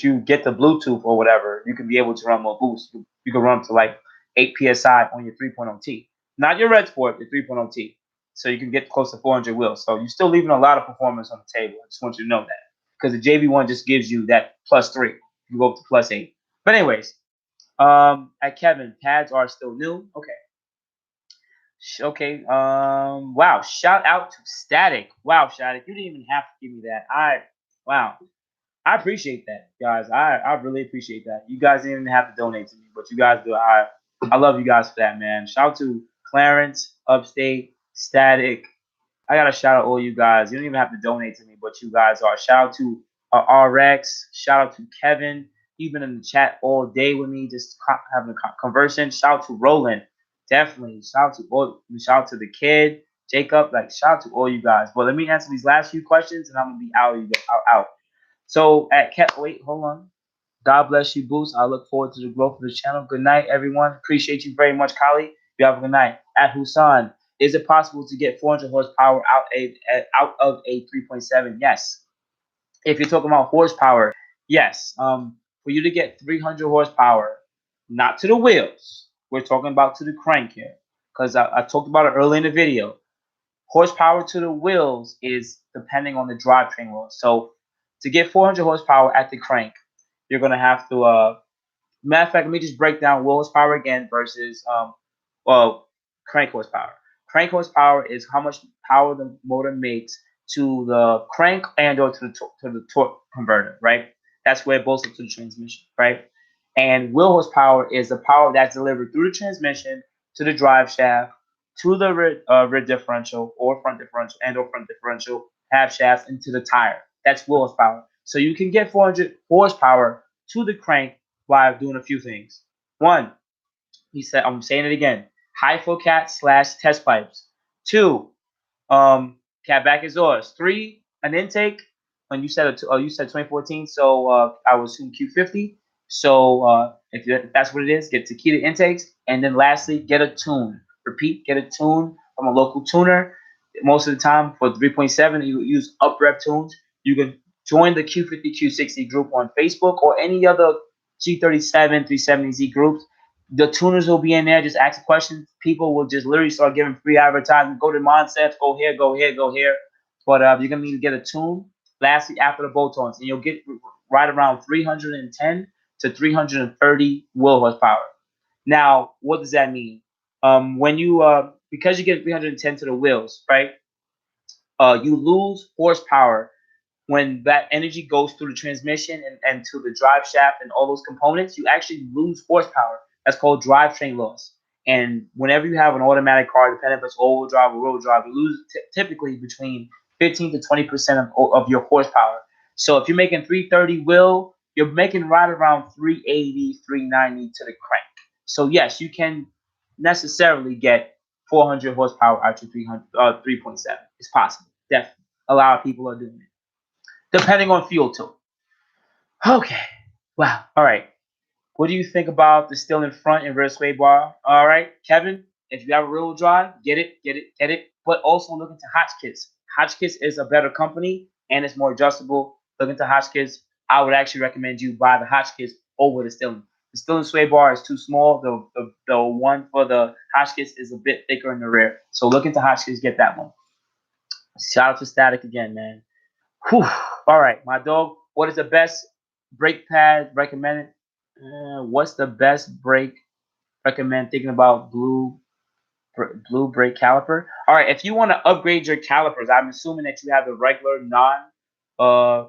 A: you get the Bluetooth or whatever, you can be able to run more boost. You can run to like 8 psi on your 3.0T, not your Redsport, your 3.0T. So you can get close to 400 wheels. So you're still leaving a lot of performance on the table. I just want you to know that, because the JB1 just gives you that +3. You go up to +8. But anyways, at Kevin, pads are still new. Okay. Wow. Shout out to Static. Wow, Static. You didn't even have to give me that. Wow. I appreciate that, guys. I really appreciate that. You guys didn't even have to donate to me, but you guys do. I love you guys for that, man. Shout out to Clarence, Upstate, Static. I gotta shout out all you guys. You don't even have to donate to me, but you guys are. Shout out to RX. Shout out to Kevin. He's been in the chat all day with me, just having a conversation. Shout out to Roland. Definitely. Shout out to the kid, Jacob. Like, shout out to all you guys. But let me answer these last few questions, and I'm gonna be out. So wait, hold on. God bless you, Boost. I look forward to the growth of the channel. Good night, everyone. Appreciate you very much, Kali. You have a good night. At Husan, is it possible to get 400 horsepower out of a 3.7? Yes. If you're talking about horsepower, yes. For you to get 300 horsepower, not to the wheels. We're talking about to the crank here, because I talked about it early in the video. Horsepower to the wheels is depending on the drivetrain loss. So to get 400 horsepower at the crank, you're going to have to, matter of fact, let me just break down wheel horsepower again versus crank horsepower. Crank horsepower is how much power the motor makes to the crank and or to the torque converter, right? That's where it bolts up to the transmission, right? And wheel horsepower is the power that's delivered through the transmission to the drive shaft, to the rear differential or front differential and or front differential, half shaft, into the tire. That's wheel horsepower. So you can get 400 horsepower to the crank by doing a few things. One, he said, I'm saying it again, high flow cat / test pipes. Two, CATBACK exhaust. Three, an intake. When you said you said 2014, so I would assume Q50. So if that's what it is, get Takeda intakes, and then lastly, get a tune. Repeat, get a tune from a local tuner. Most of the time for 3.7, you use up rep tunes. You can join the Q50 Q60 group on Facebook or any other G37 370Z groups. The tuners will be in there. Just ask questions. People will just literally start giving free advertising. Go to Monsteps. Go here. Go here. Go here. But you're gonna need to get a tune. Lastly, after the bolt-ons, and you'll get right around 310 to 330 wheel horsepower. Now, what does that mean? When you because you get 310 to the wheels, right? You lose horsepower when that energy goes through the transmission and to the drive shaft and all those components. You actually lose horsepower. That's called drivetrain loss. And whenever you have an automatic car, depending if it's all-wheel drive or rear-wheel drive, you lose typically between 15 to 20% of your horsepower. So if you're making 330 wheel, you're making right around 380, 390 to the crank. So yes, you can necessarily get 400 horsepower out to 3.7. It's possible. Definitely. A lot of people are doing it, depending on fuel too. Okay. Wow. All right. What do you think about the STILLEN front and rear sway bar? All right, Kevin, if you have a rear-wheel drive, get it. But also look into Hotchkiss. Hotchkiss is a better company and it's more adjustable. Look into Hotchkiss. I would actually recommend you buy the Hotchkiss over the STILLEN. The STILLEN sway bar is too small. The one for the Hotchkiss is a bit thicker in the rear. So look into Hotchkiss, get that one. Shout out to Static again, man. Whew. All right, my dog. What is the best brake pad recommended? What's the best brake recommend? Thinking about blue brake caliper. All right, if you want to upgrade your calipers, I'm assuming that you have the regular uh,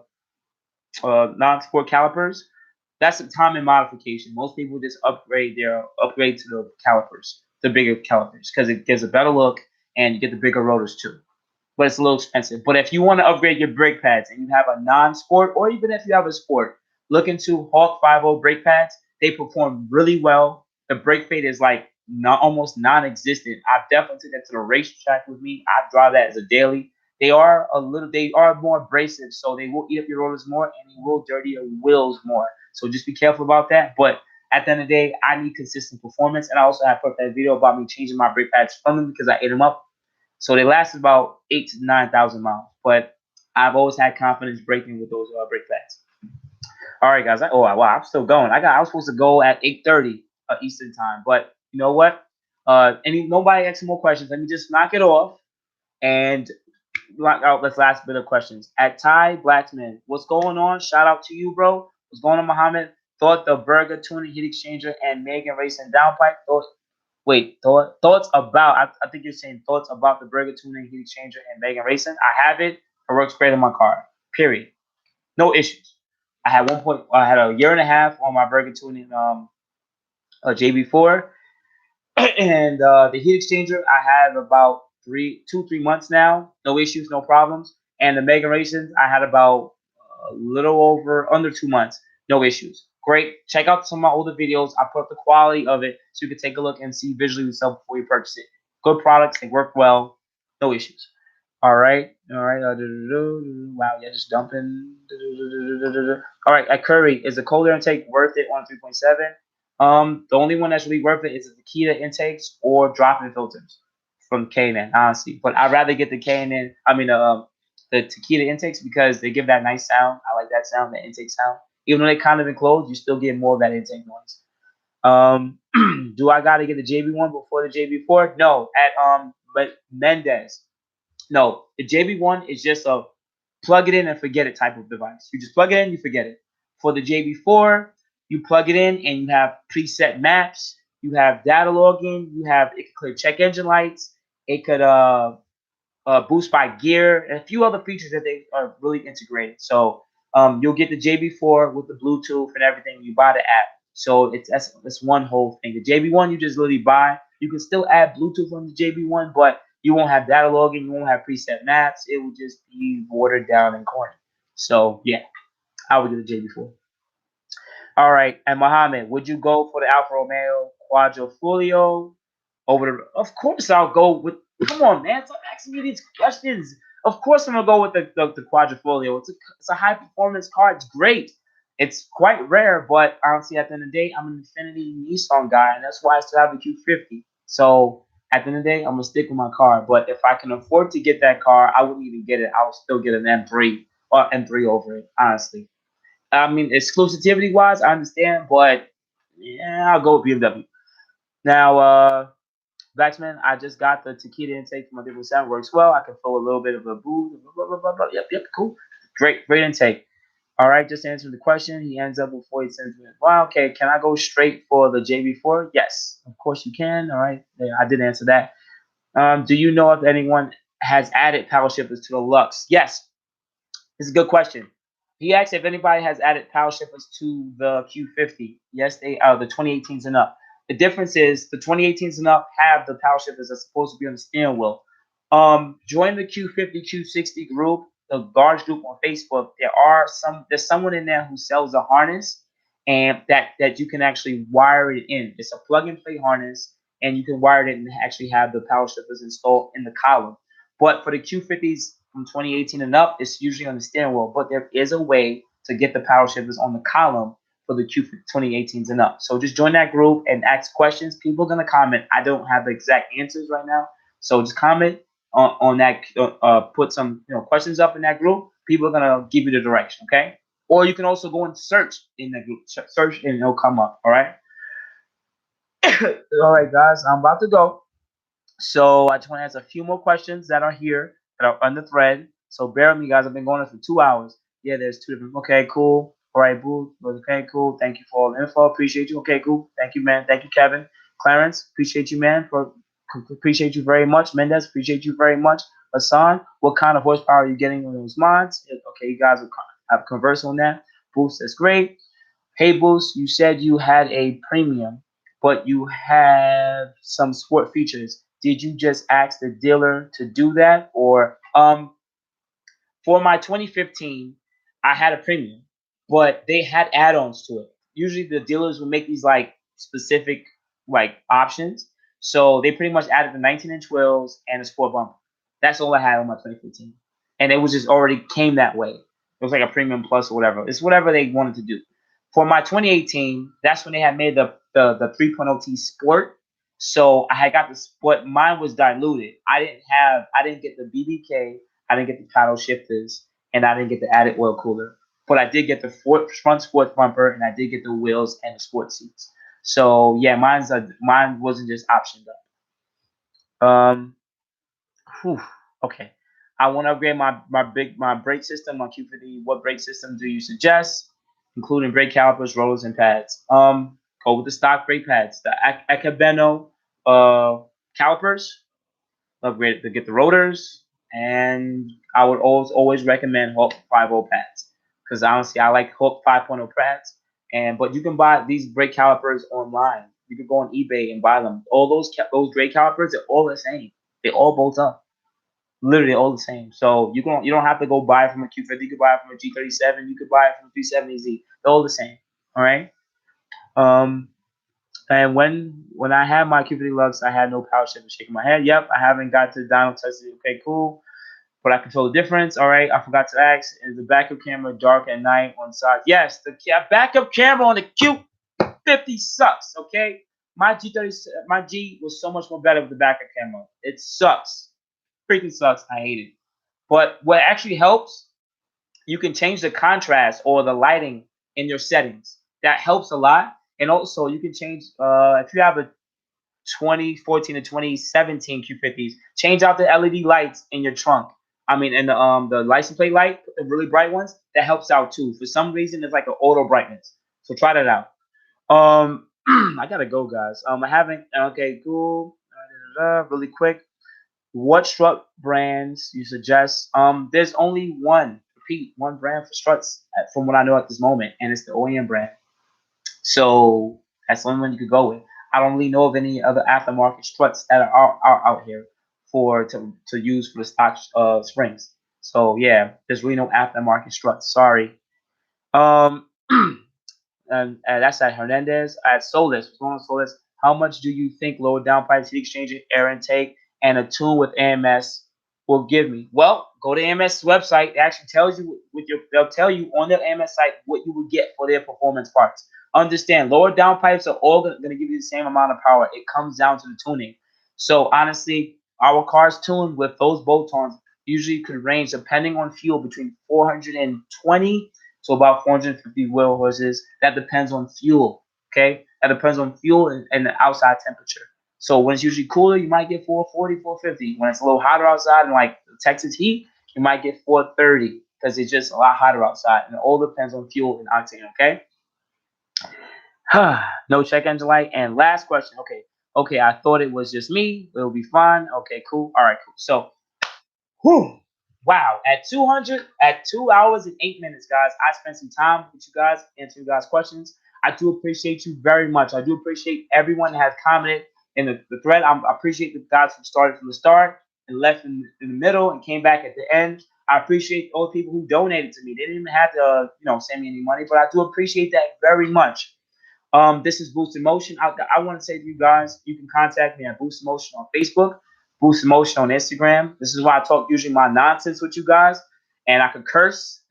A: non-sport calipers. That's a common modification. Most people just upgrade to the calipers, the bigger calipers, because it gives a better look and you get the bigger rotors too, but it's a little expensive. But if you want to upgrade your brake pads and you have a non-sport, or even if you have a sport, look into Hawk 50 brake pads. They perform really well. The brake fade is like not almost non-existent. I definitely took that to the racetrack with me. I drive that as a daily. They are more abrasive, so they will eat up your rotors more and they will dirty your wheels more. So just be careful about that. But at the end of the day, I need consistent performance, and I also have put that video about me changing my brake pads from them because I ate them up, so they last about 8 to 9,000 miles. But I've always had confidence braking with those brake pads. All right, guys. Oh wow, I'm still going. I was supposed to go at 8:30 Eastern time, but you know what? Nobody asking more questions. Let me just knock it off and knock out this last bit of questions. At Ty Blacksman, what's going on? Shout out to you, bro. What's going on, Muhammad? Thought the Burger tuning heat exchanger and MEGEN racing downpipe. Thoughts about? I think you're saying thoughts about the Burger tuning heat exchanger and MEGEN racing. I have it. It works great in my car. Period. No issues. I had a year and a half on my Burger tuning JB4, and the heat exchanger I have about 3 months now. No issues, no problems. And the MEGEN racing I had about a little over under 2 months. No issues. Great. Check out some of my older videos. I put up the quality of it so you can take a look and see visually yourself before you purchase it. Good products. They work well. No issues. All right. All right. Wow. Yeah, just dumping. All right. At Curry, is the cold air intake worth it on 3.7? The only one that's really worth it is the Takeda intakes or drop-in filters from K&N, honestly. But I'd rather get the K&N. The Takeda intakes because they give that nice sound. I like that sound, that intake sound. Even though they kind of enclosed, you still get more of that intake noise. Do I gotta get the JB1 before the JB4? No. But Mendez. No, the JB1 is just a plug it in and forget it type of device. You just plug it in, you forget it. For the JB4, you plug it in and you have preset maps, you have data logging, it could clear check engine lights, it could boost by gear, and a few other features that they are really integrated. So you'll get the JB4 with the Bluetooth and everything. You buy the app, so that's one whole thing. The JB1 you just literally buy. You can still add Bluetooth on the JB1, but you won't have data logging. You won't have preset maps. It will just be watered down and corny. So yeah, I would do the JB4. All right, and Mohammed, would you go for the Alfa Romeo Quadrifoglio over the? Of course, I'll go with. Come on, man! Stop asking me these questions. Of course, I'm gonna go with the Quadrifoglio. It's a high performance car. It's great. It's quite rare, but honestly, at the end of the day, I'm an Infiniti Nissan guy, and that's why I still have the Q50. So at the end of the day, I'm gonna stick with my car. But if I can afford to get that car, I wouldn't even get it. I would still get an M3 or M3 over it, honestly. I mean, exclusivity wise, I understand, but yeah, I'll go with BMW. Now, Blacksman, I just got the Takeda intake from my different sound. Works well. I can fill a little bit of a boost. Blah, blah, blah, blah. Yep, cool. Great intake. All right, just answer the question. He ends up before he sends me. Wow, okay. Can I go straight for the JB4? Yes, of course you can. All right, yeah, I did answer that. Do you know if anyone has added paddle shifters to the Luxe? Yes, this is a good question. He asked if anybody has added power shifters to the Q50. Yes, they are the 2018s and up. The difference is the 2018s and up have the power shifters that's supposed to be on the steering wheel. Join the Q50 Q60 group, the large group on Facebook. There's someone in there who sells a harness and that you can actually wire it in. It's a plug and play harness, and you can wire it and actually have the power shifters installed in the column. But for the Q50s from 2018 and up, it's usually on the steering wheel. But there is a way to get the power shifters on the column for the Q 2018s and up. So just join that group and ask questions. People are gonna comment. I don't have the exact answers right now, so just comment on that. Put some questions up in that group. People are gonna give you the direction. Okay. Or you can also go and search in the group. Search and it'll come up. All right. All right, guys. I'm about to go. So I just want to answer a few more questions that are here. that are on the thread. So bear with me, guys. I've been going on for 2 hours. Yeah, there's two different. Okay, cool. All right, boo. Okay, cool. Thank you for all the info. Appreciate you. Okay, cool. Thank you, man. Thank you, Kevin. Clarence, appreciate you, man. Appreciate you very much. Mendez, appreciate you very much. Hassan, what kind of horsepower are you getting on those mods? Okay, you guys have conversed on that. Boost, that's great. Hey, Boost, you said you had a premium, but you have some sport features. Did you just ask the dealer to do that, or for my 2015, I had a premium, but they had add-ons to it. Usually the dealers would make these like specific like options. So they pretty much added the 19-inch wheels and the sport bumper. That's all I had on my 2015. And it was just already came that way. It was like a premium plus or whatever. It's whatever they wanted to do. For my 2018, that's when they had made the 3.0T Sport. So I had got the sport. Mine was diluted. I didn't get the BBK, I didn't get the paddle shifters, and I didn't get the added oil cooler. But I did get the front sport bumper, and I did get the wheels and the sport seats. So yeah, mine wasn't just optioned up. Whew, okay. I want to upgrade my brake system on Q50. What brake system do you suggest, including brake calipers, rollers, and pads? Go with the stock brake pads. The Akabeno calipers. Upgrade to get the rotors, and I would always recommend Hook 5.0 pads because honestly I like Hook 5.0 pads. But you can buy these brake calipers online. You can go on eBay and buy them. All those brake calipers are all the same. They all bolt up, literally all the same. So you don't have to go buy it from a Q50. You could buy it from a G37. You could buy it from a 370Z. They're all the same. All right. Um, and when I had my Q50 Lux, I had no power shift and shaking my head. Yep, I haven't got to the dyno test it. Okay, cool. But I control the difference. All right, I forgot to ask, is the backup camera dark at night on side? Yes, the backup camera on the Q50 sucks, okay? My G was so much more better with the backup camera. It sucks. Freaking sucks. I hate it. But what actually helps, you can change the contrast or the lighting in your settings. That helps a lot. And also, you can change if you have a 2014 to 2017 Q50s, change out the LED lights in your trunk. I mean, and the license plate light, the really bright ones, that helps out too. For some reason, it's like an auto brightness. So try that out. I gotta go, guys. I haven't. Okay, cool. Really quick. What strut brands you suggest? There's only one. Repeat, one brand for struts, from what I know at this moment, and it's the OEM brand. So that's the only one you could go with. I don't really know of any other aftermarket struts that are out here to use for the stock springs. So yeah, there's really no aftermarket struts. Sorry. Um, and that's at Hernandez. At Solis, what's going on, Solis? How much do you think lower downpipes, heat exchanger, air intake, and a tune with AMS will give me? Well, go to AMS website. It actually tells you they'll tell you on their AMS site what you would get for their performance parts. Understand, lower downpipes are all going to give you the same amount of power. It comes down to the tuning. So honestly, our cars tuned with those bolt-ons usually could range, depending on fuel, between 420 to about 450 wheel horses. That depends on fuel. Okay, that depends on fuel and the outside temperature. So when it's usually cooler, you might get 440, 450. When it's a little hotter outside, and like Texas heat, you might get 430 because it's just a lot hotter outside. And it all depends on fuel and octane. Okay. No check engine light. And last question. Okay. I thought it was just me. It'll be fine. Okay, cool. All right, cool. So whew, wow. At 2 hours and 8 minutes, guys, I spent some time with you guys, answering you guys' questions. I do appreciate you very much. I do appreciate everyone that has commented in the thread. I appreciate the guys who started from the start and left in the middle and came back at the end. I appreciate all the people who donated to me. They didn't even have to, send me any money, but I do appreciate that very much. This is Boost in Motion. I want to say to you guys, you can contact me at Boost in Motion on Facebook, Boost in Motion on Instagram. This is why I talk usually my nonsense with you guys, and I could curse.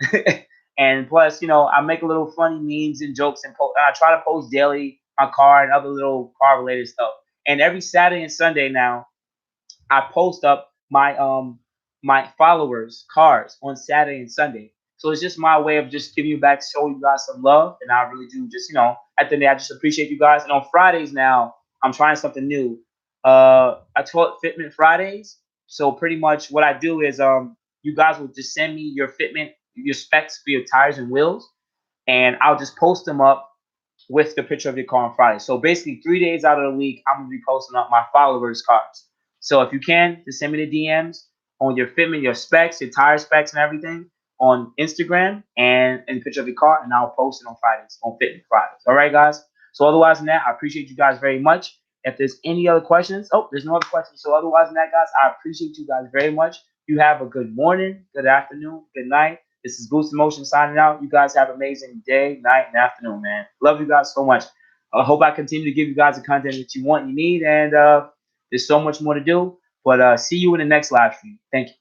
A: And plus, I make a little funny memes and jokes, and I try to post daily my car and other little car related stuff. And every Saturday and Sunday now, I post up my followers' cars on Saturday and Sunday. So it's just my way of just giving you back, showing you guys some love, and I really do just at the end I just appreciate you guys. And on Fridays now, I'm trying something new. I taught Fitment Fridays. So pretty much what I do is you guys will just send me your fitment, your specs for your tires and wheels, and I'll just post them up with the picture of your car on Friday. So basically 3 days out of the week, I'm gonna be posting up my followers' cars. So if you can, just send me the DMs on your fitment, your specs, your tire specs and everything on Instagram and a picture of your car, and I'll post it on Fridays, on Fitment Fridays. All right, guys? So otherwise than that, I appreciate you guys very much. If there's any other questions, oh, there's no other questions. So otherwise than that, guys, I appreciate you guys very much. You have a good morning, good afternoon, good night. This is boostinmotion signing out. You guys have an amazing day, night, and afternoon, man. Love you guys so much. I hope I continue to give you guys the content that you want, you need, and there's so much more to do. But see you in the next live stream. Thank you.